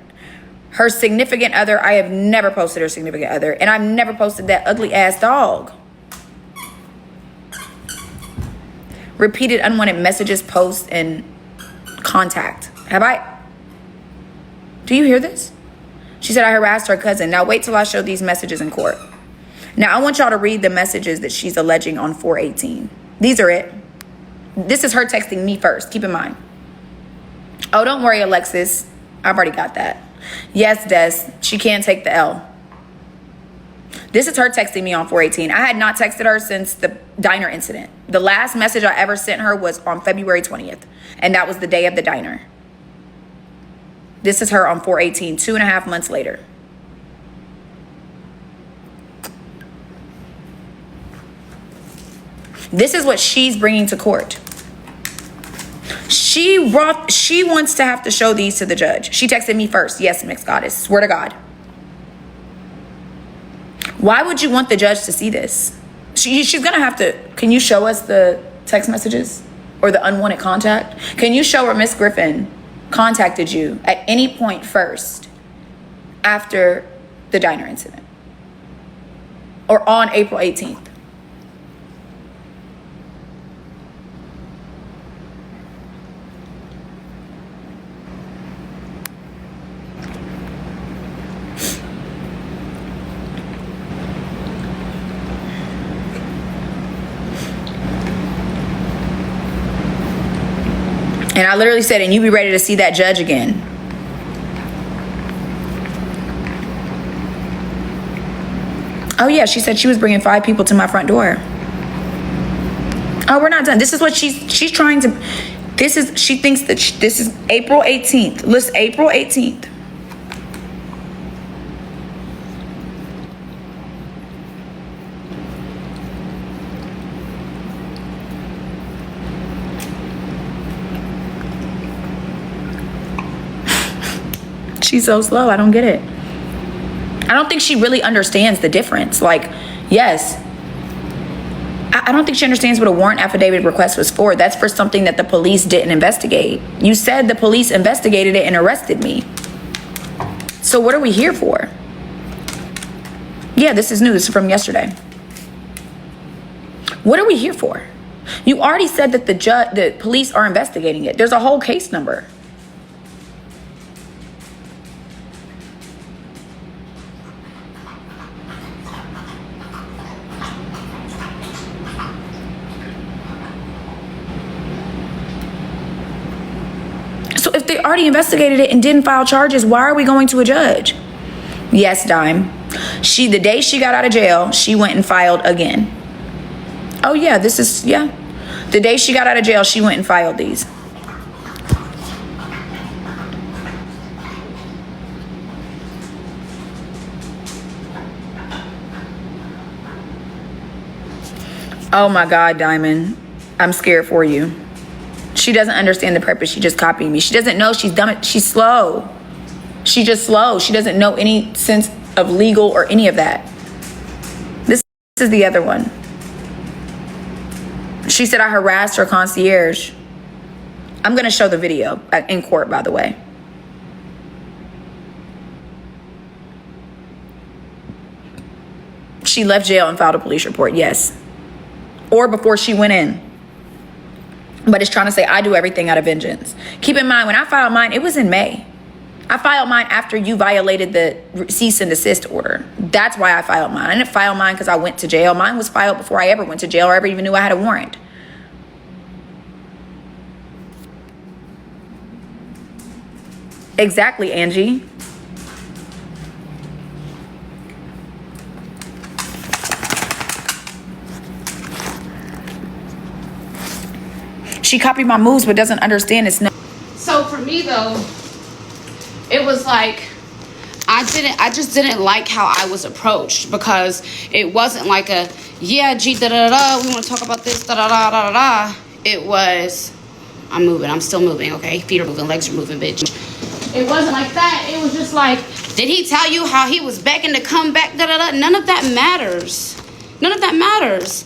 Her significant other. I have never posted her significant other. And I've never posted that ugly ass dog. Repeated unwanted messages, posts, and contact. Do you hear this? She said, I harassed her cousin. Now wait till I show these messages in court. Now I want y'all to read the messages that she's alleging on 4/18. These are it. This is her texting me first. Keep in mind. Oh, don't worry, Alexis. I've already got that. Yes, Des. She can't take the L. This is her texting me on 4/18. I had not texted her since the diner incident. The last message I ever sent her was on February 20th. And that was the day of the diner. This is her on 4/18, 2.5 months later. This is what she's bringing to court. She wants to have to show these to the judge. She texted me first. Yes, mixed goddess. Swear to God. Why would you want the judge to see this? She's going to have to. Can you show us the text messages or the unwanted contact? Can you show her Miss Griffin contacted you at any point first after the diner incident or on April 18th? And I literally said, and you be ready to see that judge again. Oh yeah, she said she was bringing 5 people to my front door. Oh, we're not done. This is what she's trying to, she thinks that this is April 18th. List April 18th. She's so slow. I don't get it. I don't think she really understands the difference. Like, yes, I don't think she understands what a warrant affidavit request was for. That's for something that the police didn't investigate. You said the police investigated it and arrested me. So what are we here for? Yeah, this is new. This is from yesterday. What are we here for? You already said that the police are investigating it. There's a whole case number. So if they already investigated it and didn't file charges, why are we going to a judge? Yes, Dime. The day she got out of jail, she went and filed again. Oh yeah, the day she got out of jail, she went and filed these. Oh my God, Diamond. I'm scared for you. She doesn't understand the purpose. She just copied me. She doesn't know she's dumb. She's slow. She's just slow. She doesn't know any sense of legal or any of that. This is the other one. She said I harassed her concierge. I'm going to show the video in court, by the way. She left jail and filed a police report, yes. Or before she went in. But it's trying to say I do everything out of vengeance. Keep in mind, when I filed mine, it was in May. I filed mine after you violated the cease and desist order. That's why I filed mine. I didn't file mine because I went to jail. Mine was filed before I ever went to jail or ever even knew I had a warrant. Exactly, Angie. She copied my moves but doesn't understand it's no. So for me though, it was like I just didn't like how I was approached, because it wasn't like a yeah, G da da da, we want to talk about this da da da da da. It was I'm still moving, okay? Feet are moving, legs are moving, bitch. It wasn't like that. It was just like, did he tell you how he was begging to come back? Da da da. None of that matters. None of that matters.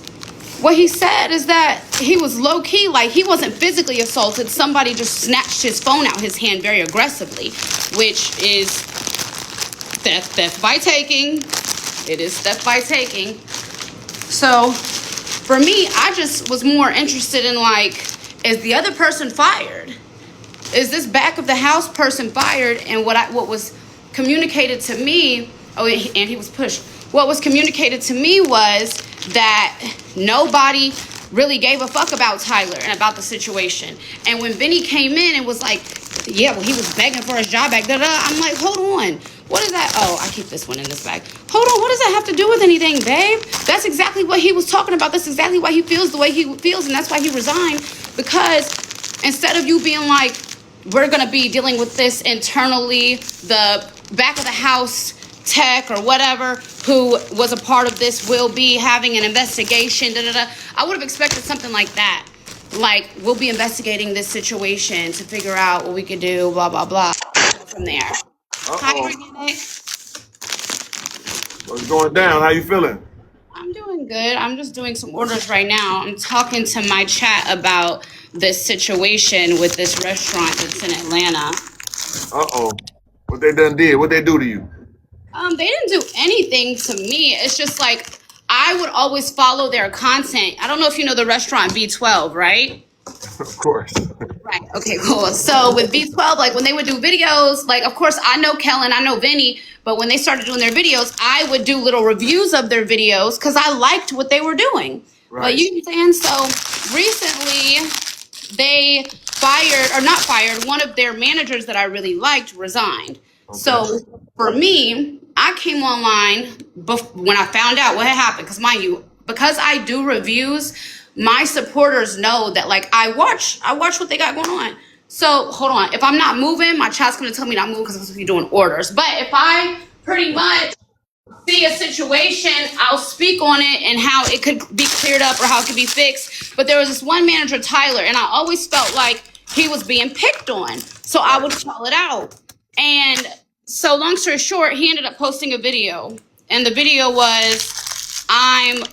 What he said is that he was low-key, like he wasn't physically assaulted. Somebody just snatched his phone out his hand very aggressively, which is theft by taking. It is theft by taking. So for me, I just was more interested in like, is the other person fired? Is this back of the house person fired? And what was communicated to me, and he was pushed. What was communicated to me was that nobody really gave a fuck about Tyler and about the situation. And when Benny came in and was like, yeah, well, he was begging for his job back. Da, da, da. I'm like, hold on. What is that? Oh, I keep this one in this bag. Hold on. What does that have to do with anything, babe? That's exactly what he was talking about. That's exactly why he feels the way he feels. And that's why he resigned. Because instead of you being like, we're going to be dealing with this internally, the back of the house tech or whatever who was a part of this will be having an investigation. Da, da, da. I would have expected something like that. Like, we'll be investigating this situation to figure out what we could do, blah, blah, blah. From there. Hi, Organic. What's going down? How you feeling? I'm doing good. I'm just doing some orders right now. I'm talking to my chat about this situation with this restaurant that's in Atlanta. Uh-oh. What they done did? What they do to you? They didn't do anything to me. It's just like, I would always follow their content. I don't know if you know the restaurant B12, right? Of course. Right. Okay, cool. So with B12, like when they would do videos, like of course I know Kellen, I know Vinny, but when they started doing their videos, I would do little reviews of their videos because I liked what they were doing. Right. But you know what I'm saying? So recently they fired, or not fired, one of their managers that I really liked resigned. Okay. So for me, I came online when I found out what had happened. Because mind you, because I do reviews, my supporters know that like I watch what they got going on. So hold on, if I'm not moving, my chat's gonna tell me not moving because I'm supposed to be doing orders. But if I pretty much see a situation, I'll speak on it and how it could be cleared up or how it could be fixed. But there was this one manager, Tyler, and I always felt like he was being picked on. So I would call it out. And so long story short, he ended up posting a video. And the video was, I'm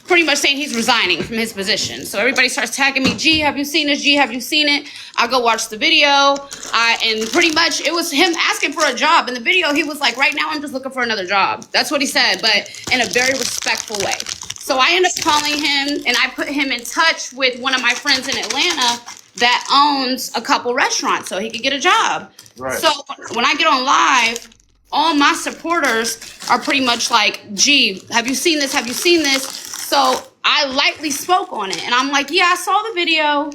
pretty much saying he's resigning from his position. So everybody starts tagging me, G, have you seen this? G, have you seen it? I go watch the video. And pretty much it was him asking for a job. In the video, he was like, right now I'm just looking for another job. That's what he said, but in a very respectful way. So I ended up calling him and I put him in touch with one of my friends in Atlanta that owns a couple restaurants so he could get a job. Right. So when I get on live, all my supporters are pretty much like, gee, have you seen this? Have you seen this? So I lightly spoke on it. And I'm like, yeah, I saw the video.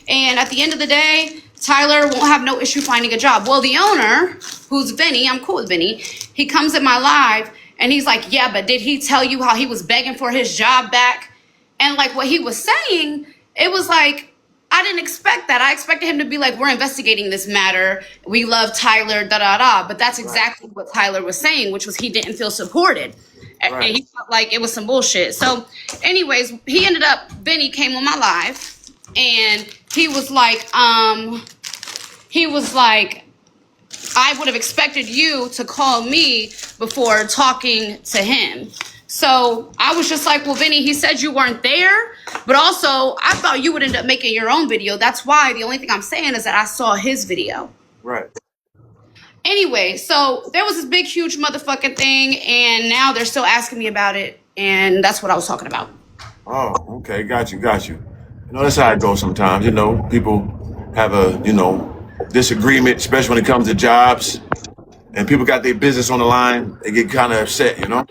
And at the end of the day, Tyler won't have no issue finding a job. Well, the owner, who's Vinny, I'm cool with Vinny, he comes in my live and he's like, yeah, but did he tell you how he was begging for his job back? And like what he was saying, it was like, I didn't expect that. I expected him to be like, we're investigating this matter. We love Tyler, da da da. But that's exactly what Tyler was saying, which was he didn't feel supported. Right. And he felt like it was some bullshit. So anyways, Vinny came on my live and he was like, I would have expected you to call me before talking to him. So I was just like, well, Vinny, he said you weren't there, but also I thought you would end up making your own video. That's why the only thing I'm saying is that I saw his video. Right. Anyway, so there was this big, huge motherfucking thing, and now they're still asking me about it, and that's what I was talking about. Oh, okay. Got you. You know, that's how it goes sometimes. You know, people have a, disagreement, especially when it comes to jobs, and people got their business on the line. They get kind of upset, you know?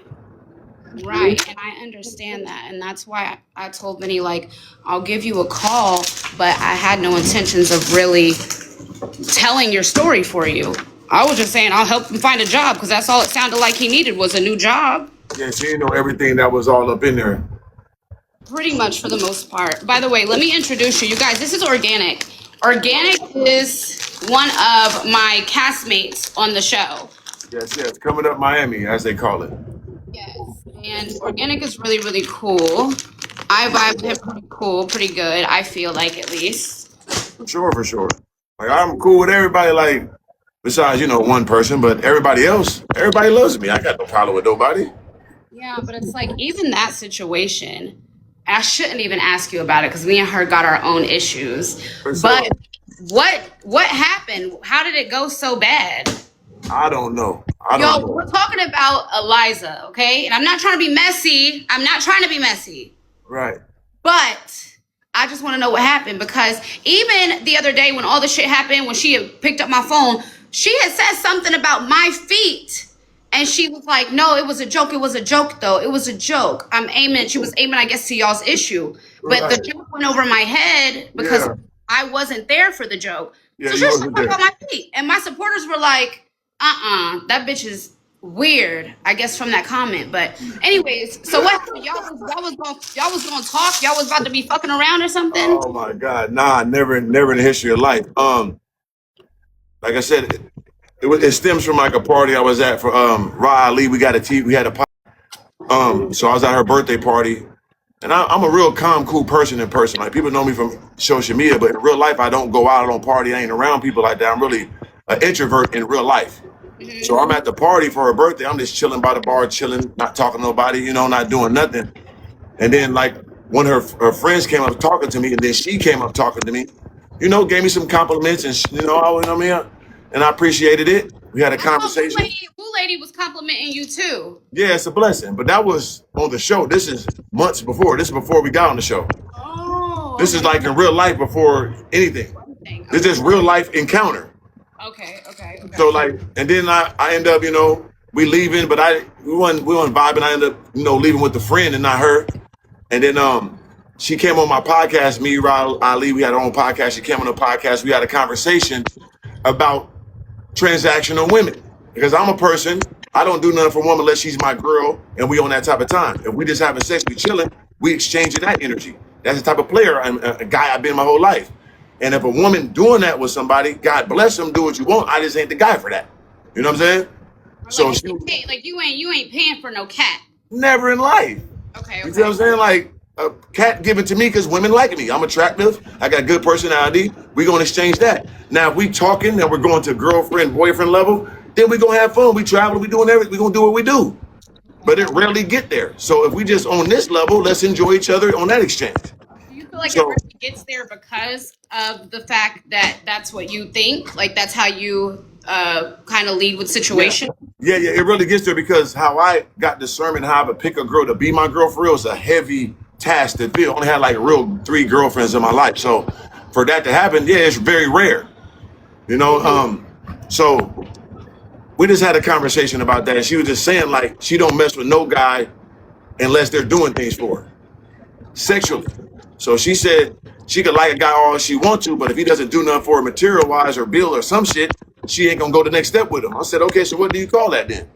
Right, and I understand that, and that's why I told Vinny, like, I'll give you a call, but I had no intentions of really telling your story for you. I was just saying I'll help him find a job because that's all it sounded like he needed was a new job. Yeah, so you know everything that was all up in there. Pretty much for the most part. By the way, let me introduce you. You guys, this is Organic. Organic is one of my castmates on the show. Yes. Coming up Miami, as they call it. Yes, and Organic is really, really cool. I vibe with him pretty cool, pretty good, I feel like at least. For sure. Like, I'm cool with everybody, like, besides, one person, but everybody loves me. I got no problem with nobody. Yeah, but it's like, even that situation, I shouldn't even ask you about it because me and her got our own issues. But what happened? How did it go so bad? I don't know. We're talking about Eliza, okay? And I'm not trying to be messy. Right. But I just want to know what happened because even the other day when all the shit happened, when she had picked up my phone, she had said something about my feet. And she was like, no, it was a joke. It was a joke, though. It was a joke. She was aiming, I guess, to y'all's issue. But the joke went over my head because I I wasn't there for the joke. Yeah, So you she was wasn't up there. on my feet. And my supporters were like, that bitch is weird, I guess, from that comment. But anyways, so what happened? Y'all was gonna talk, y'all was about to be fucking around or something? Oh my God, nah, never in the history of life. Like I said, it stems from like a party I was at for Ra Ali. We had a so I was at her birthday party, and I'm a real calm, cool person in person. Like people know me from social media, but in real life, I don't go out, I don't party, I ain't around people like that. I'm really an introvert in real life. So I'm at the party for her birthday. I'm just chilling by the bar, chilling, not talking to nobody, you know, not doing nothing. And then like one of her friends came up talking to me, and then she came up talking to me, you know, gave me some compliments, and you know what I mean, and I appreciated it. We had a conversation. Boo lady was complimenting you too. Yeah, it's a blessing. But that was on the show. This is months before. This is before we got on the show. Oh. This is like in real life before anything. This is real life encounter. Okay. So like, and then I end up, you know, we leaving, but we wasn't vibing. I ended up, you know, leaving with a friend and not her. And then she came on my podcast, me, Ra Ali, we had our own podcast. She came on the podcast. We had a conversation about transactional women. Because I'm a person, I don't do nothing for a woman unless she's my girl and we on that type of time. If we just having sex, we chilling, we exchanging that energy. That's the type of player, a guy I've been my whole life. And if a woman doing that with somebody, God bless them, do what you want. I just ain't the guy for that. You know what I'm saying? So you ain't paying for no cat. never in life. Okay. You see what I'm saying? Like a cat given to me because women like me. I'm attractive. I got good personality. We gonna exchange that. Now if we talking and we're going to girlfriend, boyfriend level, then we gonna have fun. We travel, we doing everything, we gonna do what we do. But it rarely get there. So if we just on this level, let's enjoy each other on that exchange. Do you feel like it really gets there because of the fact that that's what you think? Like that's how you kind of lead with situation? Yeah, it really gets there because how I got discernment how I would pick a girl to be my girl for real is a heavy task to feel. I only had like real 3 girlfriends in my life. So for that to happen, yeah, it's very rare. You know, so we just had a conversation about that. And she was just saying like she don't mess with no guy unless they're doing things for her sexually. So she said she could like a guy all she wants to, but if he doesn't do nothing for her material wise or bill or some shit, she ain't gonna go the next step with him. I said, okay, so what do you call that then?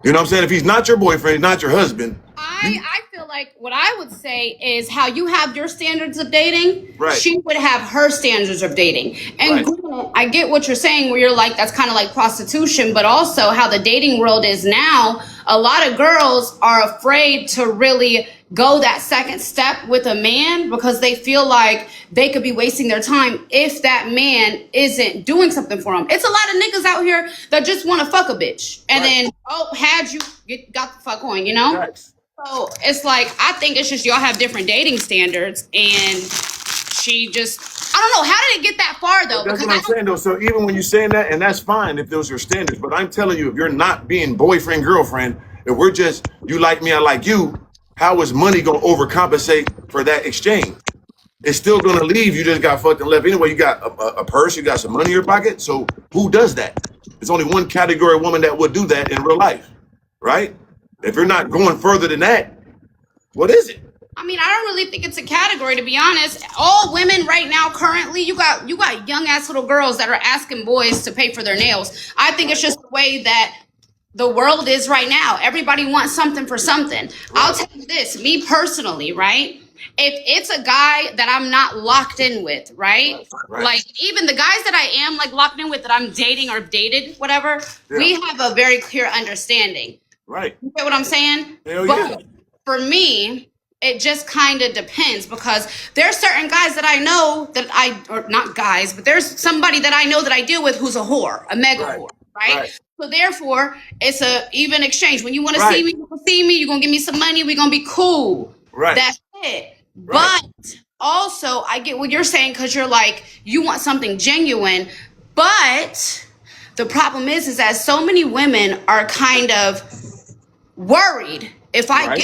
You know what I'm saying? If he's not your boyfriend, he's not your husband. I feel like what I would say is how you have your standards of dating, Right. she would have her standards of dating. And Right. I get what you're saying where you're like, that's kind of like prostitution, but also how the dating world is now, a lot of girls are afraid to really go that second step with a man because they feel like they could be wasting their time if that man isn't doing something for them. It's a lot of niggas out here that just want to fuck a bitch and then, got the fuck on, you know? Right. So it's like, I think it's just y'all have different dating standards and she just, I don't know, how did it get that far though? That's what I'm saying though. So even when you're saying that, and that's fine if those are standards, but I'm telling you, if you're not being boyfriend, girlfriend, if we're just, you like me, I like you, how is money gonna overcompensate for that exchange? It's still gonna leave, you just got fucked and left. Anyway, you got a purse, you got some money in your pocket, so who does that? There's only one category of woman that would do that in real life, right? If you're not going further than that, what is it? I mean, I don't really think it's a category, to be honest. All women right now, currently, you got young ass little girls that are asking boys to pay for their nails. I think it's just the way that the world is right now. Everybody wants something for something. I'll tell you this, me personally, right? If it's a guy that I'm not locked in with, right? Like even the guys that I am like locked in with that I'm dating or dated, whatever, we have a very clear understanding. Right. You get what I'm saying? Hell But yeah. for me, it just kind of depends because there's certain guys that I know that or not guys, but there's somebody that I know that I deal with who's a whore, a mega whore, right? So therefore, it's a even exchange. When you want to see me, you can see me. You're gonna give me some money. We're gonna be cool. Right. That's it. But also, I get what you're saying because you're like you want something genuine. But the problem is that so many women are kind of worried. If I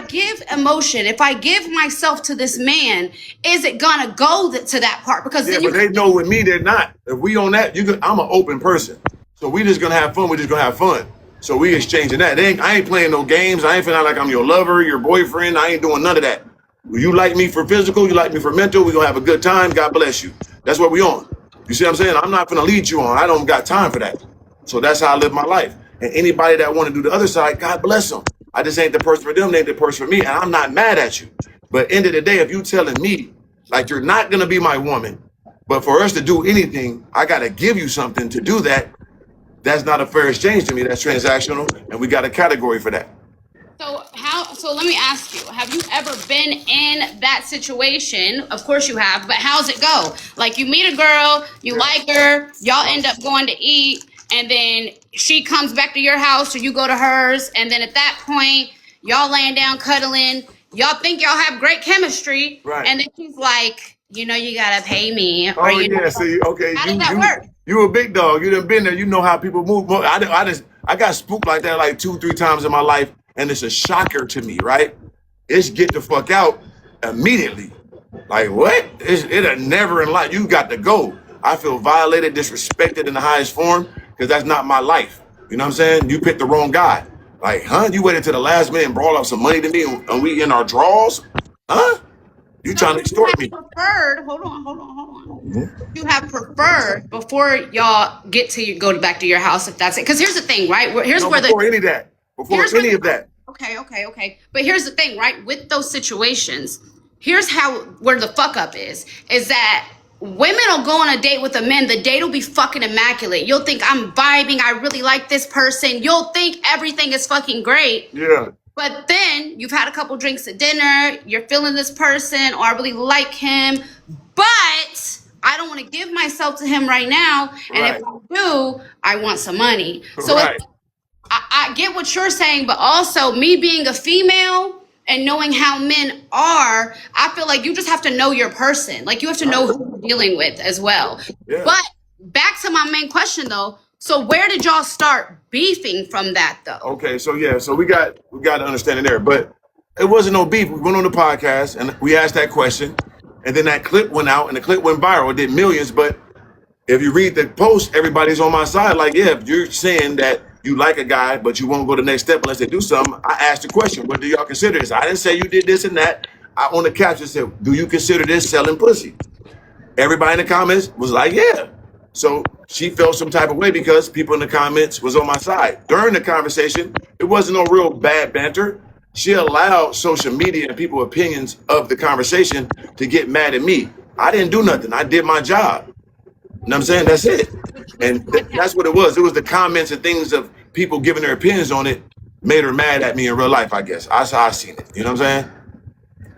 give emotion, if I give myself to this man, is it gonna go to that part? Because Yeah, then but they know with me, they're not. If we on that, I'm an open person. So we just gonna have fun. We're just gonna have fun. So we exchanging that. I ain't playing no games. I ain't feeling like I'm your lover, your boyfriend. I ain't doing none of that. You like me for physical, you like me for mental, we're gonna have a good time. God bless you. That's what we on. You see what I'm saying? I'm not gonna lead you on. I don't got time for that. So that's how I live my life. And anybody that want to do the other side, God bless them. I just ain't the person for them, they ain't the person for me. And I'm not mad at you. But end of the day, if you telling me like you're not gonna be my woman, but for us to do anything, I gotta give you something to do that. That's not a fair exchange to me. That's transactional, and we got a category for that. So let me ask you, have you ever been in that situation? Of course you have, but how's it go? Like you meet a girl, you like her, y'all end up going to eat, and then she comes back to your house or you go to hers, and then at that point, y'all laying down cuddling, y'all think y'all have great chemistry, Right. and then she's like, you know, you gotta pay me. Oh yeah, see, okay, how does that work? You a big dog. You done been there. You know how people move. I got spooked like that like 2-3 times in my life, and it's a shocker to me, right? It's get the fuck out immediately. Like what? It'll never in life. You got to go. I feel violated, disrespected in the highest form because that's not my life. You know what I'm saying? You picked the wrong guy. Like, huh? You waited to the last minute and brought up some money to me, and we in our draws? Huh? You trying to extort me? Preferred. Hold on. You have preferred before y'all get to go back to your house, if that's it. Because here's the thing, right? Before any of that. Before any of that. Okay. But here's the thing, right? With those situations, here's where the fuck up is that women will go on a date with a man. The date will be fucking immaculate. You'll think I'm vibing. I really like this person. You'll think everything is fucking great. Yeah. But then you've had a couple drinks at dinner. You're feeling this person, or I really like him, but I don't want to give myself to him right now. And if I do, I want some money. So I get what you're saying, but also me being a female and knowing how men are, I feel like you just have to know your person. Like you have to know who you're dealing with as well. Yeah. But back to my main question though. So where did y'all start beefing from that though? Okay, so yeah, so we got to understand it there, but it wasn't no beef. We went on the podcast and we asked that question, and then that clip went out and the clip went viral. It did millions, but if you read the post, everybody's on my side. Like, yeah, if you're saying that you like a guy, but you won't go to the next step unless they do something, I asked the question, what do y'all consider this? I didn't say you did this and that. I on the caption said, do you consider this selling pussy? Everybody in the comments was like, yeah. So she felt some type of way because people in the comments was on my side. During the conversation, it wasn't no real bad banter. She allowed social media and people's opinions of the conversation to get mad at me. I didn't do nothing. I did my job. You know what I'm saying? That's it. And that's what it was. It was the comments and things of people giving their opinions on it made her mad at me in real life, I guess. That's how I seen it. You know what I'm saying?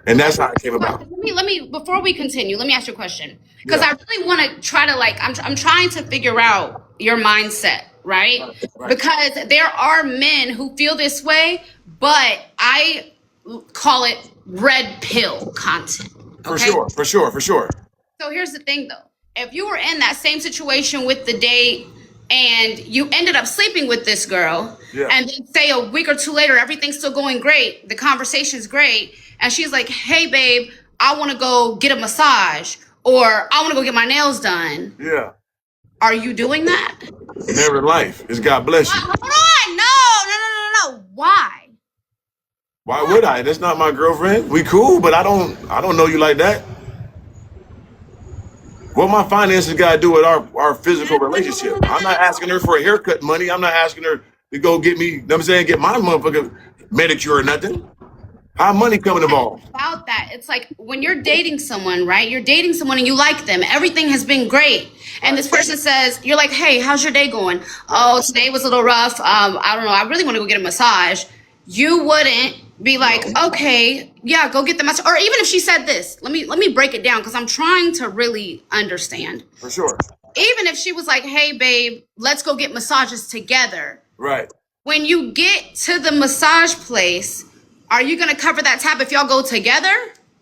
And that's how it came about. Let me before we continue, let me ask you a question. Because I really want to try to I'm trying to figure out your mindset, right? Because there are men who feel this way, but I call it red pill content. Okay? For sure. So here's the thing though. If you were in that same situation with the date and you ended up sleeping with this girl, and then say a week or two later, everything's still going great, the conversation's great, and she's like, hey babe, I want to go get a massage, or I want to go get my nails done. Yeah. Are you doing that? Never in life. It's God bless you. Hold on. No. Why? Why would I? That's not my girlfriend. We cool, but I don't know you like that. What my finances got to do with our physical relationship? I'm not asking her for a haircut money. I'm not asking her to go get me, you know what I'm saying, get my motherfucking manicure or nothing. How money coming involved? About that, it's like when you're dating someone, right? You're dating someone and you like them. Everything has been great. And this person says, you're like, hey, how's your day going? Oh, today was a little rough. I don't know. I really want to go get a massage. You wouldn't be like, okay, yeah, go get the massage. Or even if she said this, let me break it down because I'm trying to really understand. For sure. Even if she was like, hey, babe, let's go get massages together. Right. When you get to the massage place, are you going to cover that tab if y'all go together?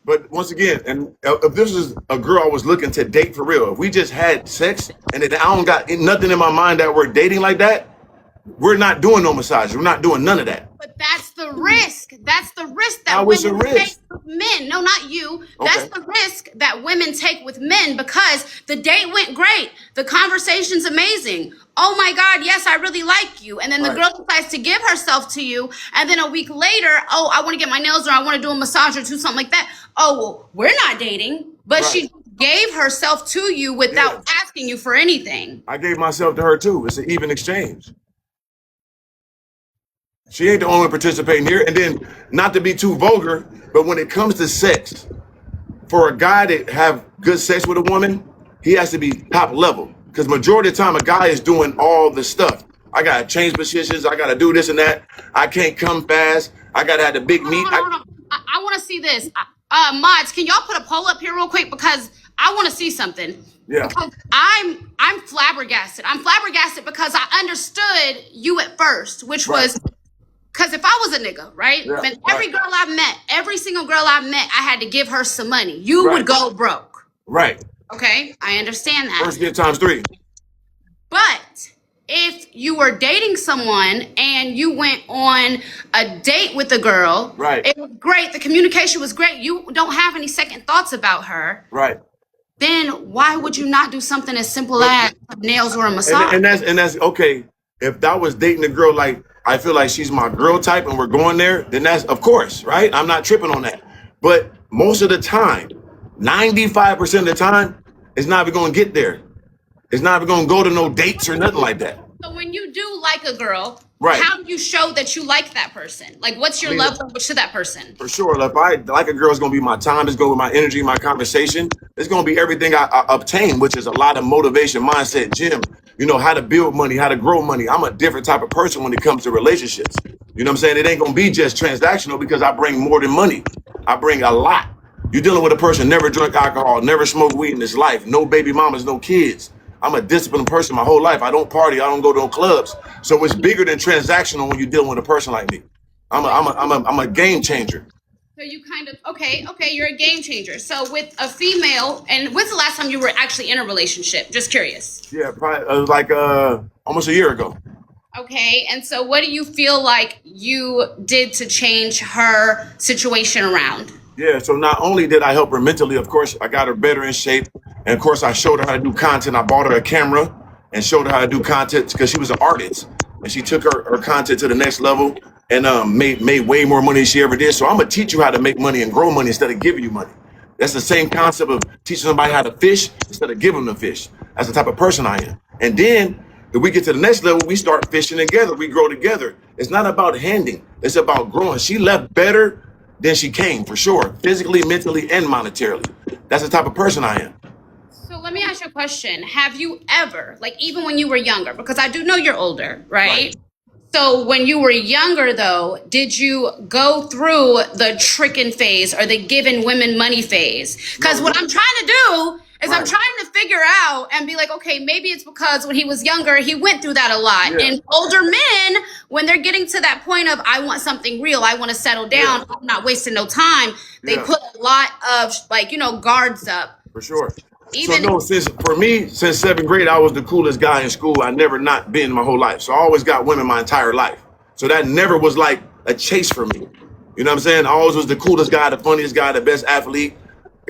But once again, and if this is a girl I was looking to date for real, if we just had sex and then I don't got nothing in my mind that we're dating like that, we're not doing no massages. We're not doing none of that. But that's the risk. That's the risk that How is the risk? men men. No, not you. That's Okay. the risk that women take with men because the date went great. The conversation's amazing. Oh my God, yes, I really like you. And then the Right. girl decides to give herself to you. And then a week later, oh, I want to get my nails done. I want to do a massage or do something like that. Oh, well, we're not dating. But Right. she gave herself to you without asking you for anything. I gave myself to her too. It's an even exchange. She ain't the only one participating here. And then, not to be too vulgar, but when it comes to sex, for a guy to have good sex with a woman, he has to be top level. Because majority of the time, a guy is doing all the stuff. I gotta change positions. I gotta do this and that. I can't come fast. I gotta have the big meat. Hold on. I want to see this. Mods, can y'all put a poll up here real quick because I want to see something. Yeah. Because I'm flabbergasted. I'm flabbergasted because I understood you at first, which was because if I was a nigga, right? Yeah, And every girl I met, every single girl I met, I had to give her some money. You would go broke. Right. Okay, I understand that. First get times 3. But if you were dating someone and you went on a date with a girl, Right. it was great, the communication was great, you don't have any second thoughts about her, Right. then why would you not do something as simple as nails or a massage? And that's okay. If that was dating a girl like I feel like she's my girl type and we're going there, then that's of course, right? I'm not tripping on that. But most of the time, 95% of the time, it's not even gonna get there. It's not even gonna go to no dates or nothing like that. So when you do like a girl, Right. how do you show that you like that person? Like, what's your love language to that person? For sure. If I like a girl, it's gonna be my time, it's going to be my energy, my conversation. It's gonna be everything I obtain, which is a lot of motivation, mindset, gym, how to build money, how to grow money. I'm a different type of person when it comes to relationships. You know what I'm saying? It ain't gonna be just transactional because I bring more than money. I bring a lot. You're dealing with a person never drank alcohol, never smoked weed in his life, no baby mamas, no kids. I'm a disciplined person my whole life. I don't party. I don't go to no clubs. So it's bigger than transactional when you're dealing with a person like me. I'm a game changer. So you kind of, okay, you're a game changer. So with a female, and when's the last time you were actually in a relationship? Just curious. Yeah, probably like almost a year ago. Okay, and so what do you feel like you did to change her situation around? Yeah, so not only did I help her mentally, of course, I got her better in shape. And of course, I showed her how to do content. I bought her a camera and showed her how to do content because she was an artist. And she took her content to the next level and made way more money than she ever did. So I'm going to teach you how to make money and grow money instead of giving you money. That's the same concept of teaching somebody how to fish instead of giving them the fish. That's the type of person I am. And then if we get to the next level, we start fishing together. We grow together. It's not about handing. It's about growing. She left better than she came, for sure. Physically, mentally, and monetarily. That's the type of person I am. So let me ask you a question. Have you ever, like even when you were younger, because I do know you're older, right? So when you were younger though, did you go through the tricking phase or the giving women money phase? Because what I'm trying to do is I'm trying to figure out and be like, okay, maybe it's because when he was younger, he went through that a lot. Yeah. And older men, when they're getting to that point of, I want something real, I want to settle down, I'm not wasting no time, they put a lot of guards up. For sure. Even so no, since 7th grade, I was the coolest guy in school. I never not been my whole life. So I always got women my entire life. So that never was like a chase for me. You know what I'm saying? I always was the coolest guy, the funniest guy, the best athlete,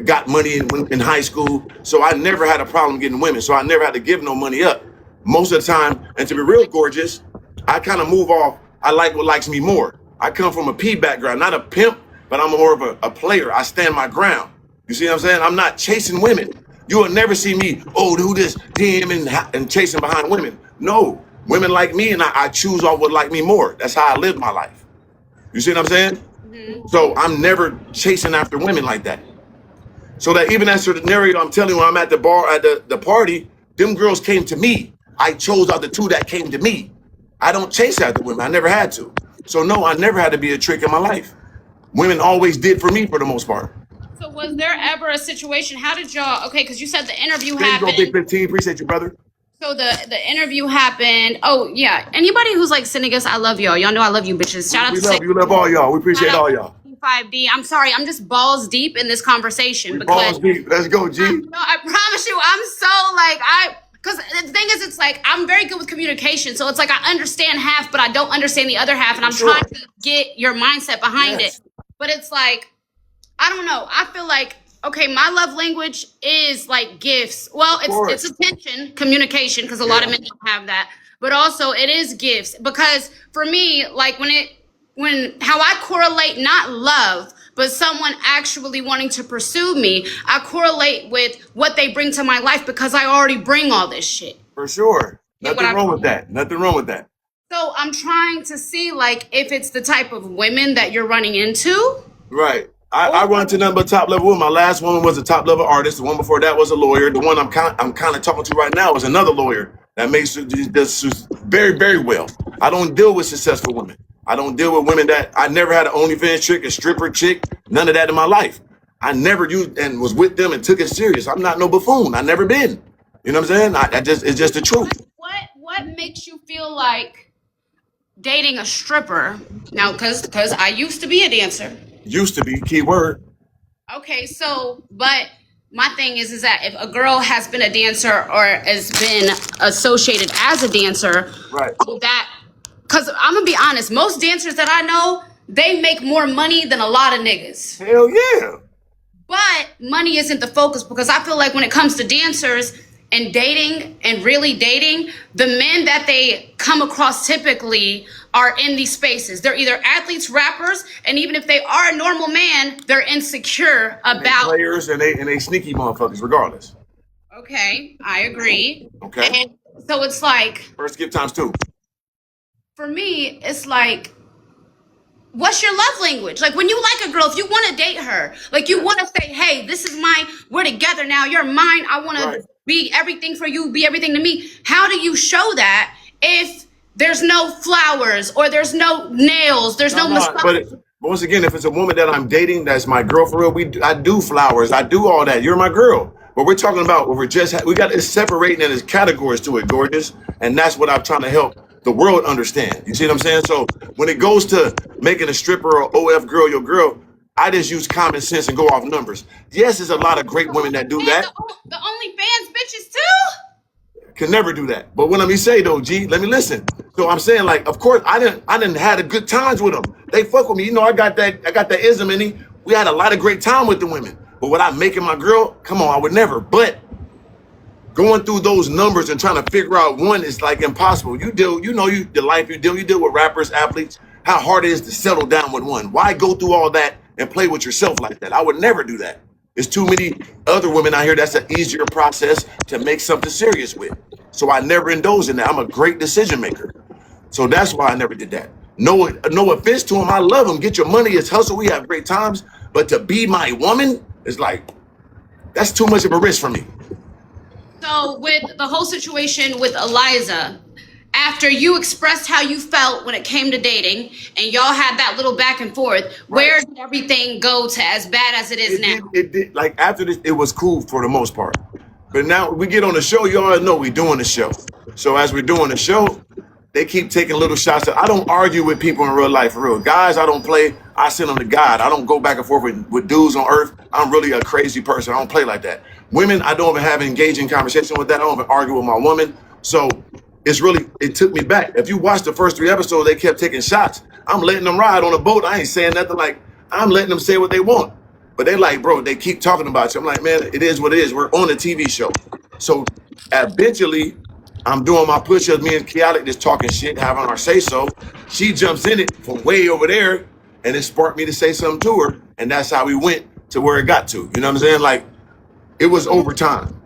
got money in high school. So I never had a problem getting women. So I never had to give no money up. Most of the time, and to be real gorgeous, I kind of move off. I like what likes me more. I come from a P background, not a pimp, but I'm more of a player. I stand my ground. You see what I'm saying? I'm not chasing women. You will never see me, do this, DM and chasing behind women. No, women like me, and I choose off what like me more. That's how I live my life. You see what I'm saying? Mm-hmm. So I'm never chasing after women like that. So that even that scenario I'm telling you, when I'm at the bar, at the party, them girls came to me. I chose out the 2 that came to me. I don't chase after women. I never had to. So no, I never had to be a trick in my life. Women always did for me for the most part. So was there ever a situation, how did y'all, okay, because you said the interview There you go, happened. Big 15. Appreciate you, brother. So the interview happened. Oh, yeah. Anybody who's like sending us, I love y'all. Y'all know I love you, bitches. Shout out to You love all y'all. We appreciate all y'all. 5D. I'm sorry. I'm just balls deep in this conversation. Balls deep. Let's go, G. No, I promise you, I'm so because the thing is, it's like, I'm very good with communication. So it's like, I understand half, but I don't understand the other half. And I'm trying to get your mindset behind it. But it's like, I don't know. I feel like, okay, my love language is like gifts. Well, Of course. it's attention, communication, because a lot of Yeah. men don't have that. But also it is gifts. Because for me, like when how I correlate not love, but someone actually wanting to pursue me, I correlate with what they bring to my life because I already bring all this shit. For sure. Get what Nothing I wrong mean? with that. Nothing wrong with that. So I'm trying to see like if it's the type of women that you're running into. Right. I run to nothing but top level women. My last woman was a top level artist. The one before that was a lawyer. The one I'm kind of talking to right now is another lawyer that does very, very well. I don't deal with successful women. I don't deal with women that I never had an OnlyFans chick, a stripper chick, none of that in my life. I never used and was with them and took it serious. I'm not no buffoon. I never been. You know what I'm saying? It's just the truth. What makes you feel like dating a stripper? Now, because I used to be a dancer. Used to be, key word. Okay, so but my thing is that if a girl has been a dancer or has been associated as a dancer, Right. that because I'm gonna be honest, most dancers that I know, they make more money than a lot of niggas. Hell yeah. But money isn't the focus because I feel like when it comes to dancers and dating and really dating, the men that they come across typically are in these spaces. They're either athletes, rappers, and even if they are a normal man, they're insecure They about. players and they sneaky motherfuckers regardless. Okay, I agree. Okay. And so it's like, First gift times two. for me, it's like, what's your love language? Like when you like a girl, if you want to date her, like you want to say, hey, this is mine. We're together now. You're mine. I want Right. to be everything for you, be everything to me. How do you show that if there's no flowers or there's no nails, there's no massage? But once again, if it's a woman that I'm dating, that's my girl for real. I do flowers. I do all that. You're my girl. But we're talking about what we got it separating and there's categories to it, gorgeous. And that's what I'm trying to help the world understand. You see what I'm saying? So when it goes to making a stripper or OF girl your girl, I just use common sense and go off numbers. Yes, there's a lot of great women that do that. The OnlyFans bitches too? Can never do that. But what let me say though, G, let me listen. So I'm saying, like, of course, I didn't had a good times with them. They fuck with me. You know, I got that ism in me. We had a lot of great time with the women. But what I'm making my girl, come on, I would never. But going through those numbers and trying to figure out one is like impossible. The life you deal with rappers, athletes, how hard it is to settle down with one. Why go through all that and play with yourself like that? I would never do that. There's too many other women out here that's an easier process to make something serious with. So I never indulge in that. I'm a great decision maker. So that's why I never did that. No offense to him. I love him. Get your money. It's hustle. We have great times. But to be my woman is like, that's too much of a risk for me. So with the whole situation with Eliza, after you expressed how you felt when it came to dating and y'all had that little back and forth, where did everything go to as bad as it is now? It did. Like after this, it was cool for the most part. But now we get on the show, you all know we doing the show. So as we're doing the show, they keep taking little shots. I don't argue with people in real life, for real. Guys, I don't play. I send them to God. I don't go back and forth with dudes on earth. I'm really a crazy person. I don't play like that. Women, I don't even have an engaging conversation with that. I don't even argue with my woman. So it took me back. If you watch the first 3 episodes, they kept taking shots. I'm letting them ride on a boat. I ain't saying nothing. Like, I'm letting them say what they want. But they like, bro, they keep talking about you. I'm like, man, it is what it is. We're on a TV show. So eventually, I'm doing my push-ups. Me and Chaotic just talking shit, having our say-so. She jumps in it from way over there, and it sparked me to say something to her. And that's how we went to where it got to. You know what I'm saying? Like, it was over time.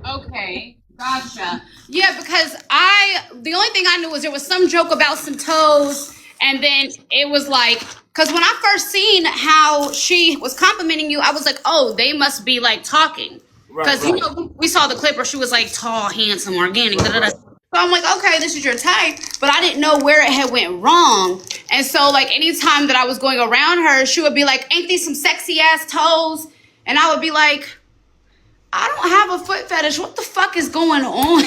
Okay, gotcha. Yeah, because the only thing I knew was there was some joke about some toes, and then it was like, because when I first seen how she was complimenting you, I was like, oh, they must be like talking. Because Right. you know, we saw the clip where she was like tall, handsome, organic. Da-da-da. So I'm like, okay, this is your type, but I didn't know where it had went wrong. And so like anytime that I was going around her, she would be like, ain't these some sexy ass toes? And I would be like, I don't have a foot fetish. What the fuck is going on?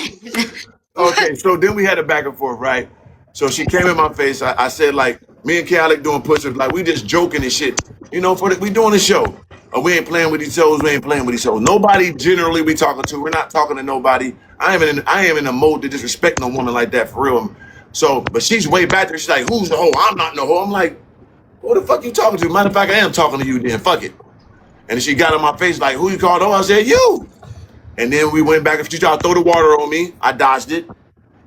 Okay, so then we had a back and forth, right? So she came in my face. I said, like, me and Chaotic doing push-ups, like we just joking and shit. You know, we doing the show. We ain't playing with each other. We ain't playing with each other. Nobody generally we talking to. We're not talking to nobody. I am in a mode to disrespect no woman like that for real. So, but she's way back there. She's like, who's the hoe? I'm not no hoe. I'm like, who the fuck you talking to? Matter of fact, I am talking to you then. Fuck it. And she got in my face like, who you called on? I said, you. And then we went back. If she tried to throw the water on me, I dodged it.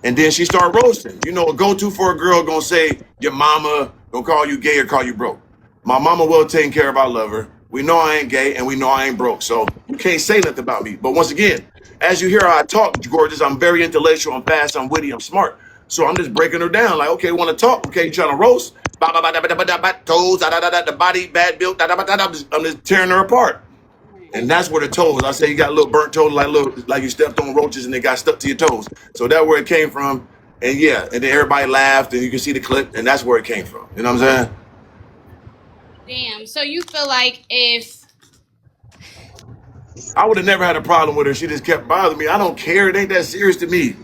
And then she started roasting. You know, a go-to for a girl gonna say, your mama gonna call you gay or call you broke. My mama well taken care of, I love her. We know I ain't gay and we know I ain't broke. So you can't say nothing about me. But once again, as you hear how I talk, gorgeous, I'm very intellectual, I'm fast, I'm witty, I'm smart. So I'm just breaking her down. Like, okay, want to talk? Okay, you trying to roast? Toes, the body, bad built, I'm just tearing her apart. And that's where the toes. I say you got little burnt toes, like you stepped on roaches and they got stuck to your toes. So that's where it came from. And yeah, and then everybody laughed and you can see the clip, and that's where it came from. You know what I'm saying? Damn. So you feel like if I would have never had a problem with her. She just kept bothering me. I don't care. It ain't that serious to me. You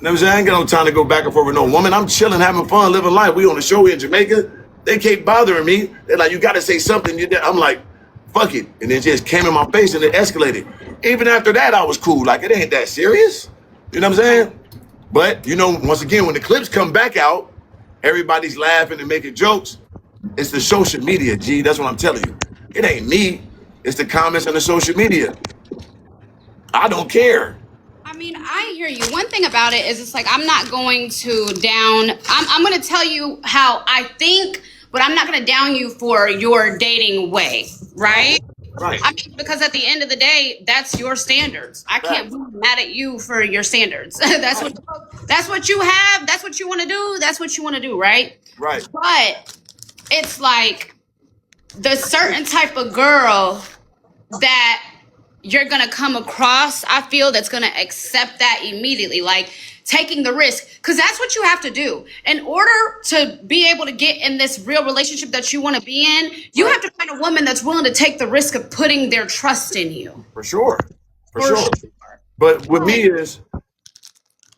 know what I'm saying? I ain't got no time to go back and forth with no woman. I'm chilling, having fun, living life. We on the show in Jamaica. They keep bothering me. They're like, you got to say something. I'm like, fuck it. And it just came in my face and it escalated. Even after that, I was cool. Like, it ain't that serious. You know what I'm saying? But, you know, once again, when the clips come back out, everybody's laughing and making jokes. It's the social media, G. That's what I'm telling you. It ain't me. It's the comments on the social media. I don't care. I mean, I hear you. One thing about it is it's like I'm not going to down. I'm going to tell you how I think, but I'm not going to down you for your dating way, right? Right. I mean, because at the end of the day, that's your standards. I can't be mad at you for your standards. That's what you have. That's what you want to do. That's what you want to do, right? Right. But it's like the certain type of girl that you're gonna come across, I feel, that's gonna accept that immediately, like taking the risk, because that's what you have to do in order to be able to get in this real relationship that you want to be in. You have to find a woman that's willing to take the risk of putting their trust in you. For sure. For sure. But with me is,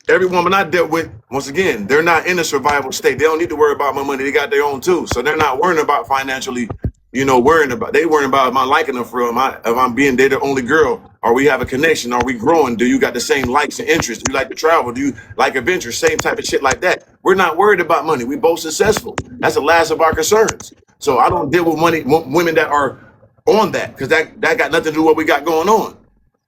every woman I dealt with, once again, they're not in a survival state. They don't need to worry about my money. They got their own too. So they're not worrying about financially, they worrying about, am I liking them for real? If I'm being their only girl? Are we have a connection? Are we growing? Do you got the same likes and interests? Do you like to travel? Do you like adventure? Same type of shit like that. We're not worried about money. We both successful. That's the last of our concerns. So I don't deal with women that are on that, because that got nothing to do with what we got going on.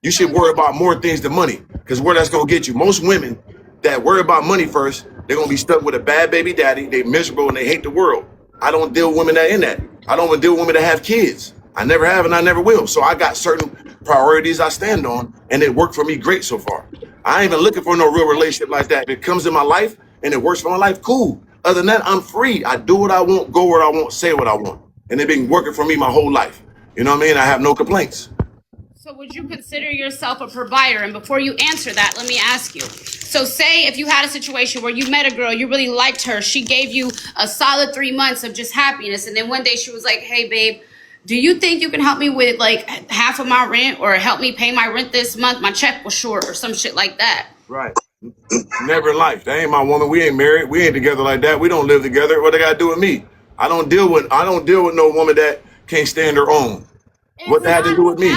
You should worry about more things than money, because where that's going to get you. Most women that worry about money first, they're going to be stuck with a bad baby daddy. They miserable and they hate the world. I don't deal with women that in that. I don't even deal with women that have kids. I never have and I never will. So I got certain priorities I stand on, and it worked for me great so far. I ain't even looking for no real relationship like that. If it comes in my life and it works for my life, cool. Other than that, I'm free. I do what I want, go where I want, say what I want. And it's been working for me my whole life. You know what I mean? I have no complaints. So would you consider yourself a provider? And before you answer that, let me ask you. So say if you had a situation where you met a girl, you really liked her, she gave you a solid 3 months of just happiness, and then one day she was like, hey, babe, do you think you can help me with like half of my rent, or help me pay my rent this month? My check was short, or some shit like that. Right. Never in life. That ain't my woman. We ain't married. We ain't together like that. We don't live together. What they got to do with me? I don't deal with no woman that can't stand her own. What they had to do with me?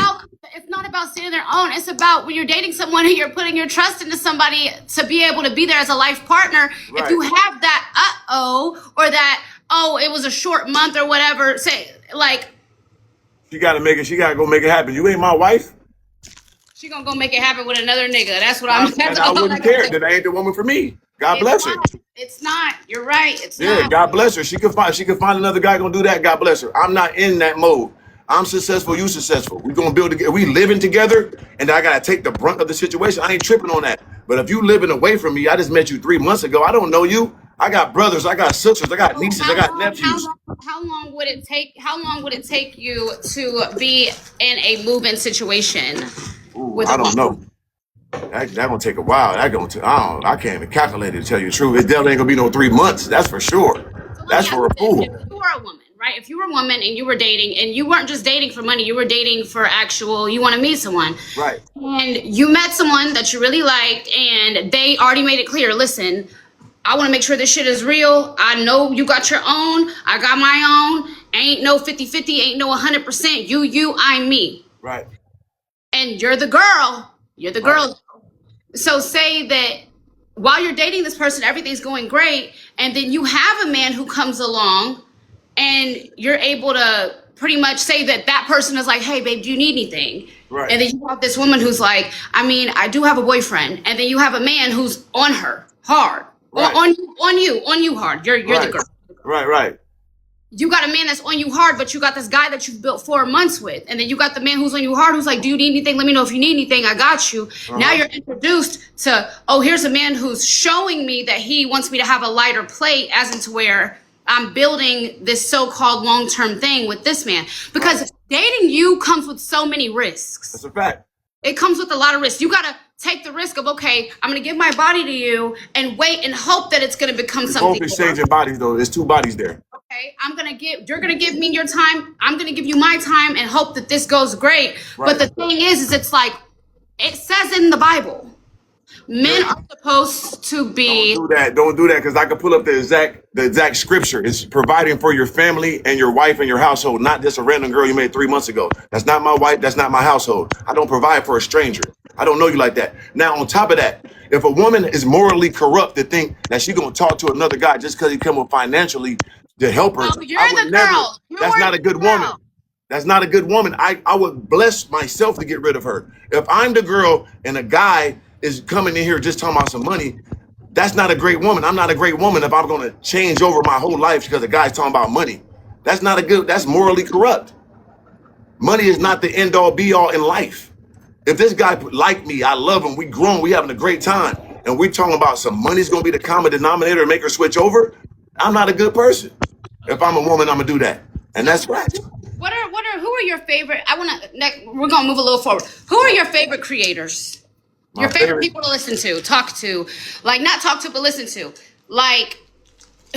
It's not about standing their own. It's about when you're dating someone and you're putting your trust into somebody to be able to be there as a life partner. Right. If you have that or that, it was a short month or whatever, say like, she got to go make it happen. You ain't my wife. She gonna go make it happen with another nigga. That's what I'm saying. I wouldn't care. That ain't the woman for me. God bless her. It's not. You're right. It's not. Yeah, God bless her. She could find another guy gonna do that. God bless her. I'm not in that mode. I'm successful, you successful. We're gonna build together. We living together, and I gotta take the brunt of the situation. I ain't tripping on that. But if you living away from me, I just met you 3 months ago. I don't know you. I got brothers, I got sisters, I got nieces, I got nephews. How long would it take you to be in a move-in situation? I don't know. That gonna take a while. I can't even calculate it, to tell you the truth. It definitely ain't gonna be no 3 months. That's for sure. That's for a fool. If you were a woman, right? If you were a woman and you were dating, and you weren't just dating for money, you were dating for you want to meet someone. Right. And you met someone that you really liked, and they already made it clear, listen, I want to make sure this shit is real. I know you got your own. I got my own. Ain't no 50-50, ain't no 100%. You, I'm me. Right. And you're the girl. You're the girl. Right. So say that while you're dating this person, everything's going great, and then you have a man who comes along and you're able to pretty much say that that person is like, hey, babe, do you need anything? Right. And then you have this woman who's like, I mean, I do have a boyfriend. And then you have a man who's on her hard, Right. on you hard. You're Right. the girl. Right. You got a man that's on you hard, but you got this guy that you've built 4 months with. And then you got the man who's on you hard, who's like, do you need anything? Let me know if you need anything. I got you. Now you're introduced to, oh, here's a man who's showing me that he wants me to have a lighter plate, as into where I'm building this so-called long-term thing with this man. Because dating you comes with so many risks. That's a fact. It comes with a lot of risks. You got to take the risk of, okay, I'm going to give my body to you and wait and hope that it's going to become Both something. exchanging bodies though. There's two bodies there. Okay, you're gonna give me your time. I'm gonna give you my time and hope that this goes great. Right. But the thing is it's like, it says in the Bible, men are supposed to be. Don't do that because I could pull up the exact scripture. It's providing for your family and your wife and your household, not just a random girl you made 3 months ago. That's not my wife. That's not my household. I don't provide for a stranger. I don't know you like that. Now, on top of that, if a woman is morally corrupt to think that she's gonna talk to another guy just because he come with financially to help her, Oh, you're I would the never. girl. That's not a You're good the girl. woman. That's not a good woman. I would bless myself to get rid of her. If I'm the girl and a guy is coming in here just talking about some money, that's not a great woman. I'm not a great woman if I'm going to change over my whole life because a guy's talking about money. That's not a good, that's morally corrupt. Money is not the end all be all in life. If this guy like me, I love him, we grown, we having a great time, and we talking about some money's going to be the common denominator and make her switch over, I'm not a good person. If I'm a woman, I'm going to do that. And that's right. Who are your favorite? We're gonna move a little forward. Who are your favorite creators? Your favorite people to listen to, talk to, like not talk to, but listen to. Like,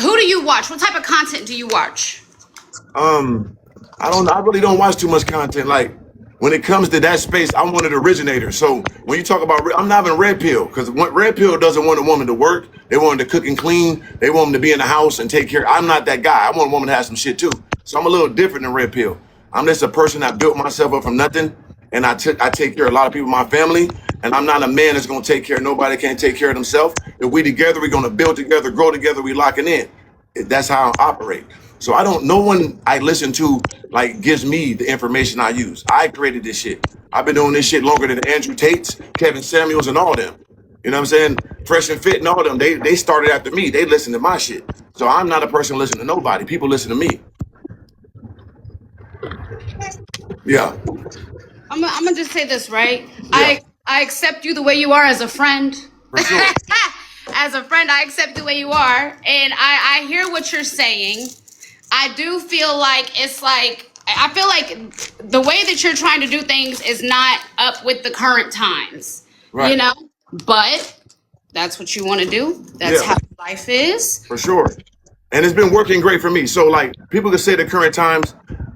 who do you watch? What type of content do you watch? I really don't watch too much content. Like when it comes to that space, I'm one of the originators. So when you talk about, I'm not even Red Pill because Red Pill doesn't want a woman to work. They want her to cook and clean. They want them to be in the house and take care. I'm not that guy. I want a woman to have some shit too. So I'm a little different than Red Pill. I'm just a person that built myself up from nothing. And I take care of a lot of people in my family. And I'm not a man that's going to take care of nobody that can't take care of themselves. If we together, we're going to build together, grow together, we locking in. That's how I operate. So no one I listen to like gives me the information I use. I created this shit. I've been doing this shit longer than Andrew Tate's, Kevin Samuels, and all them. You know what I'm saying? Fresh and Fit and all them. They started after me. They listen to my shit. So I'm not a person listening to nobody. People listen to me. Yeah. I'm gonna just say this, right? Yeah. I accept you the way you are as a friend. For sure. As a friend, I accept the way you are, and I hear what you're saying. I do feel like I feel like the way that you're trying to do things is not up with the current times. Right. You know, but that's what you want to do. That's Yeah. how life is. For sure. And it's been working great for me. So like people can say the current times,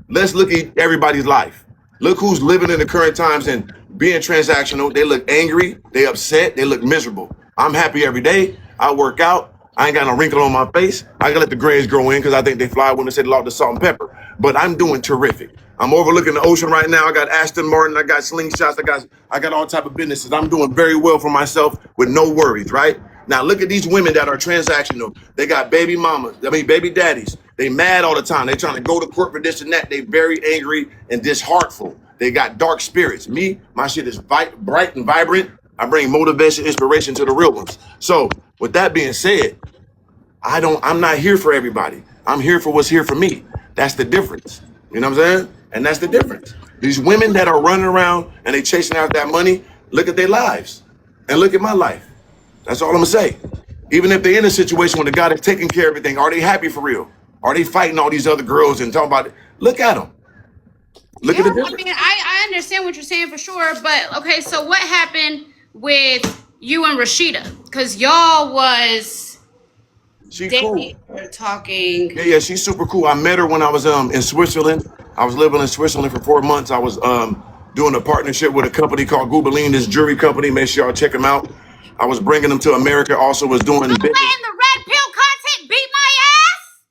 let's look at everybody's life. Look who's living in the current times and being transactional. They look angry, they upset, they look miserable. I'm happy every day. I work out. I ain't got no wrinkle on my face. I gotta let the grays grow in because I think they fly when they say the salt and pepper. But I'm doing terrific. I'm overlooking the ocean right now. I got Aston Martin, I got slingshots, I got all type of businesses. I'm doing very well for myself with no worries, right? Now look at these women that are transactional. They got baby daddies. They mad all the time. They trying to go to court for this and that. They very angry and disheartful. They got dark spirits. Me, my shit is bright and vibrant. I bring motivation, inspiration to the real ones. So with that being said, I'm not here for everybody. I'm here for what's here for me. That's the difference. You know what I'm saying? And that's the difference. These women that are running around and they chasing after that money, look at their lives and look at my life. That's all I'm gonna say. Even if they're in a situation where the guy is taking care of everything, are they happy for real? Are they fighting all these other girls and talking about it? Look at them. Look at the difference. I mean, I understand what you're saying for sure, but okay, so what happened with you and Rashida? Because y'all was She dating cool. or talking. Yeah, she's super cool. I met her when I was in Switzerland. I was living in Switzerland for 4 months. I was doing a partnership with a company called Goobaline, this jewelry company. Make sure y'all check them out. I was bringing them to America. Also was doing Letting the red pill content beat my ass.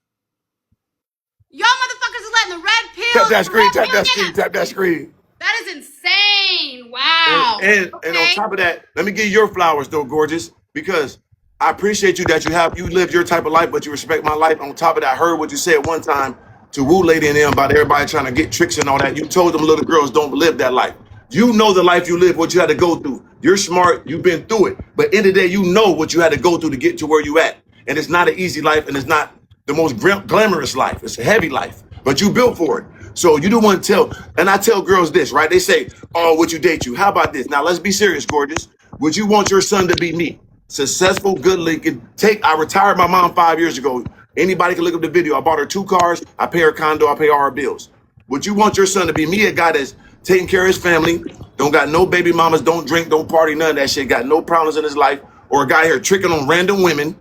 Y'all motherfuckers is letting the red pill. Tap that screen, tap that nigga. screen, tap that screen. That is insane. Wow. And on top of that, let me give you your flowers though, gorgeous, because I appreciate you that you live your type of life, but you respect my life. On top of that, I heard what you said one time to woo lady and them about everybody trying to get tricks and all that. You told them little girls don't live that life. You know the life you live, what you had to go through. You're smart, you've been through it. But in the day, you know what you had to go through to get to where you at. And it's not an easy life, and it's not the most glamorous life. It's a heavy life, but you built for it. So you don't want to tell, and I tell girls this, right? They say, oh, would you date you? How about this? Now, let's be serious, gorgeous. Would you want your son to be me? Successful, good looking. I retired my mom 5 years ago. Anybody can look up the video. I bought her 2 cars. I pay her condo. I pay all her bills. Would you want your son to be me, a guy that's taking care of his family, don't got no baby mamas, don't drink, don't party, none of that shit, got no problems in his life, or a guy here tricking on random women,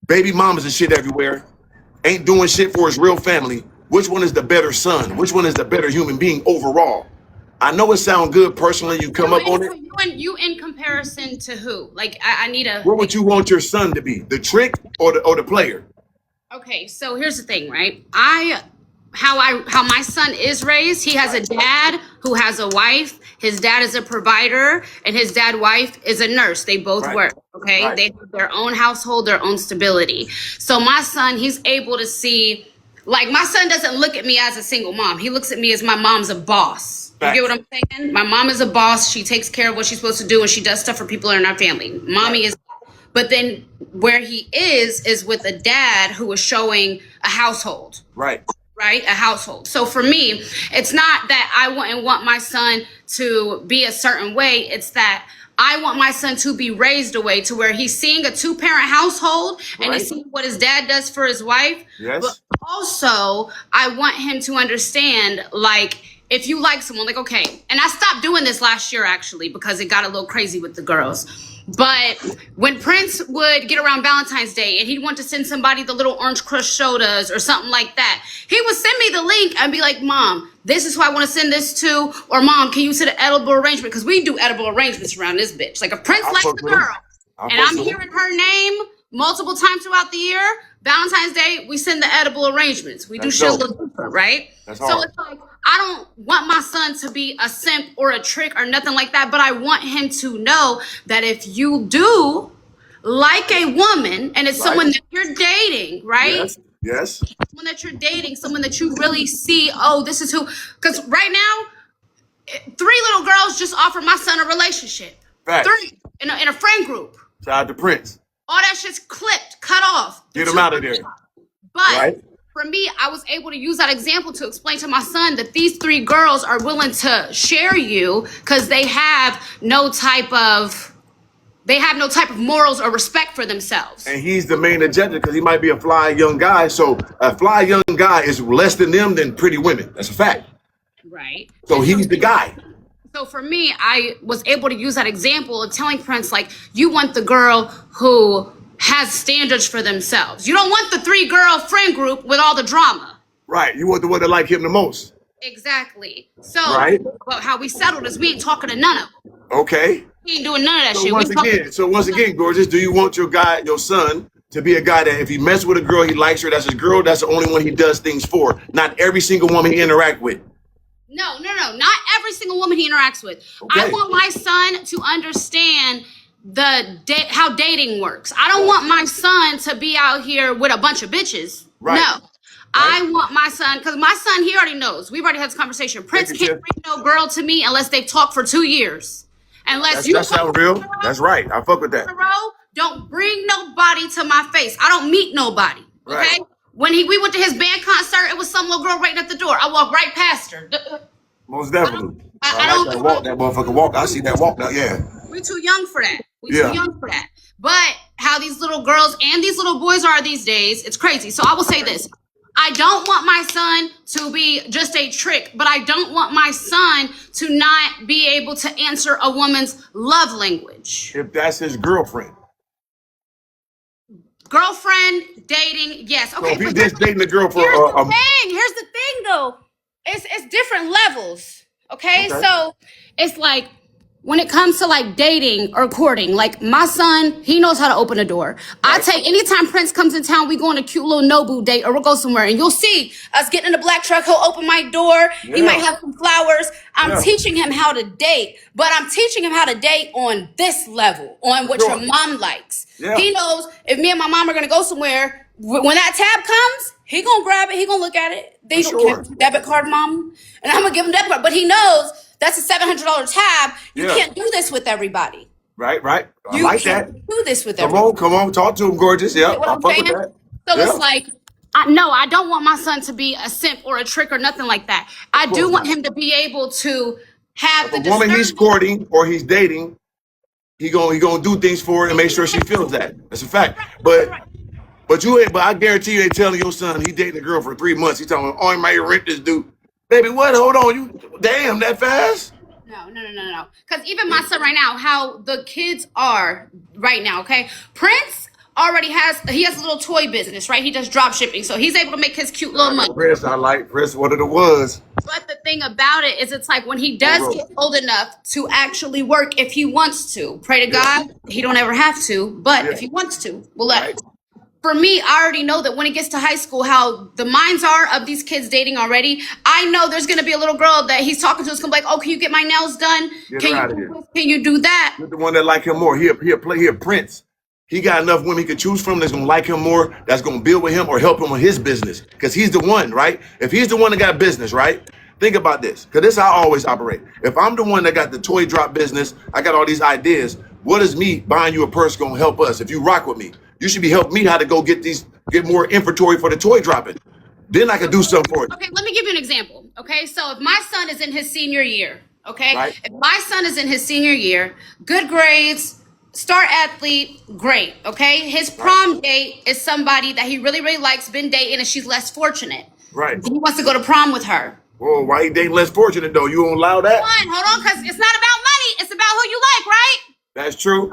baby mamas and shit everywhere, ain't doing shit for his real family? Which one is the better son? Which one is the better human being overall? I know it sounds good personally. You come up on it. You in comparison to who? Like, I need a. What would you want your son to be? The trick or the player? Okay, so here's the thing, right? How my son is raised, he has a dad who has a wife. His dad is a provider, and his wife is a nurse. They both Right. work, okay? Right. They have their own household, their own stability. So my son, he's able to see, like, my son doesn't look at me as a single mom. He looks at me as my mom's a boss. You Facts. get what I'm saying? My mom is a boss. She takes care of what she's supposed to do, and she does stuff for people in our family. Mommy is. But then where he is with a dad who is showing a household. Right. Right? A household. So for me, it's not that I wouldn't want my son to be a certain way. It's that I want my son to be raised a way to where he's seeing a 2-parent household and Right. he's seeing what his dad does for his wife. Yes. But also, I want him to understand, like, if you like someone, like, okay, and I stopped doing this last year, actually, because it got a little crazy with the girls. But when Prince would get around Valentine's Day and he'd want to send somebody the little Orange Crush sodas or something like that, he would send me the link and be like, Mom, this is who I want to send this to. Or, Mom, can you send an edible arrangement? Because we do edible arrangements around this bitch. Like, if Prince likes the girl and I'm hearing her name multiple times throughout the year, Valentine's Day, we send the edible arrangements. We do shit a little different, right? That's So hard. it's like, I don't want my son to be a simp or a trick or nothing like that, but I want him to know that if you do like a woman and it's someone that you're dating, right? Yes. Yes. Someone that you're dating, someone that you really see, oh, this is who, because right now, 3 little girls just offered my son a relationship. Facts. 3 in a friend group. Shout out to Prince. All that shit's clipped, cut off. Get him out of there. But Right. for me, I was able to use that example to explain to my son that these 3 girls are willing to share you because they have no type of morals or respect for themselves. And he's the main agenda because he might be a fly young guy. So a fly young guy is less than them than pretty women. That's a fact. Right. So he's the guy. So for me, I was able to use that example of telling Prince, like, you want the girl who has standards for themselves. You don't want the 3-girl friend group with all the drama. Right. You want the one that like him the most. Exactly. So Right. but how we settled is we ain't talking to none of them. Okay. We ain't doing none of that So shit. once again, gorgeous, do you want your son, to be a guy that if he messes with a girl, he likes her, that's his girl, that's the only one he does things for, not every single woman he interact with? No. Not every single woman he interacts with. Okay. I want my son to understand how dating works. I don't want my son to be out here with a bunch of bitches. Right. No. I want my son, because my son, he already knows. We've already had this conversation. Prince Thank you, can't bring no girl to me unless they've talked for 2 years. Unless That sounds real. That's right. I fuck with that. Don't bring nobody to my face. I don't meet nobody. Okay. Right. When we went to his band concert, it was some little girl right at the door. I walked right past her. Most definitely. I like don't that walk, that motherfucker walk. I see that walk now. Yeah. We too young for that. Yeah. Too young for that. But how these little girls and these little boys are these days, it's crazy. So I will say this. I don't want my son to be just a trick, but I don't want my son to not be able to answer a woman's love language. If that's his girlfriend. Girlfriend, dating, yes. Okay. So if he's but just dating a girl for here's the thing though. It's different levels. Okay? Okay. So it's like when it comes to like dating or courting, like my son, he knows how to open a door. I take anytime Prince comes in town, we go on a cute little Nobu date or we'll go somewhere and you'll see us getting in the black truck. He'll open my door. He Yeah. might have some flowers. I'm Yeah. teaching him how to date, but I'm teaching him how to date on this level, on what Sure. your mom likes. Yeah. He knows if me and my mom are gonna go somewhere, when that tab comes, He gonna grab it. He gonna look at it. They For gonna sure. give him debit card, mom, and I'm gonna give him debit card. But he knows that's a $700 tab. You Yeah. can't do this with everybody. Right. I You like can't that. do this with Come everybody. on, talk to him, gorgeous. Yeah, Get what I I'm fuck with saying? that. So Yeah. it's like, no, I don't want my son to be a simp or a trick or nothing like that. I do course want not. him to be able to have The the woman he's discernment. courting or he's dating, he gonna do things for her and make sure she feels that. That's a fact. But I guarantee you ain't telling your son he dating a girl for 3 months. He telling him, oh, my rent this dude. Baby, what? Hold on, you damn that fast? No. Because even my son right now, how the kids are right now, okay? Prince already has a little toy business, right? He does drop shipping. So he's able to make his cute little money. I like Chris, what it was. But the thing about it is it's like when he does get old enough to actually work if he wants to. Pray to God, he don't ever have to, but if he wants to, we'll let him. For me, I already know that when it gets to high school, how the minds are of these kids dating already. I know there's going to be a little girl that he's talking to is going to be like, oh, can you get my nails done? Get her out of here. Can you do that? You're the one that like him more. He a Prince. He got enough women he could choose from that's gonna like him more, that's gonna build with him or help him with his business. Because he's the one, right? If he's the one that got business, right? Think about this, because this is how I always operate. If I'm the one that got the toy drop business, I got all these ideas. What is me buying you a purse gonna help us? If you rock with me, you should be helping me how to go get more inventory for the toy dropping. Then I could do something for it. Okay, let me give you an example. Okay, so if my son is in his senior year, okay? Right. If my son is in his senior year, good grades, star athlete, great, okay? His prom date is somebody that he really, really likes, been dating, and she's less fortunate. Right. He wants to go to prom with her. Whoa, why he dating less fortunate though? You won't allow that? Hold on, because it's not about money. It's about who you like, right? That's true.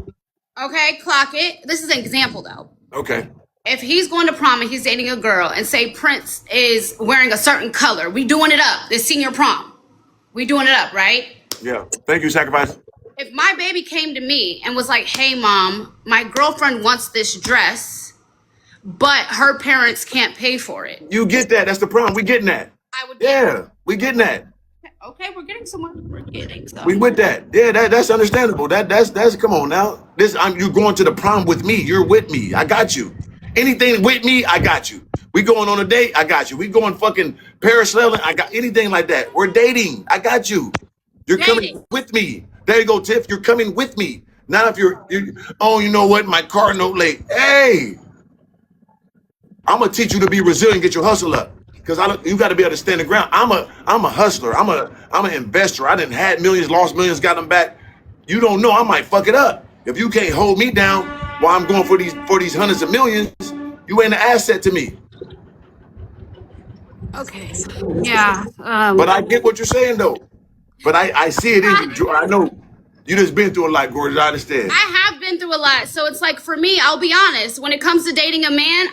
Okay, clock it. This is an example, though. Okay. If he's going to prom and he's dating a girl and say Prince is wearing a certain color, we doing it up. This senior prom. We doing it up, right? Yeah. Thank you, Sacrifice. If my baby came to me and was like, hey, mom, my girlfriend wants this dress, but her parents can't pay for it. You get that. That's the problem. We getting that. I would We getting that. Okay, we're getting somewhere. We're getting somewhere. We with that. Yeah, that's understandable. That's come on now. You're going to the prom with me. You're with me. I got you. Anything with me, I got you. We going on a date, I got you. We going fucking parasailing, I got anything like that. We're dating. I got you. You're coming with me. There you go, Tiff. You're coming with me. Now if you're oh, you know what? My car note late. Hey, I'm gonna teach you to be resilient, get your hustle up. Because you got to be able to stand the ground. I'm a hustler. I'm an investor. I done had millions, lost millions, got them back. You don't know, I might fuck it up. If you can't hold me down while I'm going for these hundreds of millions, you ain't an asset to me. Okay. Yeah. But I get what you're saying though. But I see it in you. I know you just been through a lot, Gorgeous. I understand. I have been through a lot. So it's like, for me, I'll be honest, when it comes to dating a man,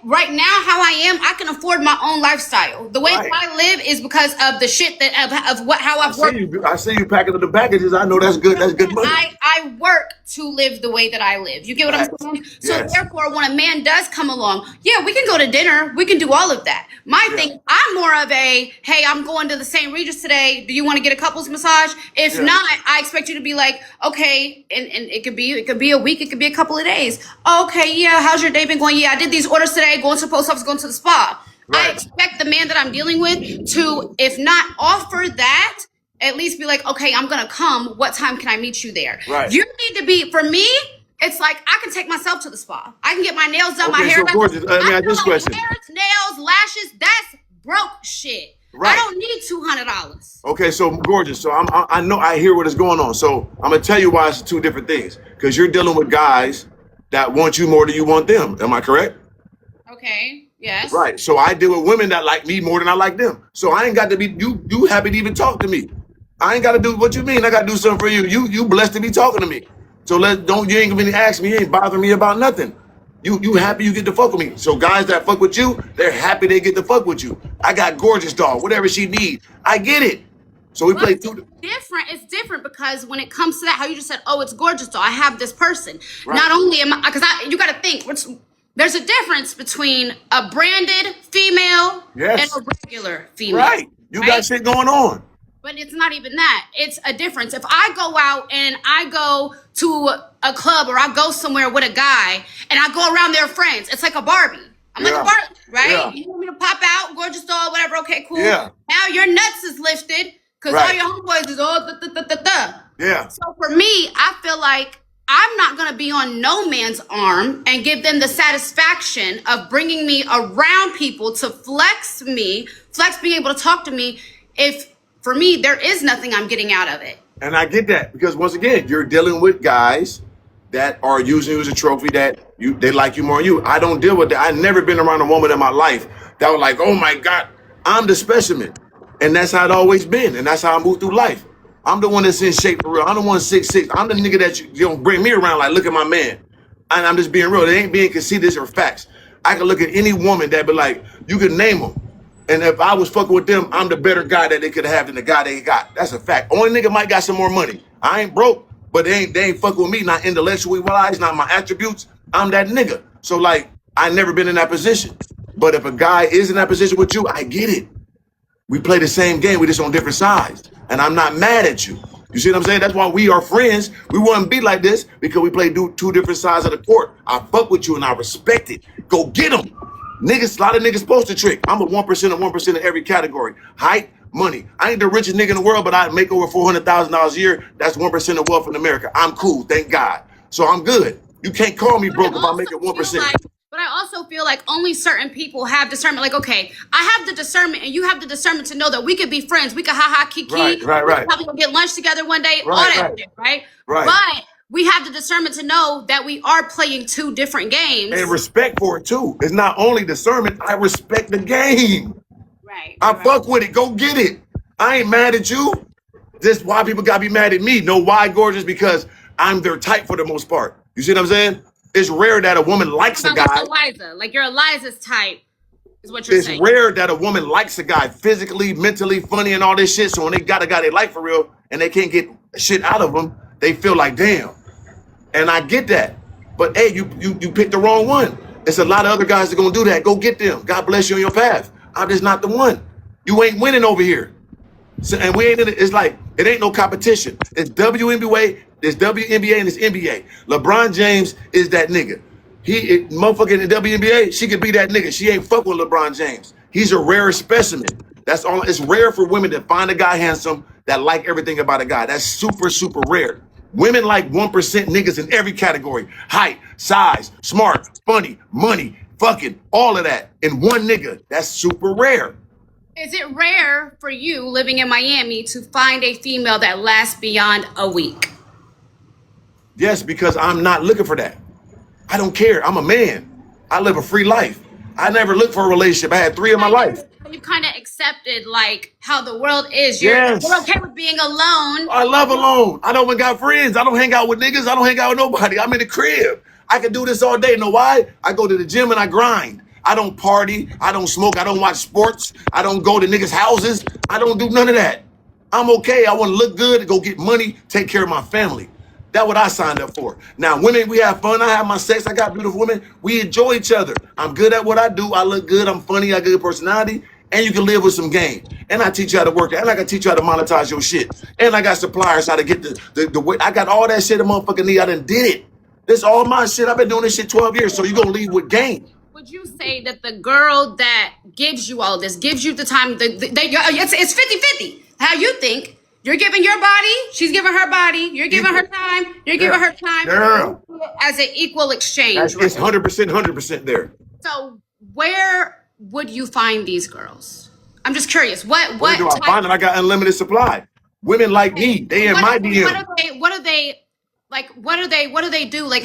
right now, how I am, I can afford my own lifestyle. The way that I live is because of the shit how I've worked. I see you packing up the packages. I know that's good. That's good money. I work to live the way that I live. You get what I'm saying? So therefore, when a man does come along, yeah, we can go to dinner. We can do all of that. My thing, I'm more of a, hey, I'm going to the St. Regis today. Do you want to get a couples massage? If not, I expect you to be like, okay, and it could be a week, it could be a couple of days. Okay, yeah, how's your day been going? Yeah, I did these orders today, going to the post office, going to the spa. I expect the man that I'm dealing with to, if not offer that, at least be like, okay, I'm gonna come. What time can I meet you there? Right. You need to be, for me, it's like I can take myself to the spa. I can get my nails done, my hair so done. Gorgeous, let me ask this question. Hair, nails, lashes, that's broke shit. Right. I don't need $200. Okay, so Gorgeous. So I know I hear what is going on. So I'm gonna tell you why it's two different things. Because you're dealing with guys that want you more than you want them. Am I correct? Okay. Yes. Right. So I deal with women that like me more than I like them. So I ain't got to be you happy to even talk to me. I ain't got to do what you mean. I got to do something for you. You blessed to be talking to me. So you ain't gonna ask me. You ain't bothering me about nothing. You happy you get to fuck with me. So guys that fuck with you, they're happy they get to fuck with you. I got Gorgeous doll, whatever she need. I get it. So we play through. It's different because when it comes to that, how you just said, oh, it's Gorgeous doll. I have this person. Right. Not only am I, because you got to think, there's a difference between a branded female and a regular female. Right. You got shit going on. But it's not even that. It's a difference. If I go out and I go to a club or I go somewhere with a guy and I go around their friends, it's like a Barbie. I'm at Yeah. work, right? Yeah. You want me to pop out, gorgeous doll, whatever, okay, cool. Yeah. Now your nuts is lifted because all Right. your homeboys is all da. Yeah. So for me, I feel like I'm not going to be on no man's arm and give them the satisfaction of bringing me around people to flex being able to talk to me if for me there is nothing I'm getting out of it. And I get that because once again, you're dealing with guys that are using you as a trophy that they like you more than you. I don't deal with that. I've never been around a woman in my life that was like, oh my God, I'm the specimen. And that's how it always been. And that's how I move through life. I'm the one that's in shape for real. I'm the one 6'6". I'm the nigga that you don't bring me around like, look at my man. And I'm just being real. It ain't being conceited or facts. I can look at any woman that be like, you can name them. And if I was fucking with them, I'm the better guy that they could have than the guy they got. That's a fact. Only nigga might got some more money. I ain't broke, but they ain't fucking with me, not intellectually wise, not my attributes. I'm that nigga. So like, I never been in that position. But if a guy is in that position with you, I get it. We play the same game, we just on different sides. And I'm not mad at you. You see what I'm saying? That's why we are friends. We wouldn't be like this because we play two different sides of the court. I fuck with you and I respect it. Go get them. Niggas, a lot of niggas supposed to trick. I'm a 1% of 1% in every category. Height, money. I ain't the richest nigga in the world, but I make over $400,000 a year. That's 1% of wealth in America. I'm cool, thank God. So I'm good. You can't call me broke if I make it 1%. But I also feel like only certain people have discernment. Like, okay, I have the discernment and you have the discernment to know that we could be friends. We could ha kiki. Right. We could probably go get lunch together one day. All that shit, right? Right. But we have the discernment to know that we are playing two different games. And respect for it too. It's not only discernment, I respect the game. Right. I fuck with it. Go get it. I ain't mad at you. This why people gotta be mad at me. No, why, gorgeous? Because I'm their type for the most part. You see what I'm saying? It's rare that a woman likes a guy. Eliza, like you're Eliza's type, is what you're saying. It's rare that a woman likes a guy physically, mentally, funny, and all this shit. So when they got a guy they like for real and they can't get shit out of them, they feel like, damn. And I get that. But hey, you picked the wrong one. It's a lot of other guys that gonna do that. Go get them. God bless you on your path. I'm just not the one. You ain't winning over here. So, and we ain't in it. It's like, it ain't no competition. It's WNBA, it's WNBA, and it's NBA. LeBron James is that nigga. Motherfucker in the WNBA, she could be that nigga. She ain't fuck with LeBron James. He's a rare specimen. That's all. It's rare for women to find a guy handsome that like everything about a guy. That's super, super rare. Women like 1% niggas in every category. Height, size, smart, funny, money, fucking, all of that in one nigga. That's super rare. Is it rare for you living in Miami to find a female that lasts beyond a week? Yes, because I'm not looking for that. I don't care. I'm a man. I live a free life. I never looked for a relationship. I had 3 in my life. You kind of accepted like how the world is. Yes. You're okay with being alone. I love alone. I don't even got friends. I don't hang out with niggas. I don't hang out with nobody. I'm in the crib. I can do this all day. You know why? I go to the gym and I grind. I don't party. I don't smoke. I don't watch sports. I don't go to niggas' houses. I don't do none of that. I'm okay. I want to look good, go get money, take care of my family. That's what I signed up for. Now, women, we have fun. I have my sex. I got beautiful women. We enjoy each other. I'm good at what I do. I look good. I'm funny. I got good personality. And you can live with some game. And I teach you how to work. And I can teach you how to monetize your shit. And I got suppliers how to get the way. I got all that shit a motherfucker need. I done did it. This all my shit. I've been doing this shit 12 years. So you're going to leave with game. Would you say that the girl that gives you all this, gives you the time, it's 50-50. How you think? You're giving your body, she's giving her body, you're giving her time, you're giving her time. Girl. As an equal exchange. It's 100% there. So where would you find these girls? I'm just curious. Where do I find them? I got unlimited supply. Women like me, they in my DM. What do they do? Like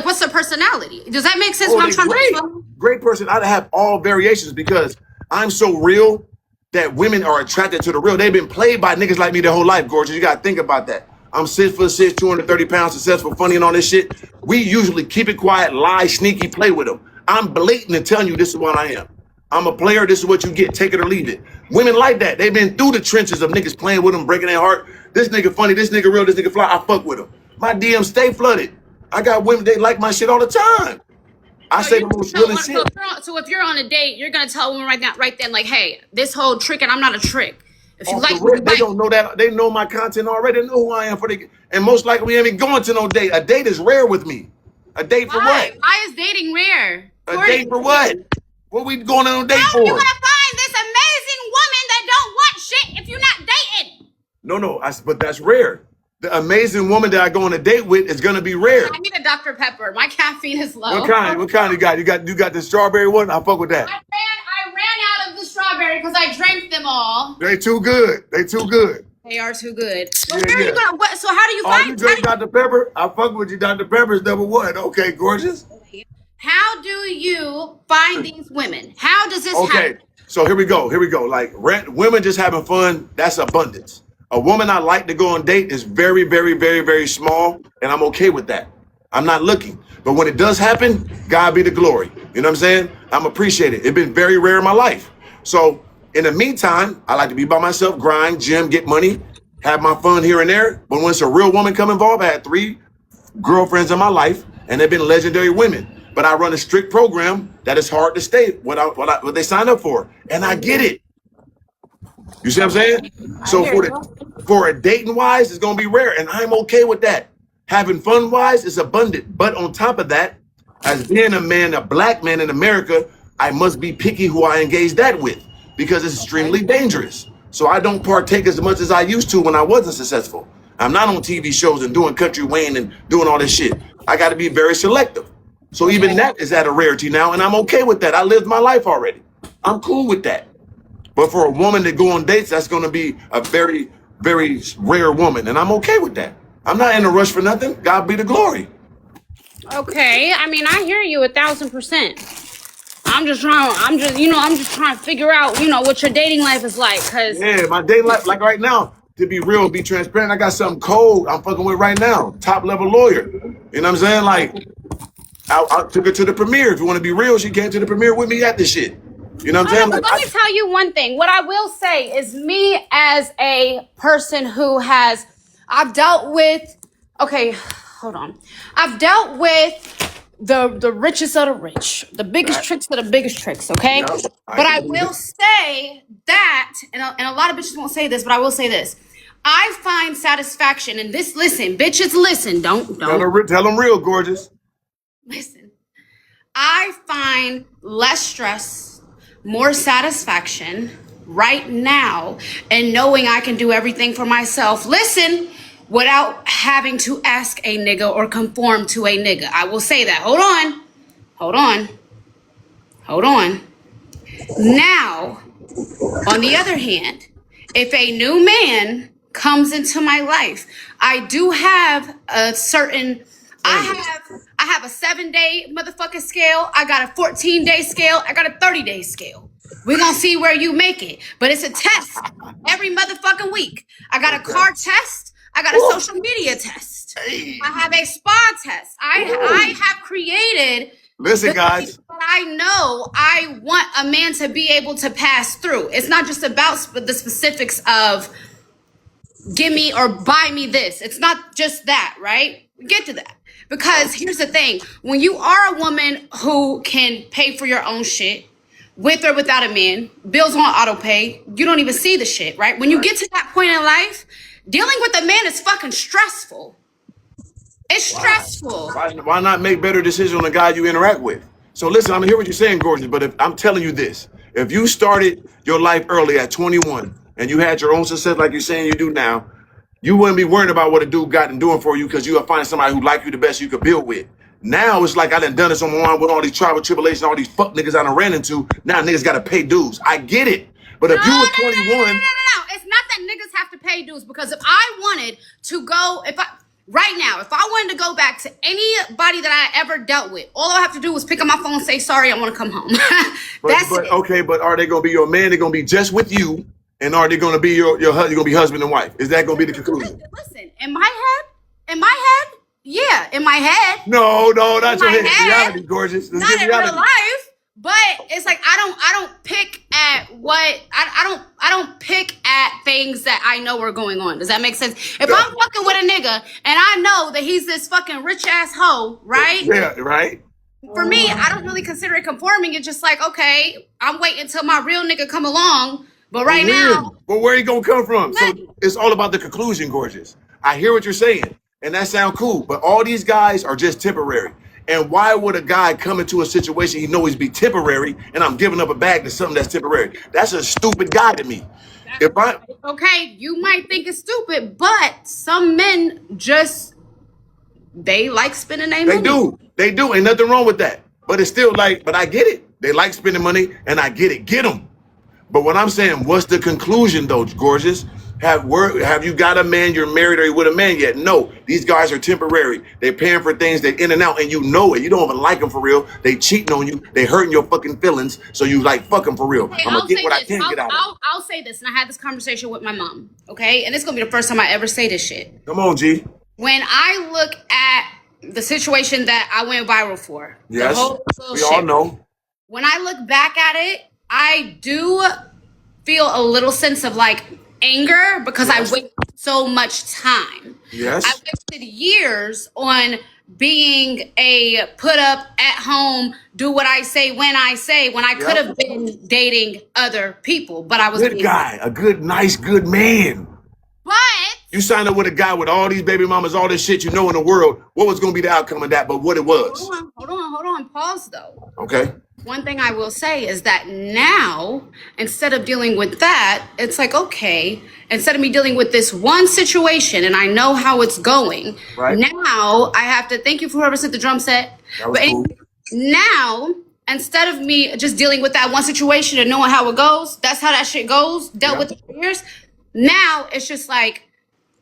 what's their personality? Does that make sense? What I'm trying to great person. I have all variations because I'm so real that women are attracted to the real. They've been played by niggas like me their whole life, gorgeous. You gotta think about that. I'm 6'6", 230 pounds, successful, funny, and all this shit. We usually keep it quiet, lie, sneaky, play with them. I'm blatant and telling you this is what I am. I'm a player. This is what you get. Take it or leave it. Women like that. They've been through the trenches of niggas playing with them, breaking their heart. This nigga funny. This nigga real. This nigga fly. I fuck with them. My DMs stay flooded. I got women. They like my shit all the time. I say the most real shit. So if you're on a date, you're gonna tell a woman right then, like, hey, this whole trick, and I'm not a trick. If you like, they don't know that. They know my content already. They know who I am and most likely we ain't even going to no date. A date is rare with me. A date for what? Why is dating rare? A date for what? What we going on a date How are you for? gonna find this amazing woman that don't want shit if you're not dating? No, but that's rare. The amazing woman that I go on a date with is gonna be rare. I need a Dr. Pepper. My caffeine is low. What kind? What kind you got? You got the strawberry one? I fuck with that. I ran out of the strawberry because I drank them all. They too good. They too good. They are too good. But Yeah, where are you yeah. gonna? What, so how do you Oh, find? you drink Dr. Pepper? I fuck with you. Dr. Pepper's #1. Okay, gorgeous. How do you find these women? How does this Okay, happen? so here we go. Like women just having fun. That's abundance. A woman I like to go on date is very, very, very, very small, and I'm okay with that. I'm not looking, but when it does happen, God be the glory. You know what I'm saying? I'm appreciated. It's been very rare in my life. So in the meantime, I like to be by myself, grind, gym, get money, have my fun here and there. But when it's a real woman come involved, I had 3 girlfriends in my life, and they've been legendary women. But I run a strict program that is hard to stay what they sign up for, and I get it. You see what I'm saying? So for a dating wise, it's gonna be rare, and I'm okay with that. Having fun wise is abundant, but on top of that, as being a man, a black man in America, I must be picky who I engage that with because it's extremely dangerous. So I don't partake as much as I used to when I wasn't successful. I'm not on TV shows and doing Country Wayne and doing all this shit. I got to be very selective. So even that is at a rarity now, and I'm okay with that. I lived my life already. I'm cool with that. But for a woman to go on dates, that's going to be a very, very rare woman, and I'm okay with that. I'm not in a rush for nothing. God be the glory. Okay, I mean, I hear you 1,000%. I'm just trying to figure out, what your dating life is like, cause Yeah, my dating life, like right now, to be real, be transparent, I got something cold I'm fucking with right now. Top level lawyer. You know what I'm saying? Like, I took her to the premiere. If you want to be real, she came to the premiere with me at this shit. You know what I'm saying? But let me tell you one thing. What I will say is me as a person who I've dealt with, okay, hold on. I've dealt with the richest of the rich, the biggest tricks of the biggest tricks, okay? Yeah, But I will say that, and a lot of bitches won't say this, but I will say this. I find satisfaction in this. Listen, bitches, listen. Don't. Tell them real, gorgeous. Listen. I find less stress, more satisfaction right now and knowing I can do everything for myself. Listen, without having to ask a nigga or conform to a nigga. I will say that. Hold on. Now, on the other hand, if a new man comes into my life, I do have a certain, I have a 7-day motherfucking scale. I got a 14-day scale. I got a 30-day scale. We're going to see where you make it. But it's a test every motherfucking week. I got a car test. I got a social media test. I have a spa test. I have created. Listen, guys. I know I want a man to be able to pass through. It's not just about the specifics of give me or buy me this. It's not just that, right? We get to that. Because here's the thing. When you are a woman who can pay for your own shit, with or without a man, bills on auto pay, you don't even see the shit, right? When you get to that point in life, dealing with a man is fucking stressful. It's stressful. Why not make better decisions on the guy you interact with? So listen, I'm hear what you're saying, gorgeous, but if I'm telling you this, if you started your life early at 21 and you had your own success like you're saying you do now, you wouldn't be worrying about what a dude got and doing for you because you are finding somebody who like you the best you could build with. Now it's like I done this on my own with all these tribal tribulations, all these fuck niggas I done ran into. Now niggas gotta pay dues. I get it. But if you were 21... No. It's not that niggas have to pay dues because if I wanted to go, if I wanted to go back to anybody that I ever dealt with, all I have to do was pick up my phone and say, sorry, I want to come home. That's it. Okay, but are they gonna be your man? They're gonna be just with you, and are they gonna be your husband? You're gonna be husband and wife? Is that gonna be the conclusion? Listen, in my head, yeah, in my head. No, not your head. head. Reality, gorgeous. This Not is in reality. real life, but it's like I don't pick at what I don't pick at things that I know are going on. Does that make sense? If I'm fucking with a nigga and I know that he's this fucking rich ass hoe, right? Yeah, right. For me, I don't really consider it conforming. It's just like, okay, I'm waiting until my real nigga come along. But right now, but where he gonna come from? So it's all about the conclusion, gorgeous. I hear what you're saying, and that sounds cool. But all these guys are just temporary. And why would a guy come into a situation he knows be temporary, and I'm giving up a bag to something that's temporary? That's a stupid guy to me. If I Okay, you might think it's stupid, but some men just they like spending their money. they do, ain't nothing wrong with that. But it's still like, but I get it. They like spending money, and I get it. Get them. But what I'm saying, what's the conclusion though, gorgeous? Have you got a man? You're married, or you with a man yet? No, these guys are temporary. They're paying for things. They're in and out, and you know it. You don't even like them for real. They cheating on you. They hurting your fucking feelings. So you like fuck them for real. Okay, I'm gonna I'll get say what I this. can get out of them. I'll say this, and I had this conversation with my mom. Okay, and it's gonna be the first time I ever say this shit. Come on, G. When I look at the situation that I went viral for, Yes, the whole we all know. When I look back at it, I do feel a little sense of like anger because I wasted so much time. Yes. I wasted years on being a put up at home, do what I say when I could have been dating other people, but I was Good guy, a good, nice, good man. But You signed up with a guy with all these baby mamas, all this shit you know in the world. What was going to be the outcome of that, but what it was? hold on, pause though. Okay. One thing I will say is that now, instead of dealing with that, it's like, okay, instead of me dealing with this one situation and I know how it's going, Right. now I have to thank you for whoever sent the drum set. That was But cool. now, instead of me just dealing with that one situation and knowing how it goes, that's how that shit goes, dealt with it for years. Now it's just like,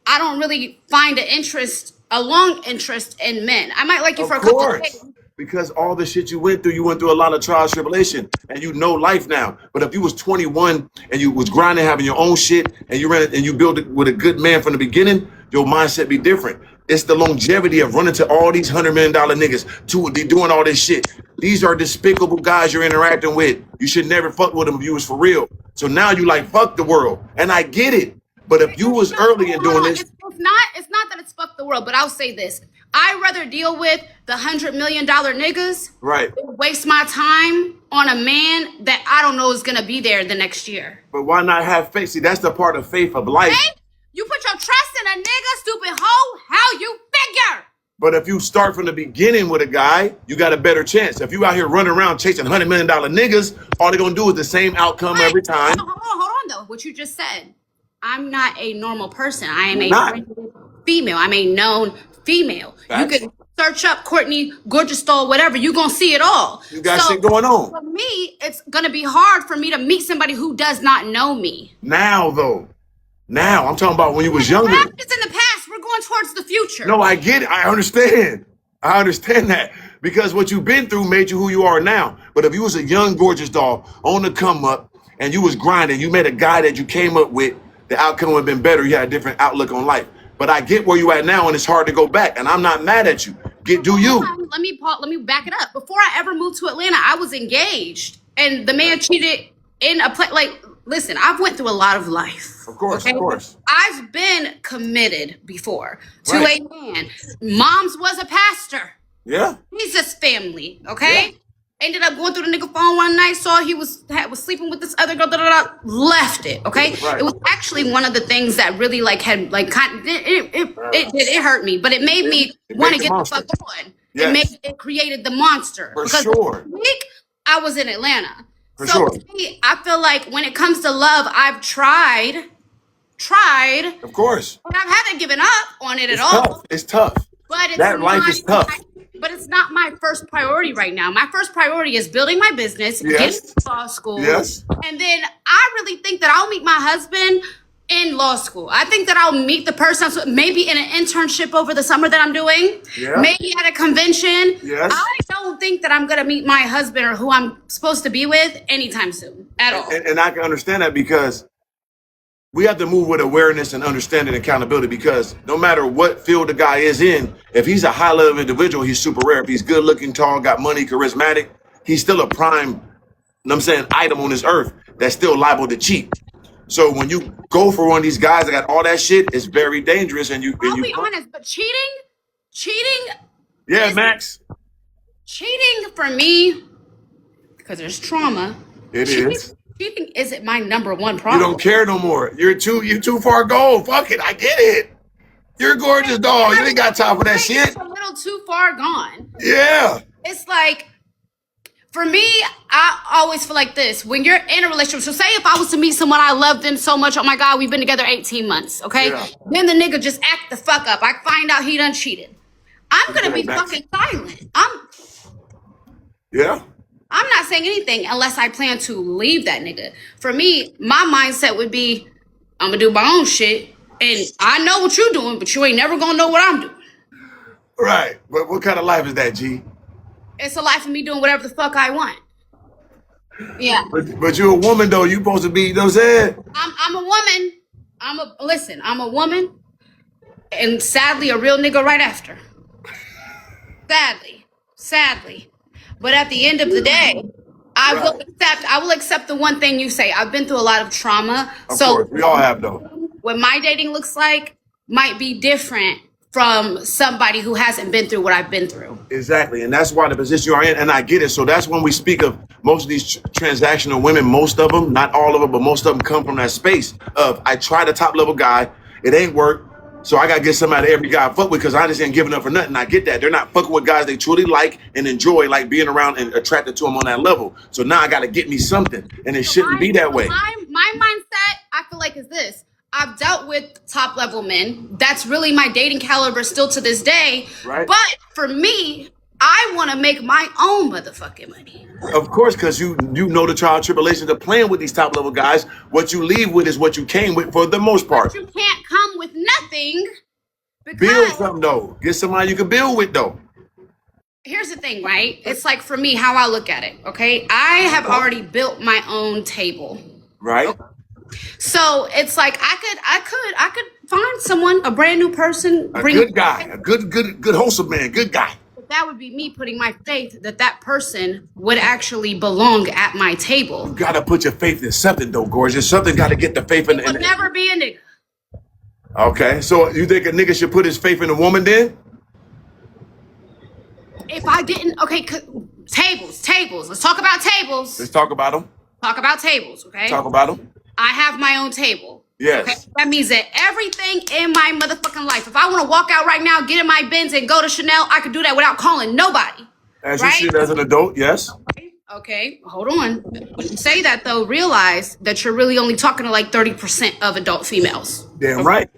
I don't really find a long interest in men. I might like you for a couple of days. Because all the shit you went through a lot of trials, tribulation, and you know life now. But if you was 21 and you was grinding, having your own shit, and you ran it and you built it with a good man from the beginning, your mindset be different. It's the longevity of running to all these $100 million niggas to be doing all this shit. These are despicable guys you're interacting with. You should never fuck with them if you was for real. So now you like fuck the world, and I get it. But if you was early in doing this, It's not that it's fuck the world, but I'll say this. I'd rather deal with the $100 million niggas right? than waste my time on a man that I don't know is gonna be there the next year. But why not have faith? See, that's the part of faith of life. Hey, you put your trust in a nigga, stupid hoe. How you figure? But if you start from the beginning with a guy, you got a better chance. If you out here running around chasing $100 million niggas, all they're gonna do is the same outcome every time. Hold on though. What you just said. I'm not a normal person. I am a Not. female. I'm a known female. Facts. You can search up Courtney, Gorgeous Doll, whatever. You're going to see it all. You got shit going on. For me, it's going to be hard for me to meet somebody who does not know me. Now, though. Now, I'm talking about when you was younger. It's in the past. We're going towards the future. No, I get it. I understand. I understand that. Because what you've been through made you who you are now. But if you was a young, gorgeous doll on the come up and you was grinding, you met a guy that you came up with, the outcome would have been better. You had a different outlook on life. But I get where you at now, and it's hard to go back. And I'm not mad at you. Do you? Let me back it up. Before I ever moved to Atlanta, I was engaged, and the man cheated in a place. Like, listen, I've went through a lot of life. Of course, of course. I've been committed before to Right. a man. Mom's was a pastor. Yeah. Jesus family. Okay. Ended up going through the nigga phone one night, saw he was sleeping with this other girl, left it, okay? Right. It was actually one of the things that really like had like it hurt me, but it made me want to the get the monster. fuck on. Yes. It created the monster. For because sure. the week I was in Atlanta. For so sure. to me, I feel like when it comes to love, I've tried, Of course. but I haven't given up on it It's at all. tough. It's tough. But it's That life is tough. But it's not my first priority right now. My first priority is building my business, Yes. getting to law school. Yes. And then I really think that I'll meet my husband in law school. I think that I'll meet the person maybe in an internship over the summer that I'm doing. Yeah. Maybe at a convention. Yes. I don't think that I'm going to meet my husband or who I'm supposed to be with anytime soon at all. And I can understand that because we have to move with awareness and understanding and accountability, because no matter what field the guy is in, if he's a high level individual, he's super rare. If he's good looking, tall, got money, charismatic, he's still a prime, you know what I'm saying, item on this earth that's still liable to cheat. So when you go for one of these guys that got all that shit, it's very dangerous. And I'll be honest, but cheating yeah, Max. cheating for me, because there's trauma. It is. Cheating isn't my number one You problem. don't care no more. You're too far gone. Fuck it. I get it. You're a gorgeous dog. You ain't got time for that shit. It's a little too far gone. Yeah. It's like, for me, I always feel like this. When you're in a relationship, so say if I was to meet someone, I love them so much, oh my God, we've been together 18 months, okay? Yeah. Then the nigga just act the fuck up. I find out he done cheated. I'm gonna be fucking silent. Yeah. I'm not saying anything unless I plan to leave that nigga. For me, my mindset would be, I'm gonna do my own shit, and I know what you're doing, but you ain't never gonna know what I'm doing. Right. But what kind of life is that, G? It's a life of me doing whatever the fuck I want. Yeah. But you're a woman, though. You supposed to be, you know what I'm saying? I'm a woman. I'm a woman, and sadly, a real nigga right after. Sadly. But at the end of the day, I will accept the one thing you say. I've been through a lot of trauma. Of course, we all have, though. What my dating looks like might be different from somebody who hasn't been through what I've been through. Exactly, and that's why the position you are in, and I get it. So that's when we speak of most of these transactional women, most of them, not all of them, but most of them come from that space of, I tried a top level guy, it ain't work, so I gotta get somebody every guy I fuck with because I just ain't giving up for nothing. I get that. They're not fucking with guys they truly like and enjoy, like being around and attracted to them on that level. So now I gotta get me something, and it shouldn't be that way. My mindset, I feel like, is this. I've dealt with top level men. That's really my dating caliber still to this day. Right. But for me, I want to make my own motherfucking money. Of course, because you know the trial and tribulations of playing with these top level guys. What you leave with is what you came with for the most part. But you can't come with nothing. Build something though. Get somebody you can build with though. Here's the thing, right? It's like, for me, how I look at it, okay? I have already built my own table. Right. So it's like I could find someone, a brand new person, A good guy, a good wholesome man, good guy. But that would be me putting my faith that person would actually belong at my table. You gotta put your faith in something though, gorgeous. Something gotta get the faith in. It would never be a nigga. Okay, so you think a nigga should put his faith in a woman then? If I didn't, okay, tables. Let's talk about tables. Let's talk about them. Talk about tables, okay? Talk about them. I have my own table. Yes. Okay? That means that everything in my motherfucking life, if I want to walk out right now, get in my Benz and go to Chanel, I could do that without calling nobody. As right? you should as an adult, yes. Okay, hold on. When you say that though, realize that you're really only talking to like 30% of adult females. Damn right.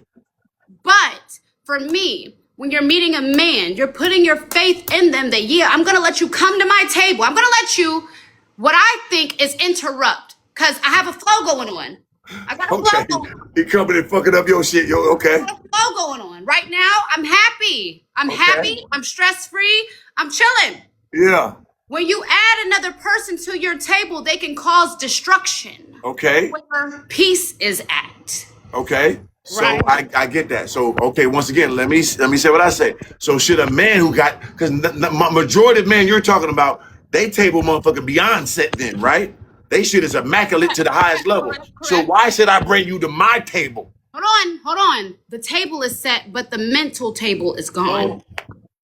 But for me, when you're meeting a man, you're putting your faith in them that, yeah, I'm gonna let you come to my table. I'm gonna let you, what I think is interrupt, because I have a flow going on. I got a flow going on. He coming and fucking up your shit, yo, okay. I got a flow going on. Right now, I'm happy. I'm happy. I'm stress-free. I'm chilling. Yeah. When you add another person to your table, they can cause destruction. Okay. Where peace is at. Okay. So Right. I get that. So okay, once again, let me say what I say. So should a man who got, because majority of men you're talking about, they table motherfucking beyond set then, right? They shit is immaculate to the highest level. So why should I bring you to my table? Hold on. The table is set, but the mental table is gone.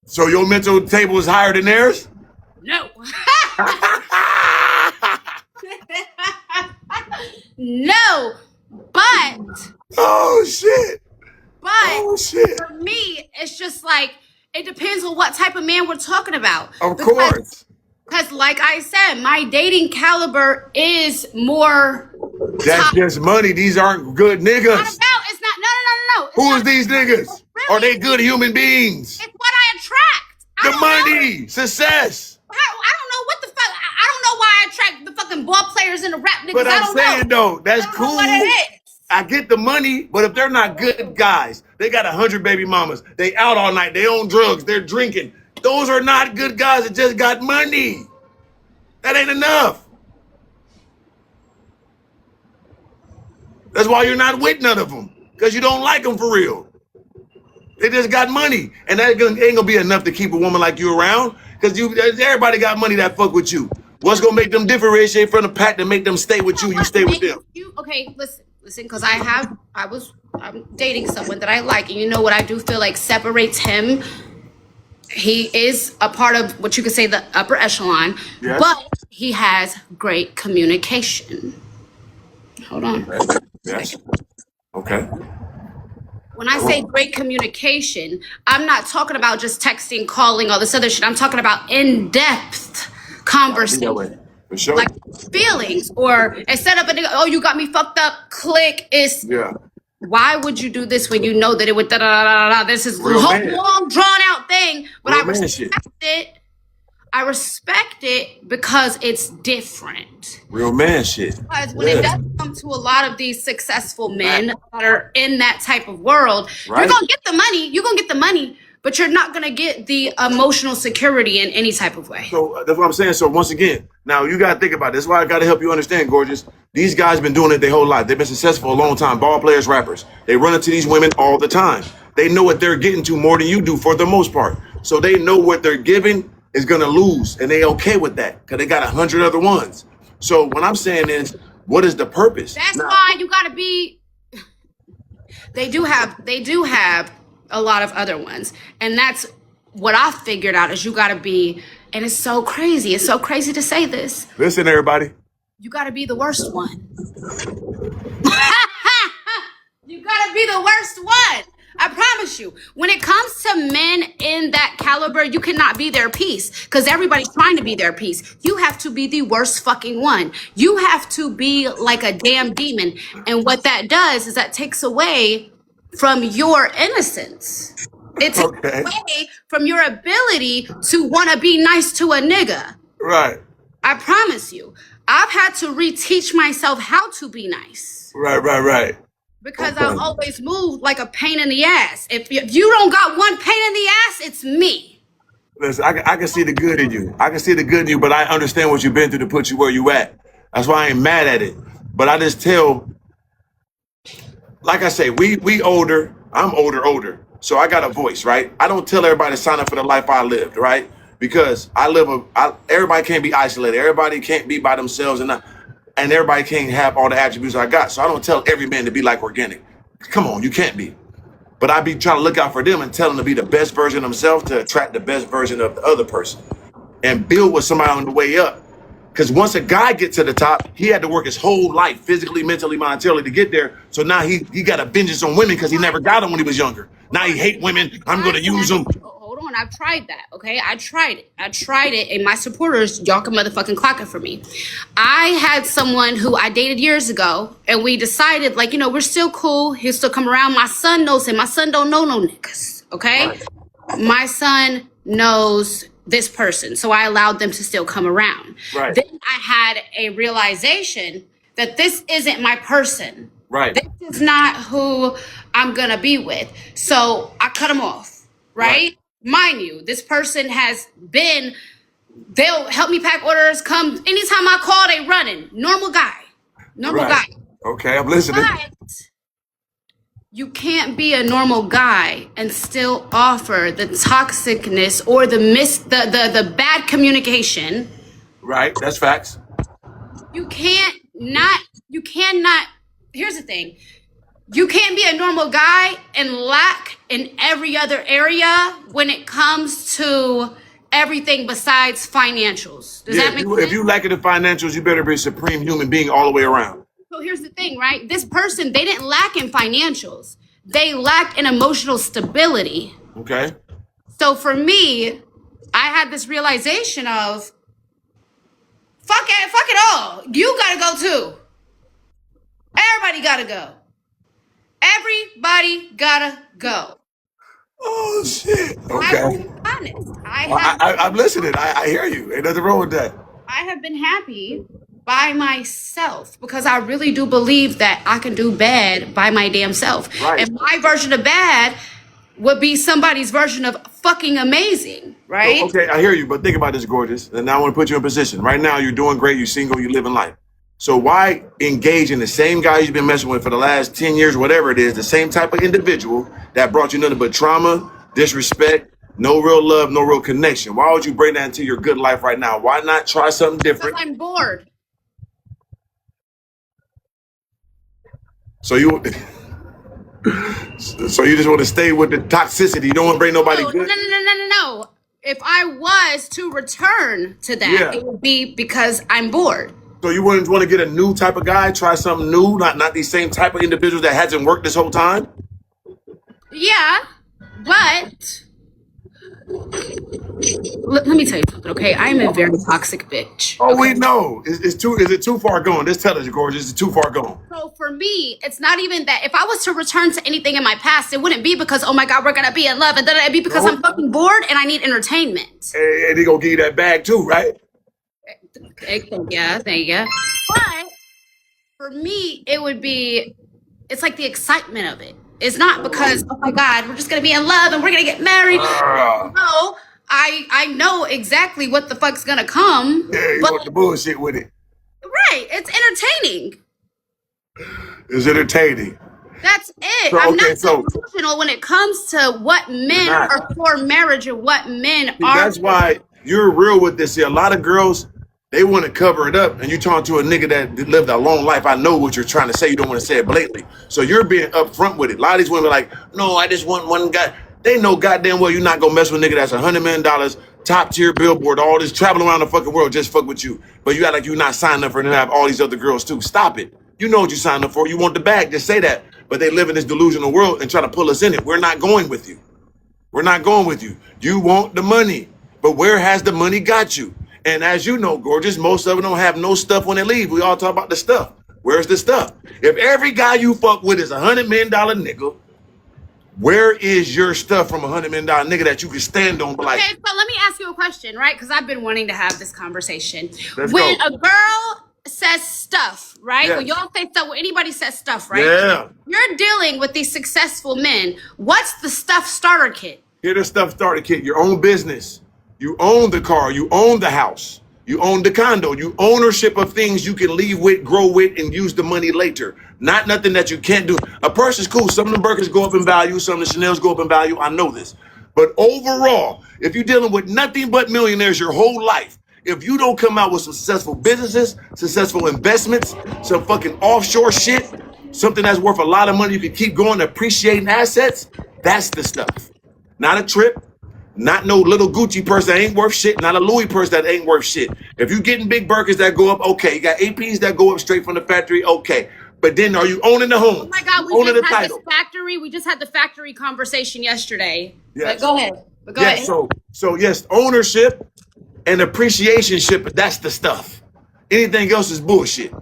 So your mental table is higher than theirs? No. No, but. Oh shit. But Oh shit. for me, it's just like, it depends on what type of man we're talking about. Of course. Because like I said, my dating caliber is more. That's just money. These aren't good niggas. It's not. No. It's Who not- is these niggas? Really? Are they good human beings? It's what I attract. I The don't know. money, success. I don't know what the fuck. I don't know why I attract the fucking ball players and the rap niggas. But I I'm don't saying know. though, that's I don't cool. know what it is. I get the money, but if they're not good guys, they got 100 baby mamas, they out all night, they on drugs, they're drinking. Those are not good guys that just got money. That ain't enough. That's why you're not with none of them, because you don't like them for real. They just got money, and that ain't gonna be enough to keep a woman like you around, because everybody got money that fuck with you. What's gonna make them differentiate from the pack to make them stay with you? You stay with them. Okay, listen, because I'm dating someone that I like, and you know what I do feel like separates him. He is a part of what you could say the upper echelon, Yes. but he has great communication. Hold on. Yes. Okay. When I say great communication, I'm not talking about just texting, calling, all this other shit. I'm talking about in-depth Be that conversation. way. For sure. Like feelings, or instead of a nigga, oh, you got me fucked up, click, it's Yeah. why would you do this when you know that it would da da da da da? This is a Real whole man. long drawn out thing, but Real I man respect shit. it. I respect it because it's different. Real man shit. Because when it does come to a lot of these successful men that are in that type of world, Right. you're gonna get the money. You're gonna get the money, but you're not gonna get the emotional security in any type of way. So that's what I'm saying. So once again, now you gotta think about it. That's why I gotta help you understand, gorgeous. These guys been doing it their whole life. They've been successful a long time. Ball players, rappers. They run into these women all the time. They know what they're getting to more than you do for the most part. So they know what they're giving is gonna lose, and they okay with that because they got 100 other ones. So what I'm saying is, what is the purpose? That's why you gotta be. They do have a lot of other ones, and that's what I figured out is you gotta be. And it's so crazy. It's so crazy to say this. Listen, everybody. You gotta be the worst one. You gotta be the worst one. I promise you. When it comes to men in that caliber, you cannot be their piece because everybody's trying to be their piece. You have to be the worst fucking one. You have to be like a damn demon. And what that does is that takes away from your innocence. It takes away from your ability to want to be nice to a nigga. Right. I promise you. I've had to reteach myself how to be nice. Right. Because I've always moved like a pain in the ass. If you don't got one pain in the ass, it's me. Listen, I can see the good in you. I can see the good in you, but I understand what you've been through to put you where you at. That's why I ain't mad at it. But I just tell, like I say, we older. I'm older. So I got a voice, right? I don't tell everybody to sign up for the life I lived, right? Because everybody can't be isolated. Everybody can't be by themselves, and everybody can't have all the attributes I got. So I don't tell every man to be like organic. Come on, you can't be. But I be trying to look out for them and tell them to be the best version of themselves to attract the best version of the other person and build with somebody on the way up. Because once a guy gets to the top, he had to work his whole life, physically, mentally, monetarily to get there. So now he got a vengeance on women because he never got them when he was younger. Now he hate women. I'm going to use them. Hold on, I've tried that, okay? I tried it, and my supporters, y'all can motherfucking clock it for me. I had someone who I dated years ago, and we decided, like, we're still cool. He'll still come around. My son knows him. My son don't know no niggas, okay? Right. My son knows this person, so I allowed them to still come around. Right. Then I had a realization that this isn't my person. Right. This is not who I'm gonna be with. So I cut him off, right? Mind you, this person they'll help me pack orders, come anytime I call, they running. Normal guy. Okay, I'm listening. But you can't be a normal guy and still offer the toxicness or the bad communication. Right, that's facts. You cannot, here's the thing. You can't be a normal guy and lack in every other area when it comes to everything besides financials. Does that make sense? If you lack in the financials, you better be a supreme human being all the way around. So here's the thing, right? This person, they didn't lack in financials. They lacked in emotional stability. Okay. So for me, I had this realization of, fuck it all. You gotta go too. Everybody gotta go. Everybody gotta go. Oh shit. Okay. I'm honest. I'm listening. I hear you. Ain't nothing wrong with that. I have been happy by myself because I really do believe that I can do bad by my damn self. Right. And my version of bad would be somebody's version of fucking amazing, right? So, okay, I hear you, but think about this, gorgeous. And now I want to put you in position. Right now, you're doing great. You're single. You're living life. So why engage in the same guy you've been messing with for the last 10 years, whatever it is, the same type of individual that brought you nothing but trauma, disrespect, no real love, no real connection? Why would you bring that into your good life right now? Why not try something different? Because I'm bored. So you just want to stay with the toxicity. You don't want to bring nobody good? No. If I was to return to that, it would be because I'm bored. So you wouldn't want to get a new type of guy, try something new, not these same type of individuals that hasn't worked this whole time? Yeah, but let me tell you something, okay? I am a very toxic bitch. Oh, we Okay. know. Is it too far gone? Just tell us, gorgeous. Is it too far gone? So for me, it's not even that. If I was to return to anything in my past, it wouldn't be because, oh my God, we're gonna be in love, and then it'd be because I'm fucking bored and I need entertainment. And they gonna give you that bag too, right? Okay, thank you. But for me, it would be, it's like the excitement of it. It's not because, oh my God, we're just gonna be in love and we're gonna get married. No, I know exactly what the fuck's gonna come. Yeah, you But want the bullshit with it. right, it's entertaining. It's entertaining. That's it. So, I'm okay, not so delusional when it comes to what men not. are for marriage and what men See, are. that's why you're real with this. See, a lot of girls, they want to cover it up, and you talking to a nigga that lived a long life. I know what you're trying to say. You don't want to say it blatantly. So you're being upfront with it. A lot of these women are like, no, I just want one guy. They know goddamn well you're not gonna mess with a nigga that's $100 million, top tier billboard, all this traveling around the fucking world just fuck with you. But you act like you're not signing up for them to have all these other girls too. Stop it. You know what you signed up for. You want the bag. Just say that. But they live in this delusional world and try to pull us in it. We're not going with you. We're not going with you. You want the money, but where has the money got you? And as you know, gorgeous, most of them don't have no stuff when they leave. We all talk about the stuff. Where's the stuff? If every guy you fuck with is $100 million nigga, where is your stuff from $100 million nigga that you can stand on? But like, Okay, so let me ask you a question, right? Because I've been wanting to have this conversation. Let's When go. a girl says stuff, right? Yes. When y'all say stuff, when anybody says stuff, right? Yeah. You're dealing with these successful men. What's the stuff starter kit? Here the stuff started, kid. Your own business. You own the car. You own the house. You own the condo. You ownership of things you can leave with, grow with, and use the money later. Not nothing that you can't do. A purse is cool. Some of the Birkins go up in value. Some of the Chanel's go up in value. I know this. But overall, if you're dealing with nothing but millionaires your whole life, if you don't come out with some successful businesses, successful investments, some fucking offshore shit, something that's worth a lot of money, you can keep going, appreciating assets, that's the stuff. Not a trip, not no little Gucci purse that ain't worth shit, not a Louis purse that ain't worth shit. If you're getting big Birkins that go up, okay. You got APs that go up straight from the factory, okay. But then are you owning the home? Oh my God, we owning just the had title? this factory. We just had the factory conversation yesterday. Yes. But go ahead. But go Yes, ahead. so yes, ownership and appreciation ship, that's the stuff. Anything else is bullshit.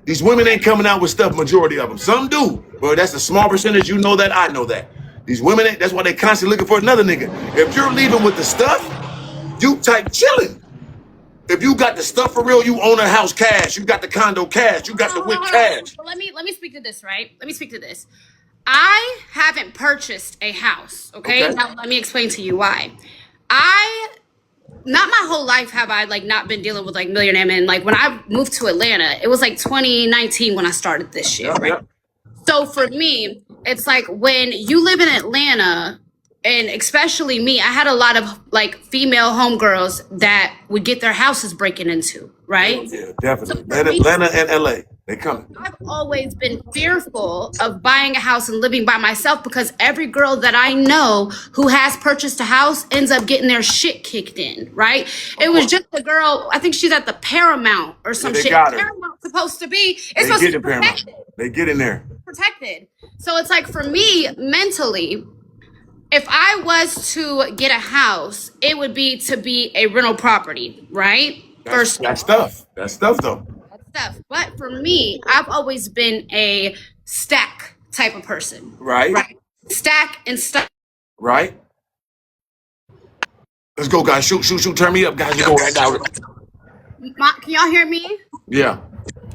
These women ain't coming out with stuff, majority of them. Some do, but that's a small percentage. You know that, I know that. These women ain't, that's why they constantly looking for another nigga. If you're leaving with the stuff, you type chilling. If you got the stuff for real, you own a house cash, you got the condo cash, you got the whip cash. But let me speak to this, right? Let me speak to this. I haven't purchased a house, okay? Okay. Now let me explain to you why. Not my whole life have I like not been dealing with like millionaire men. Like when I moved to Atlanta, it was like 2019 when I started this shit, right? Yep. So for me, it's like when you live in Atlanta, and especially me, I had a lot of like female homegirls that would get their houses breaking into, right? Yeah, definitely. So for me, Atlanta and LA, they coming. I've always been fearful of buying a house and living by myself because every girl that I know who has purchased a house ends up getting their shit kicked in, right? It was just a girl, I think she's at the Paramount or some they shit. got her. Paramount's supposed to be, it's They supposed to get be in Paramount. protected. They get in there. Protected. So it's like for me, mentally, if I was to get a house, it would be to be a rental property, right? That's stuff. That's stuff though. Stuff. But for me, I've always been a stack type of person. Right. Stack and stuff. Right. Let's go, guys. Shoot. Turn me up, guys. You go right now. Can y'all hear me? Yeah.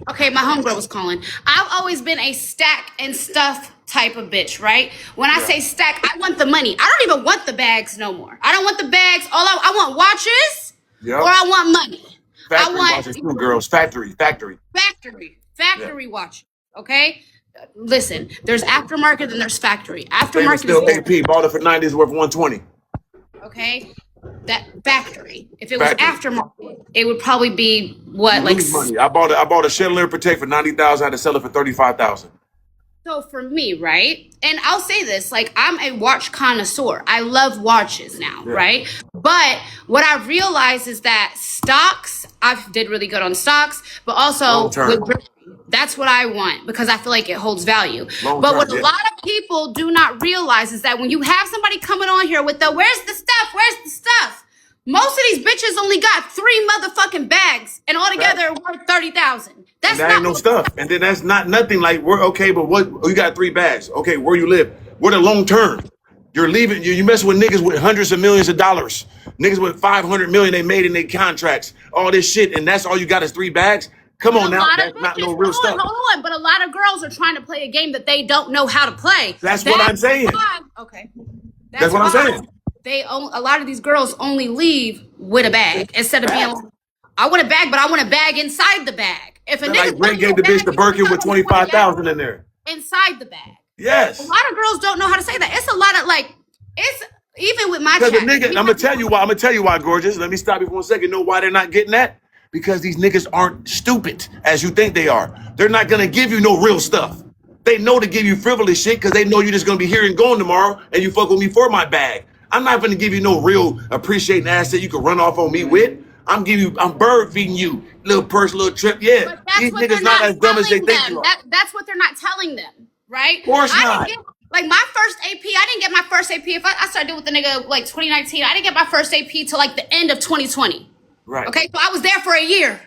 Okay, my homegirl was calling. I've always been a stack and stuff type of bitch, right? When I say stack, I want the money. I don't even want the bags no more. I don't want the bags. I want watches Yep. or I want money. Factory I want watches too, girls. Factory. factory watches. Okay, listen. There's aftermarket and there's factory. Stainless Aftermarket steel is AP. Bought it for 90. It's worth 120. okay. That factory. If it was Factory. aftermarket, it would probably be what like. Lose money. I bought a Chandelier Protect for 90,000. I had to sell it for 35,000. So for me, right? And I'll say this, like I'm a watch connoisseur. I love watches now, right? But what I realized is that stocks, I did really good on stocks, but also Long term. with Griffin, That's what I want because I feel like it holds value. Long But term, what a yeah. lot of people do not realize is that when you have somebody coming on here with the where's the stuff? Where's the stuff? Most of these bitches only got 3 motherfucking bags and altogether worth 30,000. That's That not ain't no stuff. And then that's not nothing like we're okay, but what you got 3 bags. Okay, where you live? What a long term. You're leaving you messing with niggas with hundreds of millions of dollars. Niggas with 500 million they made in their contracts. All this shit, and that's all you got is 3 bags. Come on now, that's not no real stuff. Hold on, but a lot of girls are trying to play a game that they don't know how to play. That's what I'm saying. Okay. That's what I'm saying. A lot of these girls only leave with a bag instead of being like, I want a bag, but I want a bag inside the bag. If a They're nigga like Ray gave the bitch the Birkin with 25,000 in there. inside the bag. Yes. A lot of girls don't know how to say that. It's a lot of like, it's even with my Because the chat. nigga, I'm gonna tell you why, gorgeous. Let me stop you for 1 second. Know why they're not getting that? Because these niggas aren't stupid as you think they are. They're not gonna give you no real stuff. They know to give you frivolous shit because they know you're just gonna be here and gone tomorrow and you fuck with me for my bag. I'm not gonna give you no real appreciating asset you can run off on me with. I'm bird feeding you. Little purse, little trip. Yeah. But that's These what niggas they're not as dumb as they telling think you them. are. That's what they're not telling them, right? Of course I not. didn't get, like my first AP, I didn't get my first AP. If I started with the nigga like 2019, I didn't get my first AP till like the end of 2020. Right. Okay, so I was there for a year.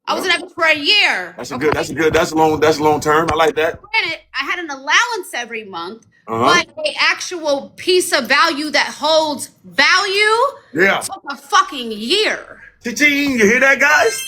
I was in that for a year. That's long term. I like that. Granted, I had an allowance every month, Uh-huh. but the actual piece of value that holds value Yeah. took a fucking year. Cha-ching, you hear that, guys?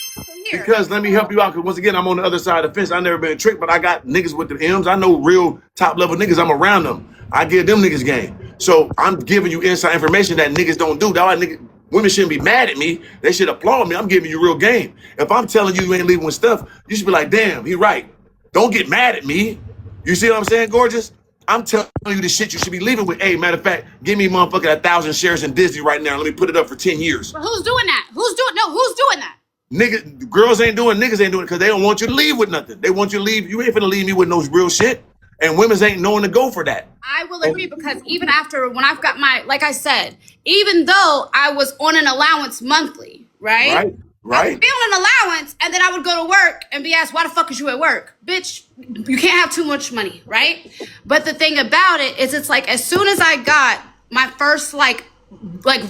Because let me help you out, because once again, I'm on the other side of the fence. I've never been tricked, but I got niggas with the M's. I know real top level niggas. I'm around them. I give them niggas game. So I'm giving you inside information that niggas don't do. That's why women shouldn't be mad at me. They should applaud me. I'm giving you real game. If I'm telling you ain't leaving with stuff, you should be like, damn, he right. Don't get mad at me. You see what I'm saying, gorgeous? I'm telling you the shit you should be leaving with. Hey, matter of fact, give me motherfucking 1,000 shares in Disney right now. Let me put it up for 10 years. But who's doing that? Who's doing that? Niggas, girls ain't doing, niggas ain't doing it because they don't want you to leave with nothing. They want you to leave. You ain't finna leave me with no real shit. And women's ain't knowing to go for that. I will agree because even after when I've got my, like I said, even though I was on an allowance monthly, right? I would be on an allowance and then I would go to work and be asked, why the fuck is you at work? Bitch, you can't have too much money, right? But the thing about it is it's like as soon as I got my first like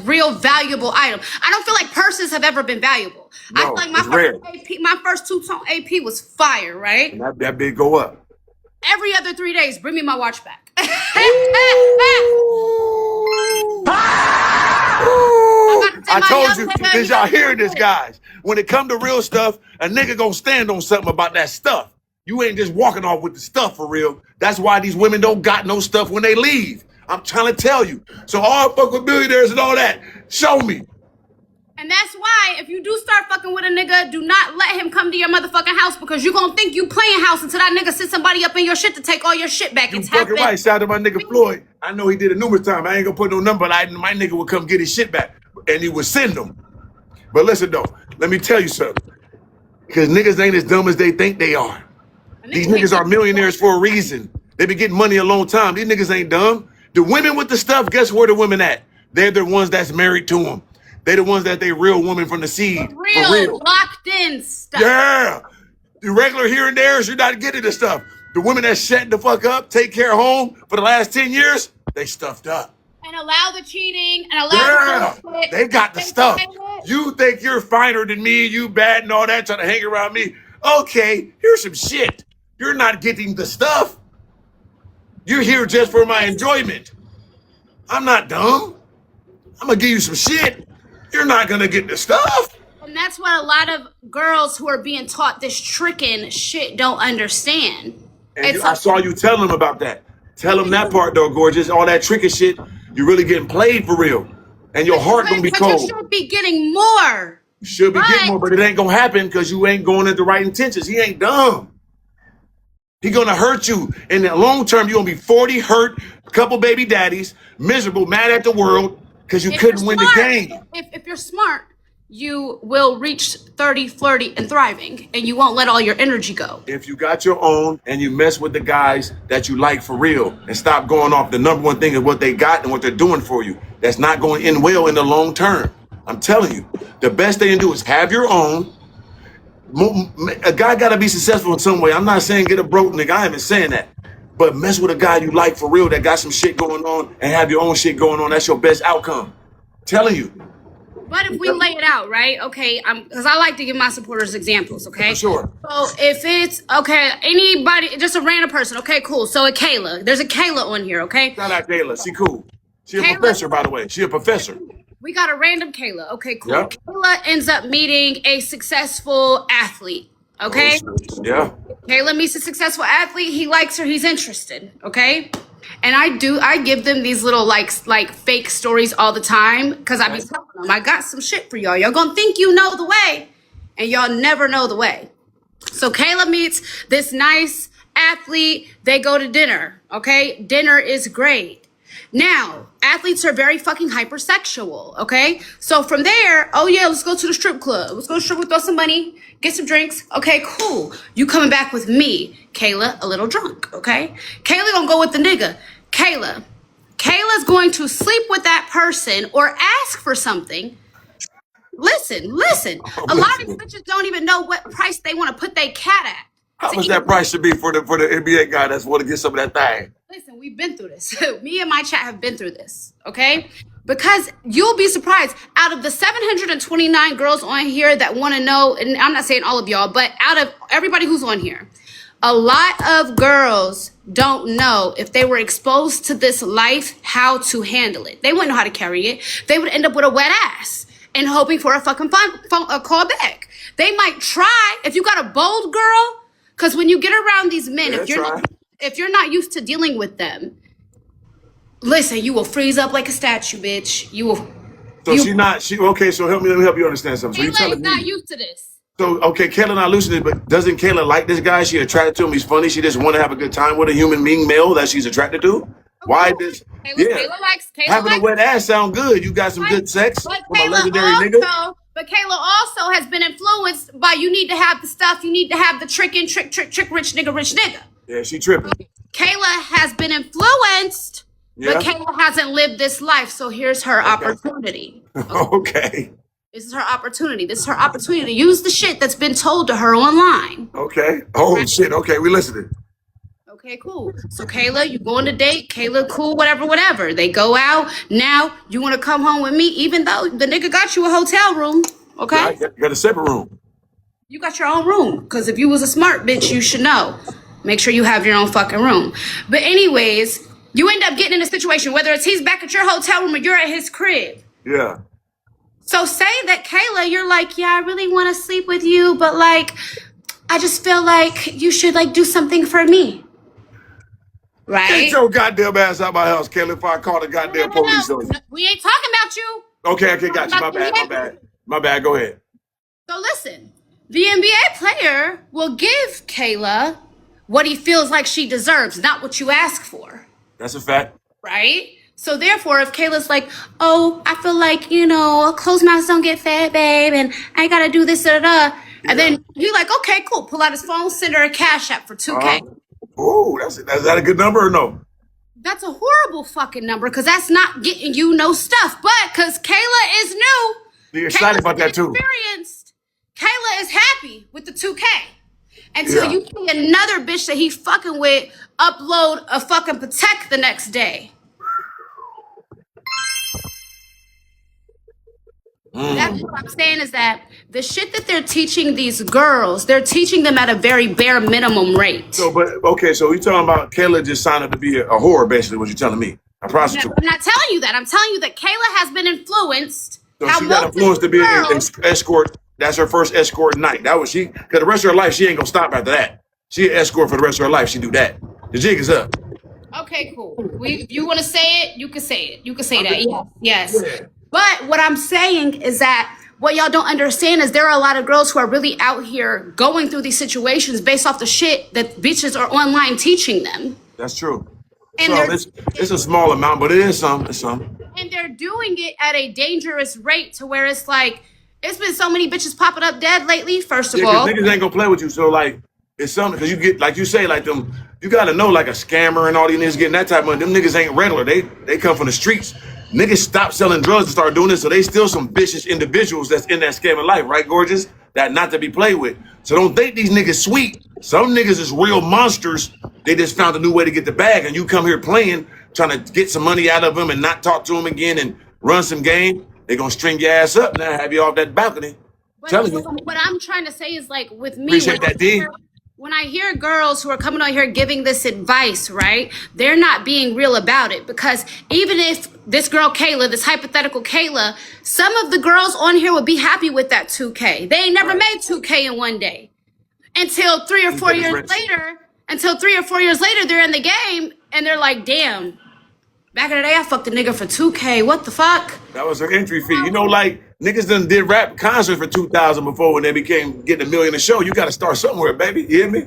real valuable item, I don't feel like purses have ever been valuable. I feel like my first two-tone AP was fire, right? And that bid go up. Every other 3 days, bring me my watch back. I told you, did y'all hear this, guys? When it come to real stuff, a nigga gonna stand on something about that stuff. You ain't just walking off with the stuff for real. That's why these women don't got no stuff when they leave. I'm trying to tell you. So all fuck with billionaires and all that, show me. And that's why if you do start fucking with a nigga, do not let him come to your motherfucking house because you gonna think you playing house until that nigga sends somebody up in your shit to take all your shit back. It's Fucking happened. right. Shout out to my nigga Floyd. I know he did it numerous times. I ain't gonna put no number. My nigga would come get his shit back, and he would send them. But listen though, let me tell you something. Because niggas ain't as dumb as they think they are. These niggas are millionaires for a reason. They been getting money a long time. These niggas ain't dumb. The women with the stuff, guess where the women at? They're the ones that's married to them. They're the ones that they real woman from the seed. For real. Locked in stuff. Yeah. The regular here and there's, you're not getting the stuff. The women that shut the fuck up, take care of home for the last 10 years, they stuffed up. And allow the cheating and allow the bullshit. They got the stuff. You think you're finer than me, you bad and all that, trying to hang around me. Okay, here's some shit. You're not getting the stuff. You're here just for my enjoyment. I'm not dumb. I'm gonna give you some shit. You're not gonna get the stuff. And that's what a lot of girls who are being taught this tricking shit don't understand. And I saw you tell them about that. Tell them that part though, gorgeous. All that tricking shit, you're really getting played for real. And your heart gonna be cold. You should be getting more. You should be getting more, but it ain't gonna happen because you ain't going at the right intentions. He ain't dumb. He gonna hurt you. In the long term, you're gonna be 40, hurt, a couple baby daddies, miserable, mad at the world, because you couldn't win the game. If you're smart, you will reach 30, flirty, and thriving, and you won't let all your energy go. If you got your own and you mess with the guys that you like for real and stop going off the number one thing is what they got and what they're doing for you, that's not going to end well in the long term. I'm telling you, the best thing to do is have your own, A guy gotta be successful in some way. I'm not saying get a broke nigga. I ain't even saying that. But mess with a guy you like for real that got some shit going on and have your own shit going on. That's your best outcome. Telling you. But if we lay it out, right? Okay, because I like to give my supporters examples, okay? For sure. So if it's, okay, anybody, just a random person, okay, cool. So a Kayla, there's a Kayla on here, okay? Shout out Kayla. She cool. She a Kayla- professor, by the way. She a professor. We got a random Kayla, okay, cool. Yep. Kayla ends up meeting a successful athlete, okay? Yeah. Kayla meets a successful athlete. He likes her. He's interested. Okay. And I give them these little like fake stories all the time because I be telling them I got some shit for y'all. Y'all gonna think you know the way, and y'all never know the way. So Kayla meets this nice athlete. They go to dinner. Okay. Dinner is great. Now, athletes are very fucking hypersexual, okay? So from there, oh yeah, let's go to the strip club. Let's go to the strip club, throw some money, get some drinks. Okay, cool. You coming back with me, Kayla, a little drunk, okay? Kayla gonna go with the nigga. Kayla's going to sleep with that person or ask for something. Listen. A lot of these bitches don't even know what price they want to put their cat at. How much that price should be for the NBA guy that's want to get some of that thing? Listen, we've been through this. Me and my chat have been through this, okay? Because you'll be surprised. Out of the 729 girls on here that want to know, and I'm not saying all of y'all, but out of everybody who's on here, a lot of girls don't know if they were exposed to this life, how to handle it. They wouldn't know how to carry it. They would end up with a wet ass and hoping for a fucking a call back. They might try. If you got a bold girl, because when you get around these men, if you're not used to dealing with them, listen, you will freeze up like a statue, bitch. You will. So okay, so let me help you understand something. So Kayla is not used to this. So, okay, Kayla not losing it, but doesn't Kayla like this guy? She attracted to him. He's funny. She just want to have a good time with a human being male that she's attracted to. Okay. Why this? Kayla likes having a wet ass sound good. You got some good sex from a legendary nigga. But Kayla also has been influenced by you need to have the stuff, you need to have the trick rich nigga. Yeah, she tripping. Kayla has been influenced, but Kayla hasn't lived this life. So here's her opportunity. Okay. This is her opportunity. This is her opportunity to use the shit that's been told to her online. Okay. Oh shit. Okay, we listening. Okay, cool. So Kayla, you go on a date. Kayla, cool, whatever. They go out. Now you want to come home with me, even though the nigga got you a hotel room. Okay. Yeah, got a separate room. You got your own room. Because if you was a smart bitch, you should know. Make sure you have your own fucking room. But anyways, you end up getting in a situation, whether it's he's back at your hotel room or you're at his crib. Yeah. So say that Kayla, you're like, yeah, I really want to sleep with you, but like, I just feel like you should like do something for me. Right? Get your goddamn ass out my house, Kayla, if I call the goddamn police on you. No, we ain't talking about you. Okay, got you. My bad. Go ahead. So listen, the NBA player will give Kayla what he feels like she deserves, not what you ask for. That's a fact. Right? So therefore, if Kayla's like, oh, I feel like, closed mouths don't get fed, babe, and I gotta do this, and then you're like, okay, cool. Pull out his phone, send her a cash app for $2K. Oh, is that a good number or no? That's a horrible fucking number because that's not getting you no stuff. But because Kayla is new, you're excited about that too. Experienced. Kayla is happy with the 2K until you see another bitch that he fucking with upload a fucking Protect the next day. That's what I'm saying is that the shit that they're teaching these girls, they're teaching them at a very bare minimum rate. So you're talking about Kayla just signed up to be a whore, basically, what you're telling me. A prostitute. I'm not telling you that. I'm telling you that Kayla has been influenced. So she got influenced to be an escort. That's her first escort night. That was she. Because the rest of her life, she ain't going to stop after that. She an escort for the rest of her life. She do that. The jig is up. Okay, cool. If you want to say it, you can say it. You can say that. Yes. Yeah. But what I'm saying is that what y'all don't understand is there are a lot of girls who are really out here going through these situations based off the shit that bitches are online teaching them. That's true. And so it's a small amount, but it is some. It's some. And they're doing it at a dangerous rate to where it's like, it's been so many bitches popping up dead lately, first of all. Niggas ain't gonna play with you. So like, it's something, because you get, like you say, like them, you gotta know like a scammer and all these niggas getting that type of money. Them niggas ain't regular. They come from the streets. Niggas stop selling drugs and start doing this, so they still some vicious individuals that's in that scamming life, right, gorgeous? that not to be played with. So don't think these niggas sweet. Some niggas is real monsters. They just found a new way to get the bag, and you come here playing, trying to get some money out of them and not talk to them again and run some game. They gonna string your ass up now, have you off that balcony. Telling you. What I'm trying to say is like with me, Appreciate that, D. when I hear girls who are coming out here giving this advice, right? They're not being real about it, because even if this girl Kayla, this hypothetical Kayla, some of the girls on here would be happy with that 2K. They ain't never made 2K in one day until 3 or 4 years later. Until 3 or 4 years later, they're in the game and they're like, damn, back in the day, I fucked a nigga for 2K. What the fuck? That was an entry fee. You know, like niggas done did rap concerts for 2,000 before when they became getting $1 million a show. You got to start somewhere, baby. You hear me?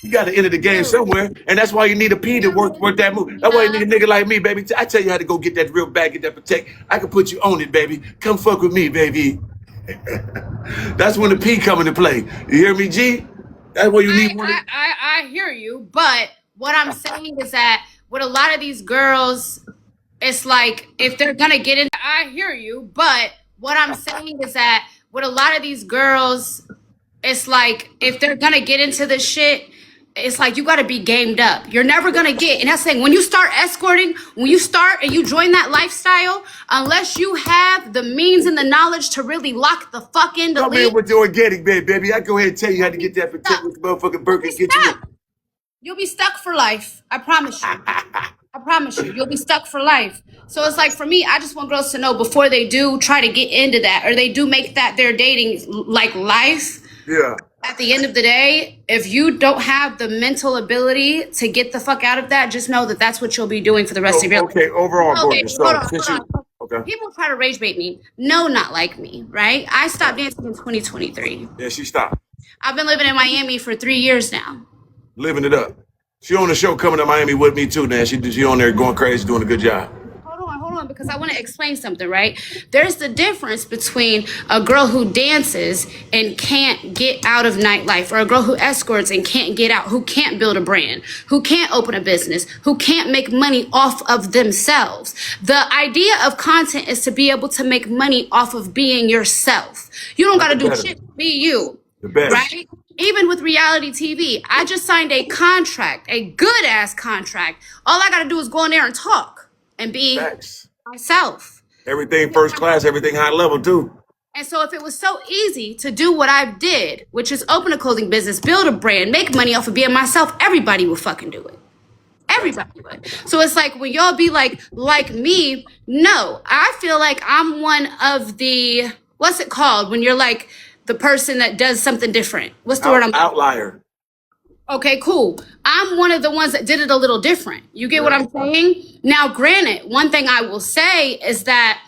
You got to enter the game somewhere, and that's why you need a P to work that move. That's why you need a nigga like me, baby. I tell you how to go get that real bag, get that protect. I can put you on it, baby. Come fuck with me, baby. That's when the P come into play. You hear me, G? That's what you need. I hear you, but what I'm saying is that with a lot of these girls, it's like if they're gonna get in. I hear you, but what I'm saying is that with a lot of these girls, it's like if they're gonna get into this shit, it's like you gotta be gamed up. You're never gonna get, and that's saying when you start escorting, when you start and you join that lifestyle, unless you have the means and the knowledge to really lock the fuck in the Come league. in with the organic, baby. I go ahead and tell you how to get that protect with the motherfucking Birkin. Get you. You'll be stuck for life. I promise you. I promise you. You'll be stuck for life. So it's like for me, I just want girls to know before they do try to get into that, or they do make that their dating like life. Yeah. At the end of the day, if you don't have the mental ability to get the fuck out of that, just know that that's what you'll be doing for the rest of your life. Okay, overall, Okay, gorgeous. hold on, since hold you, on. People try to rage bait me. No, not like me, right? I stopped dancing in 2023. Yeah, she stopped. I've been living in Miami for 3 years now. Living it up. She on the show coming to Miami with me too, man. She on there going crazy, doing a good job. Hold on, because I want to explain something, right? There's the difference between a girl who dances and can't get out of nightlife, or a girl who escorts and can't get out, who can't build a brand, who can't open a business, who can't make money off of themselves. The idea of content is to be able to make money off of being yourself. You don't got to do shit to be you, The best. right? Even with reality TV, I just signed a contract, a good ass contract. All I got to do is go in there and talk and be myself. Everything first class, everything high level too. And so if it was so easy to do what I did, which is open a clothing business, build a brand, make money off of being myself, everybody would fucking do it. Everybody would. So it's like when y'all be like me, no, I feel like I'm one of the, what's it called? When you're like the person that does something different. What's the word I'm outlier. Okay, cool. I'm one of the ones that did it a little different. You get what I'm saying? Now, granted, one thing I will say is that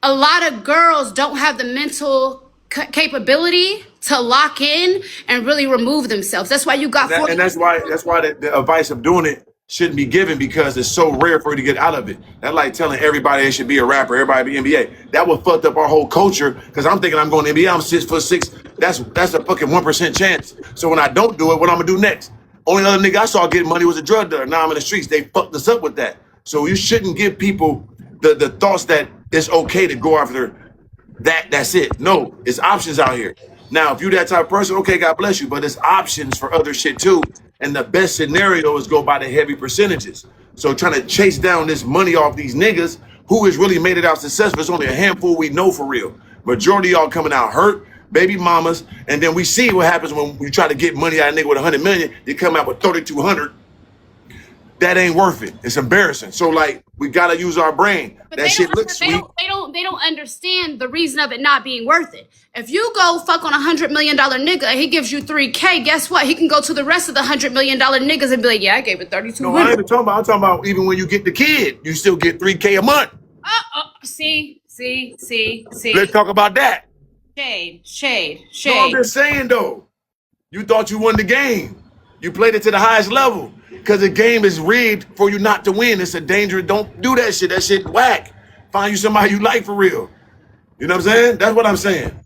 a lot of girls don't have the mental capability to lock in and really remove themselves. That's why you got 40. And that's why the advice of doing it shouldn't be given, because it's so rare for you to get out of it. That's like telling everybody they should be a rapper, everybody be NBA. That would fucked up our whole culture, because I'm thinking I'm going to NBA, I'm 6'6". That's a fucking 1% chance. So when I don't do it, what I'm gonna do next? Only other nigga I saw getting money was a drug dealer. Now I'm in the streets. They fucked us up with that. So you shouldn't give people the thoughts that it's okay to go after that's it. No, it's options out here. Now, if you that type of person, okay, God bless you, but there's options for other shit too. And the best scenario is go by the heavy percentages. So trying to chase down this money off these niggas who has really made it out successful, it's only a handful we know for real. Majority of y'all coming out hurt, baby mamas, and then we see what happens when we try to get money out of a nigga with 100 million, they come out with 3,200. That ain't worth it. It's embarrassing. So like, we gotta use our brain. But that shit looks sweet. They don't understand the reason of it not being worth it. If you go fuck on $100 million nigga and he gives you 3K, guess what? He can go to the rest of the $100 million niggas and be like, yeah, I gave it 3,200. No, I ain't even talking about. I'm talking about even when you get the kid, you still get 3K a month. See. Let's talk about that. Shade. No, I'm just saying though, you thought you won the game. You played it to the highest level, because the game is rigged for you not to win. It's a danger. Don't do that shit. That shit whack. Find you somebody you like for real. You know what I'm saying? That's what I'm saying.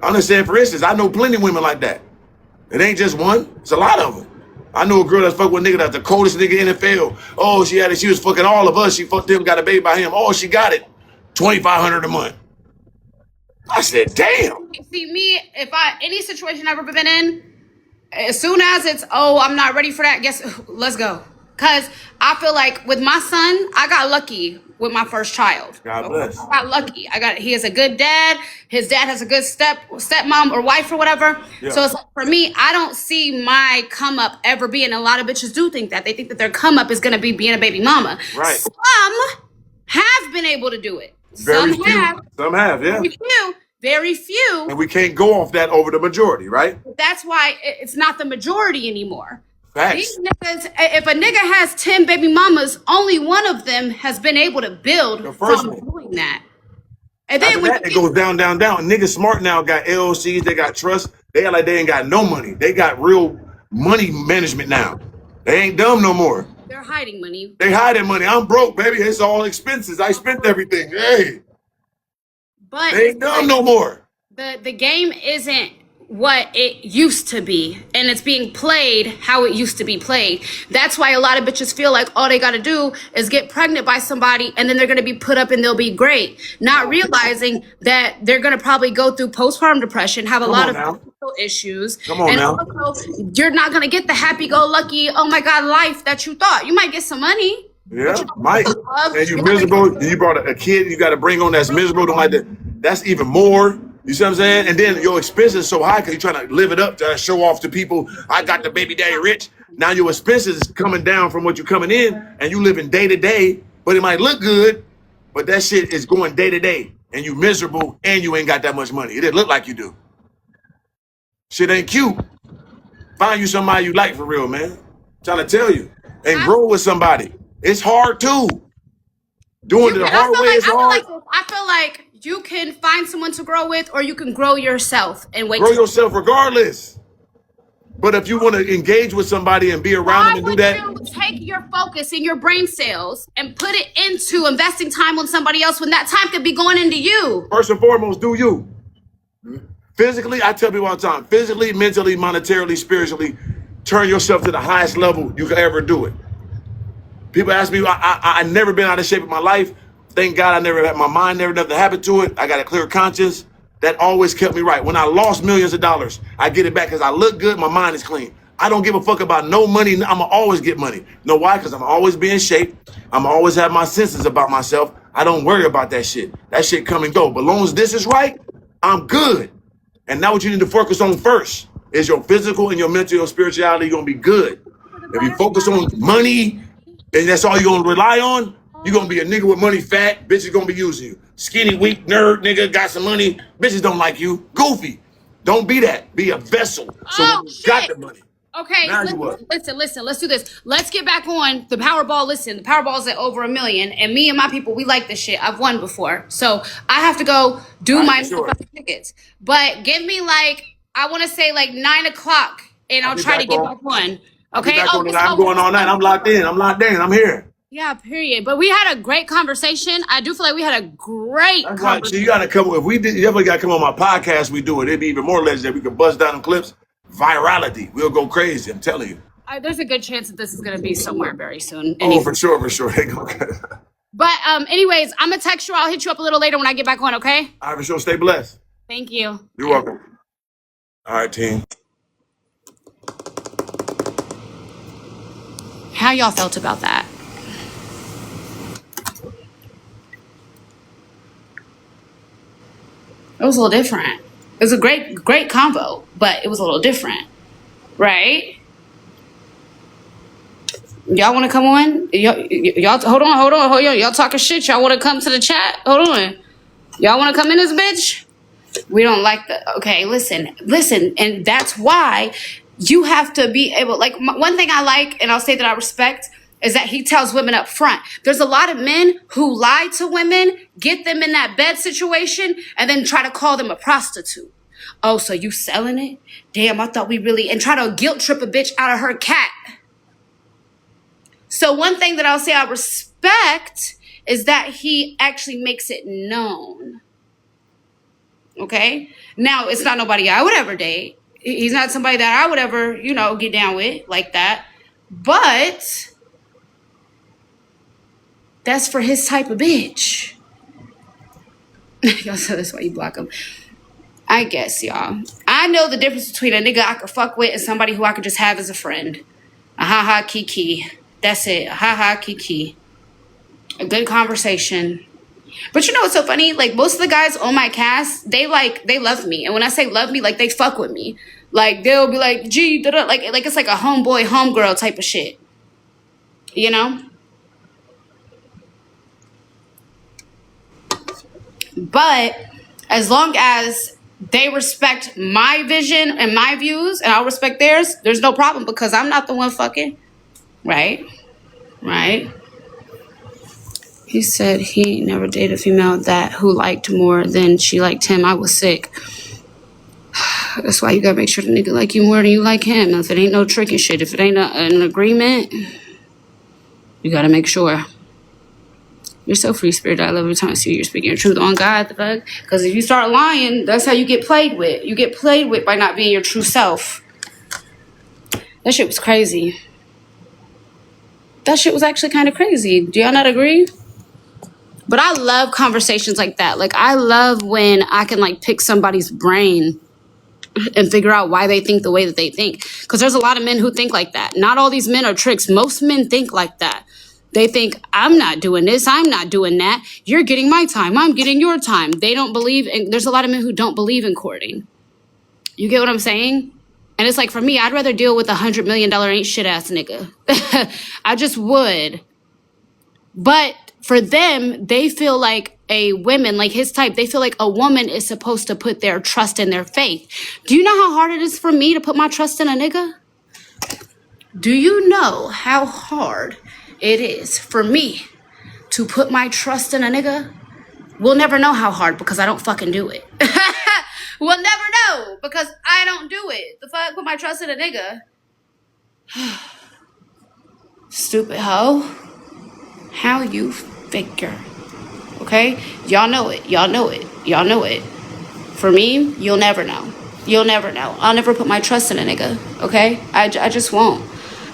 I'm just saying, for instance, I know plenty of women like that. It ain't just one. It's a lot of them. I know a girl that's fucked with a nigga that's the coldest nigga in the NFL. Oh, she was fucking all of us. She fucked him, got a baby by him. Oh, she got it. $2,500 a month. I said, damn. See me, if any situation I've ever been in, as soon as it's, oh, I'm not ready for that, let's go. Cause I feel like with my son, I got lucky with my first child. God bless. I got lucky. He is a good dad. His dad has a good stepmom or wife or whatever. Yeah. So it's like, for me, I don't see my come up ever being. A lot of bitches do think that. They think that their come up is gonna be being a baby mama. Right. Some have been able to do it. Very few. Some have, yeah. Very few. Very few. And we can't go off that over the majority, right? That's why it's not the majority anymore. Facts. These niggas, if a nigga has 10 baby mamas, only one of them has been able to build The first from one. doing that. And then After when that, it goes down, down, down. Niggas smart now got LLCs, they got trust. They act like they ain't got no money. They got real money management now. They ain't dumb no more. they're hiding money. They hiding money. I'm broke, baby. It's all expenses. I spent everything. Hey, But they ain't dumb no more. the game isn't what it used to be, and it's being played how it used to be played. That's why a lot of bitches feel like all they gotta do is get pregnant by somebody and then they're gonna be put up and they'll be great, not realizing that they're gonna probably go through postpartum depression, have a lot of mental issues. Come on and now. Also, you're not gonna get the happy-go-lucky, oh my god, life that you thought. You might get some money. Yeah, Mike. And you miserable. And you brought a kid you got to bring on that's miserable. Don't like that. That's even more. You see what I'm saying? And then your expenses so high because you're trying to live it up to show off to people. I got the baby daddy rich. Now your expenses is coming down from what you're coming in, and you living day to day. But it might look good, but that shit is going day to day, and you miserable, and you ain't got that much money. It didn't look like you do. Shit ain't cute. Find you somebody you like for real, man. Trying to tell you, and grow with somebody. It's hard too. Doing it the hard way is hard. I feel like you can find someone to grow with, or you can grow yourself and wait. Grow yourself regardless. But if you want to engage with somebody and be around them and do that, you take your focus and your brain cells and put it into investing time on somebody else when that time could be going into you? first and foremost, do you. Physically, I tell people all the time, physically, mentally, monetarily, spiritually, turn yourself to the highest level you could ever do it. People ask me, I never been out of shape in my life. Thank God I never had my mind, never nothing happened to it. I got a clear conscience. That always kept me right. When I lost millions of dollars, I get it back because I look good, my mind is clean. I don't give a fuck about no money. I'ma always get money. You know why? Because I'm always be in shape. I'm always have my senses about myself. I don't worry about that shit. That shit come and go. But as long as this is right, I'm good. And now what you need to focus on first is your physical and your mental, your spirituality. You're gonna be good. If you focus on money, and that's all you're gonna rely on, you're gonna be a nigga with money fat, bitches gonna be using you. Skinny, weak, nerd, nigga, got some money, bitches don't like you. Goofy. Don't be that. Be a vessel. So Oh, you got shit. the money. Okay, Now you what? listen, let's do this. Let's get back on the Powerball. Listen, the Powerball's at over 1 million, and me and my people, we like this shit. I've won before. So I have to go do Alright, my sure. tickets. But give me I want to say 9 o'clock, and I'll be try to back get on. back on. I'll be Okay? back on this- tonight. I'm going all night. I'm locked in. I'm here. Yeah, period. But we had a great conversation. I do feel like we had a great That's why, conversation. you gotta come. If we did, you definitely gotta come on my podcast. We do it. It'd be even more legendary. We can bust down them clips. Virality. We'll go crazy. I'm telling you. There's a good chance that this is going to be somewhere very soon. Oh, for sure, for sure. They go. But anyways, I'm going to text you. I'll hit you up a little later when I get back on, okay? All right, for sure. Stay blessed. Thank you. You're welcome. All right, team. How y'all felt about that? It was a little different. It was a great convo, but it was a little different, right? Y'all want to come on? Y'all hold on. Y'all talking shit. Y'all want to come to the chat? Hold on. Y'all want to come in this bitch? We don't like the. Okay, listen, and that's why you have to be able. One thing I like, and I'll say that I respect, is that he tells women up front. There's a lot of men who lie to women, get them in that bed situation, and then try to call them a prostitute. Oh, so you selling it? Damn, I thought we really... And try to guilt trip a bitch out of her cat. So one thing that I'll say I respect is that he actually makes it known. Okay? Now, it's not nobody I would ever date. He's not somebody that I would ever, get down with like that. But... that's for his type of bitch. Y'all said that's why you block them. I guess, y'all. I know the difference between a nigga I could fuck with and somebody who I could just have as a friend. A ha-ha kiki. That's it. A ha-ha kiki. A good conversation. But you know what's so funny? Like, most of the guys on my cast, they love me. And when I say love me, like, they fuck with me. Like, they'll be like, gee, da-da. Like it's like a homeboy, homegirl type of shit. You know? But as long as they respect my vision and my views, and I'll respect theirs, there's no problem because I'm not the one fucking. Right? He said he never dated a female who liked more than she liked him. I was sick. That's why you gotta make sure the nigga like you more than you like him. If it ain't no trick and shit, if it ain't an agreement, you gotta make sure. You're so free spirited. I love every time I see you. You're speaking your truth on God, the fuck. Because if you start lying, that's how you get played with. You get played with by not being your true self. That shit was crazy. That shit was actually kind of crazy. Do y'all not agree? But I love conversations like that. Like, I love when I can, like, pick somebody's brain and figure out why they think the way that they think. Because there's a lot of men who think like that. Not all these men are tricks. Most men think like that. They think, I'm not doing this, I'm not doing that. You're getting my time, I'm getting your time. They don't believe in, there's a lot of men who don't believe in courting. You get what I'm saying? And it's like, for me, I'd rather deal with $100 million ain't shit ass nigga. I just would. But for them, they feel like a woman, like his type, they feel like a woman is supposed to put their trust in their faith. Do you know how hard it is for me to put my trust in a nigga? Do you know how hard it is for me to put my trust in a nigga? We'll never know how hard because I don't fucking do it. We'll never know because I don't do it. The fuck, put my trust in a nigga? Stupid hoe. How you figure? Okay? Y'all know it. Y'all know it. Y'all know it. For me, you'll never know. You'll never know. I'll never put my trust in a nigga. Okay? I just won't.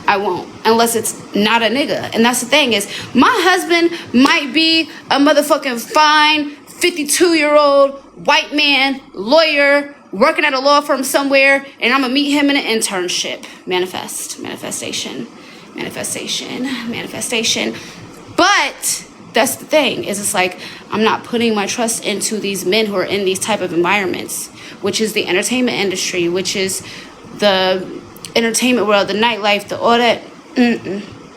I won't, unless it's not a nigga. And that's the thing is, my husband might be a motherfucking fine 52-year-old white man, lawyer, working at a law firm somewhere, and I'm gonna meet him in an internship. Manifestation. But that's the thing is, it's like, I'm not putting my trust into these men who are in these type of environments, which is the entertainment industry, which is the entertainment world, the nightlife, all that.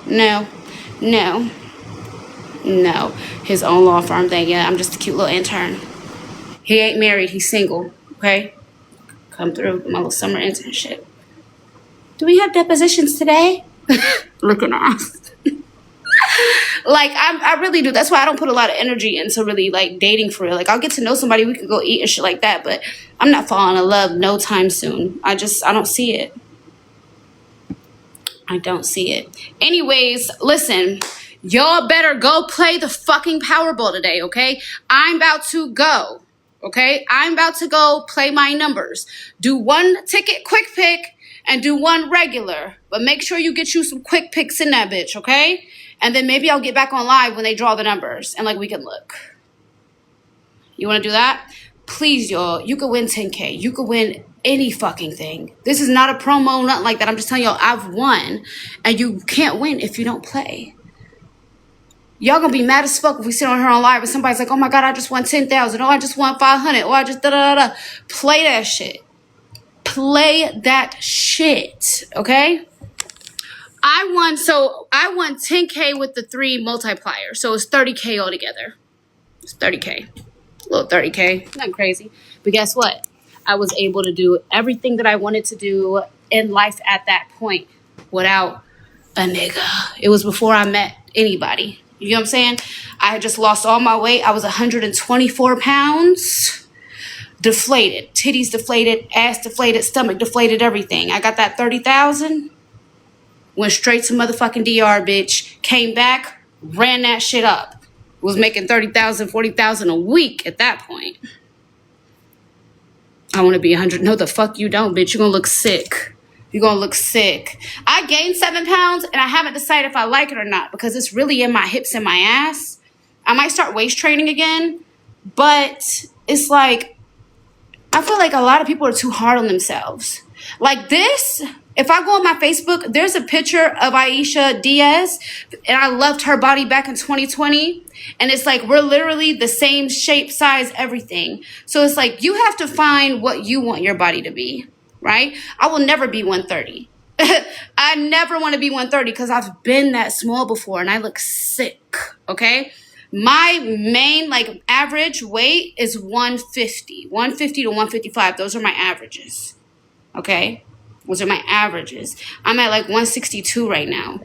No. His own law firm thing. Yeah, I'm just a cute little intern. He ain't married. He's single. Okay? Come through with my little summer internship. Do we have depositions today? Looking off. Like, I really do. That's why I don't put a lot of energy into really, like, dating for real. Like, I'll get to know somebody. We can go eat and shit like that. But I'm not falling in love no time soon. I don't see it. I don't see it. Anyways, listen, y'all better go play the fucking Powerball today, okay? I'm about to go, okay? I'm about to go play my numbers. Do one ticket quick pick and do one regular. But make sure you get you some quick picks in that bitch, okay? And then maybe I'll get back on live when they draw the numbers and, like, we can look. You want to do that? Please, y'all, you could win 10K. You could win any fucking thing. This is not a promo, nothing like that. I'm just telling y'all, I've won, and you can't win if you don't play. Y'all gonna be mad as fuck if we sit on here on live and somebody's like, oh my God, I just won 10,000. Oh, I just won 500. Oh, I just da-da-da-da. Play that shit. Play that shit, okay? I won 10K with the 3 multipliers, so it's 30K altogether. It's 30K. A little 30K. Not crazy. But guess what? I was able to do everything that I wanted to do in life at that point without a nigga. It was before I met anybody. You know what I'm saying? I had just lost all my weight. I was 124 pounds. Deflated. Titties deflated. Ass deflated. Stomach deflated. Everything. I got that 30,000. Went straight to motherfucking DR, bitch. Came back. Ran that shit up. Was making 30,000, 40,000 a week at that point. I want to be 100. No, the fuck you don't, bitch. You're going to look sick. You're going to look sick. I gained 7 pounds, and I haven't decided if I like it or not because it's really in my hips and my ass. I might start waist training again, But it's like, I feel like a lot of people are too hard on themselves. Like this, if I go on my Facebook, there's a picture of Aisha Diaz, and I loved her body back in 2020. And it's like, we're literally the same shape, size, everything. So it's like, you have to find what you want your body to be, right? I will never be 130. I never want to be 130 because I've been that small before and I look sick, okay? My main, like, average weight is 150 to 155. Those are my averages, okay? Those are my averages. I'm at like 162 right now.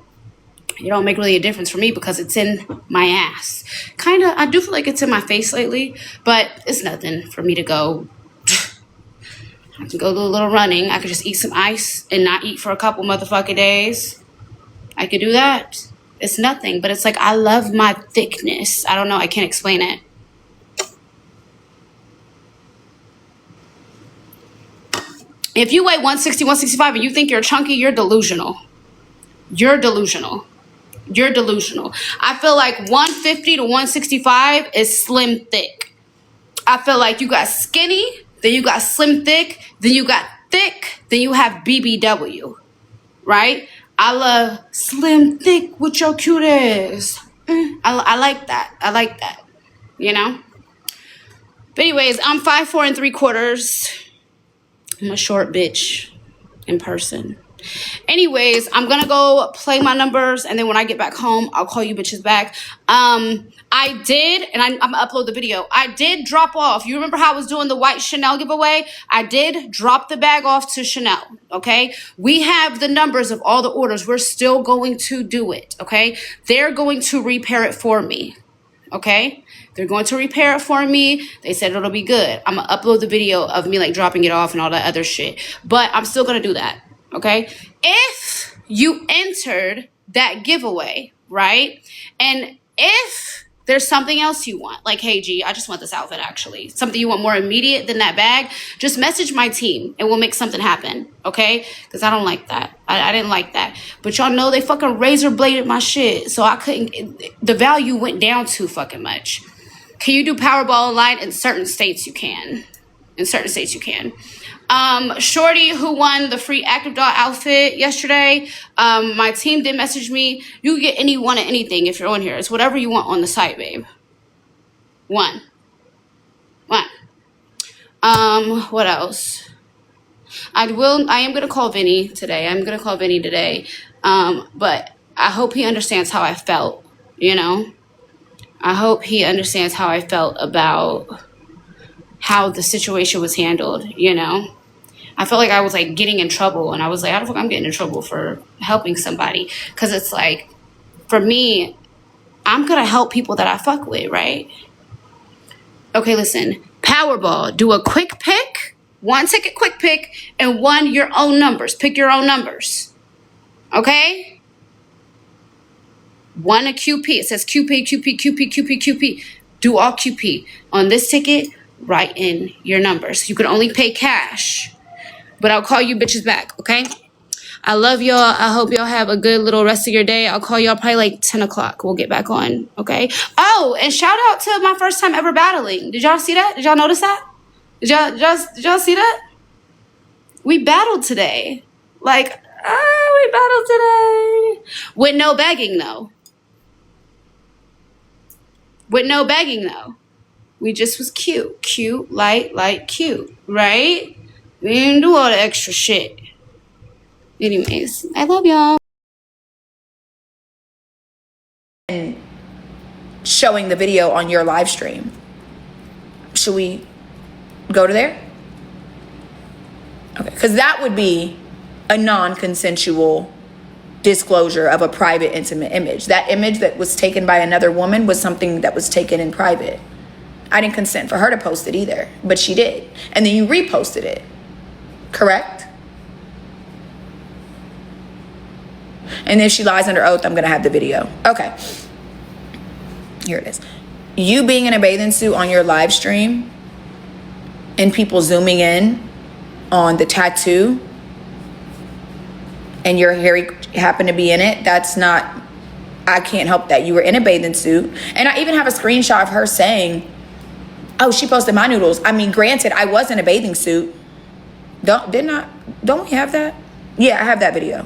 It don't make really a difference for me because it's in my ass. Kind of, I do feel like it's in my face lately, but it's nothing for me to go. I can go do a little running. I could just eat some ice and not eat for a couple motherfucking days. I could do that. It's nothing, but it's like, I love my thickness. I don't know. I can't explain it. If you weigh 160, 165 and you think you're chunky, you're delusional. You're delusional. You're delusional. I feel like 150 to 165 is slim thick. I feel like you got skinny, then you got slim thick, then you got thick, then you have BBW, right? I love slim thick with your cute ass. I like that. I like that, you know? But anyways, I'm 5'4" 3/4. I'm a short bitch in person. Anyways, I'm gonna go play my numbers, and then when I get back home, I'll call you bitches back. I did, and I'm gonna upload the video. I did drop off. You remember how I was doing the white Chanel giveaway? I did drop the bag off to Chanel, okay? We have the numbers of all the orders. We're still going to do it, okay? They're going to repair it for me, okay? They're going to repair it for me. They said it'll be good. I'm gonna upload the video of me like dropping it off and all that other shit, but I'm still gonna do that. Okay, if you entered that giveaway, right? And if there's something else you want, like, hey, G, I just want this outfit, actually. Something you want more immediate than that bag, just message my team and we'll make something happen, okay? Because I don't like that. I didn't like that. But y'all know they fucking razor bladed my shit. So I couldn't, the value went down too fucking much. Can you do Powerball online? In certain states you can. In certain states you can. Shorty, who won the free Active Doll outfit yesterday, my team did message me. You can get any one of anything if you're on here. It's whatever you want on the site, babe. One. What else? I am gonna call Vinny today. But I hope he understands how I felt, you know? I hope he understands how I felt about how the situation was handled, you know? I felt like I was like getting in trouble, and I was like, how the fuck I'm getting in trouble for helping somebody? Because it's like, for me, I'm gonna help people that I fuck with, right? Okay, listen, Powerball, do a quick pick, one ticket quick pick, and one your own numbers. Pick your own numbers, okay? One a QP. It says QP. Do all QP. On this ticket, write in your numbers. You can only pay cash. But I'll call you bitches back, okay? I love y'all. I hope y'all have a good little rest of your day. I'll call y'all probably like 10 o'clock. We'll get back on, okay? Oh, and shout out to my first time ever battling. Did y'all see that? Did y'all notice that? Did y'all see that? We battled today. We battled today. With no begging, though. We just was cute. Cute, light, cute, right? We didn't do all the extra shit. Anyways, I love y'all. And showing the video on your live stream. Should we go to there? Okay, because that would be a non-consensual disclosure of a private, intimate image. That image that was taken by another woman was something that was taken in private. I didn't consent for her to post it either, but she did. And then you reposted it. Correct? And if she lies under oath, I'm going to have the video. Okay. Here it is. You being in a bathing suit on your live stream and people zooming in on the tattoo and your hair happened to be in it, that's not, I can't help that. You were in a bathing suit. And I even have a screenshot of her saying, Oh, she posted my noodles. I mean, granted, I was in a bathing suit. Don't we have that? Yeah, I have that video.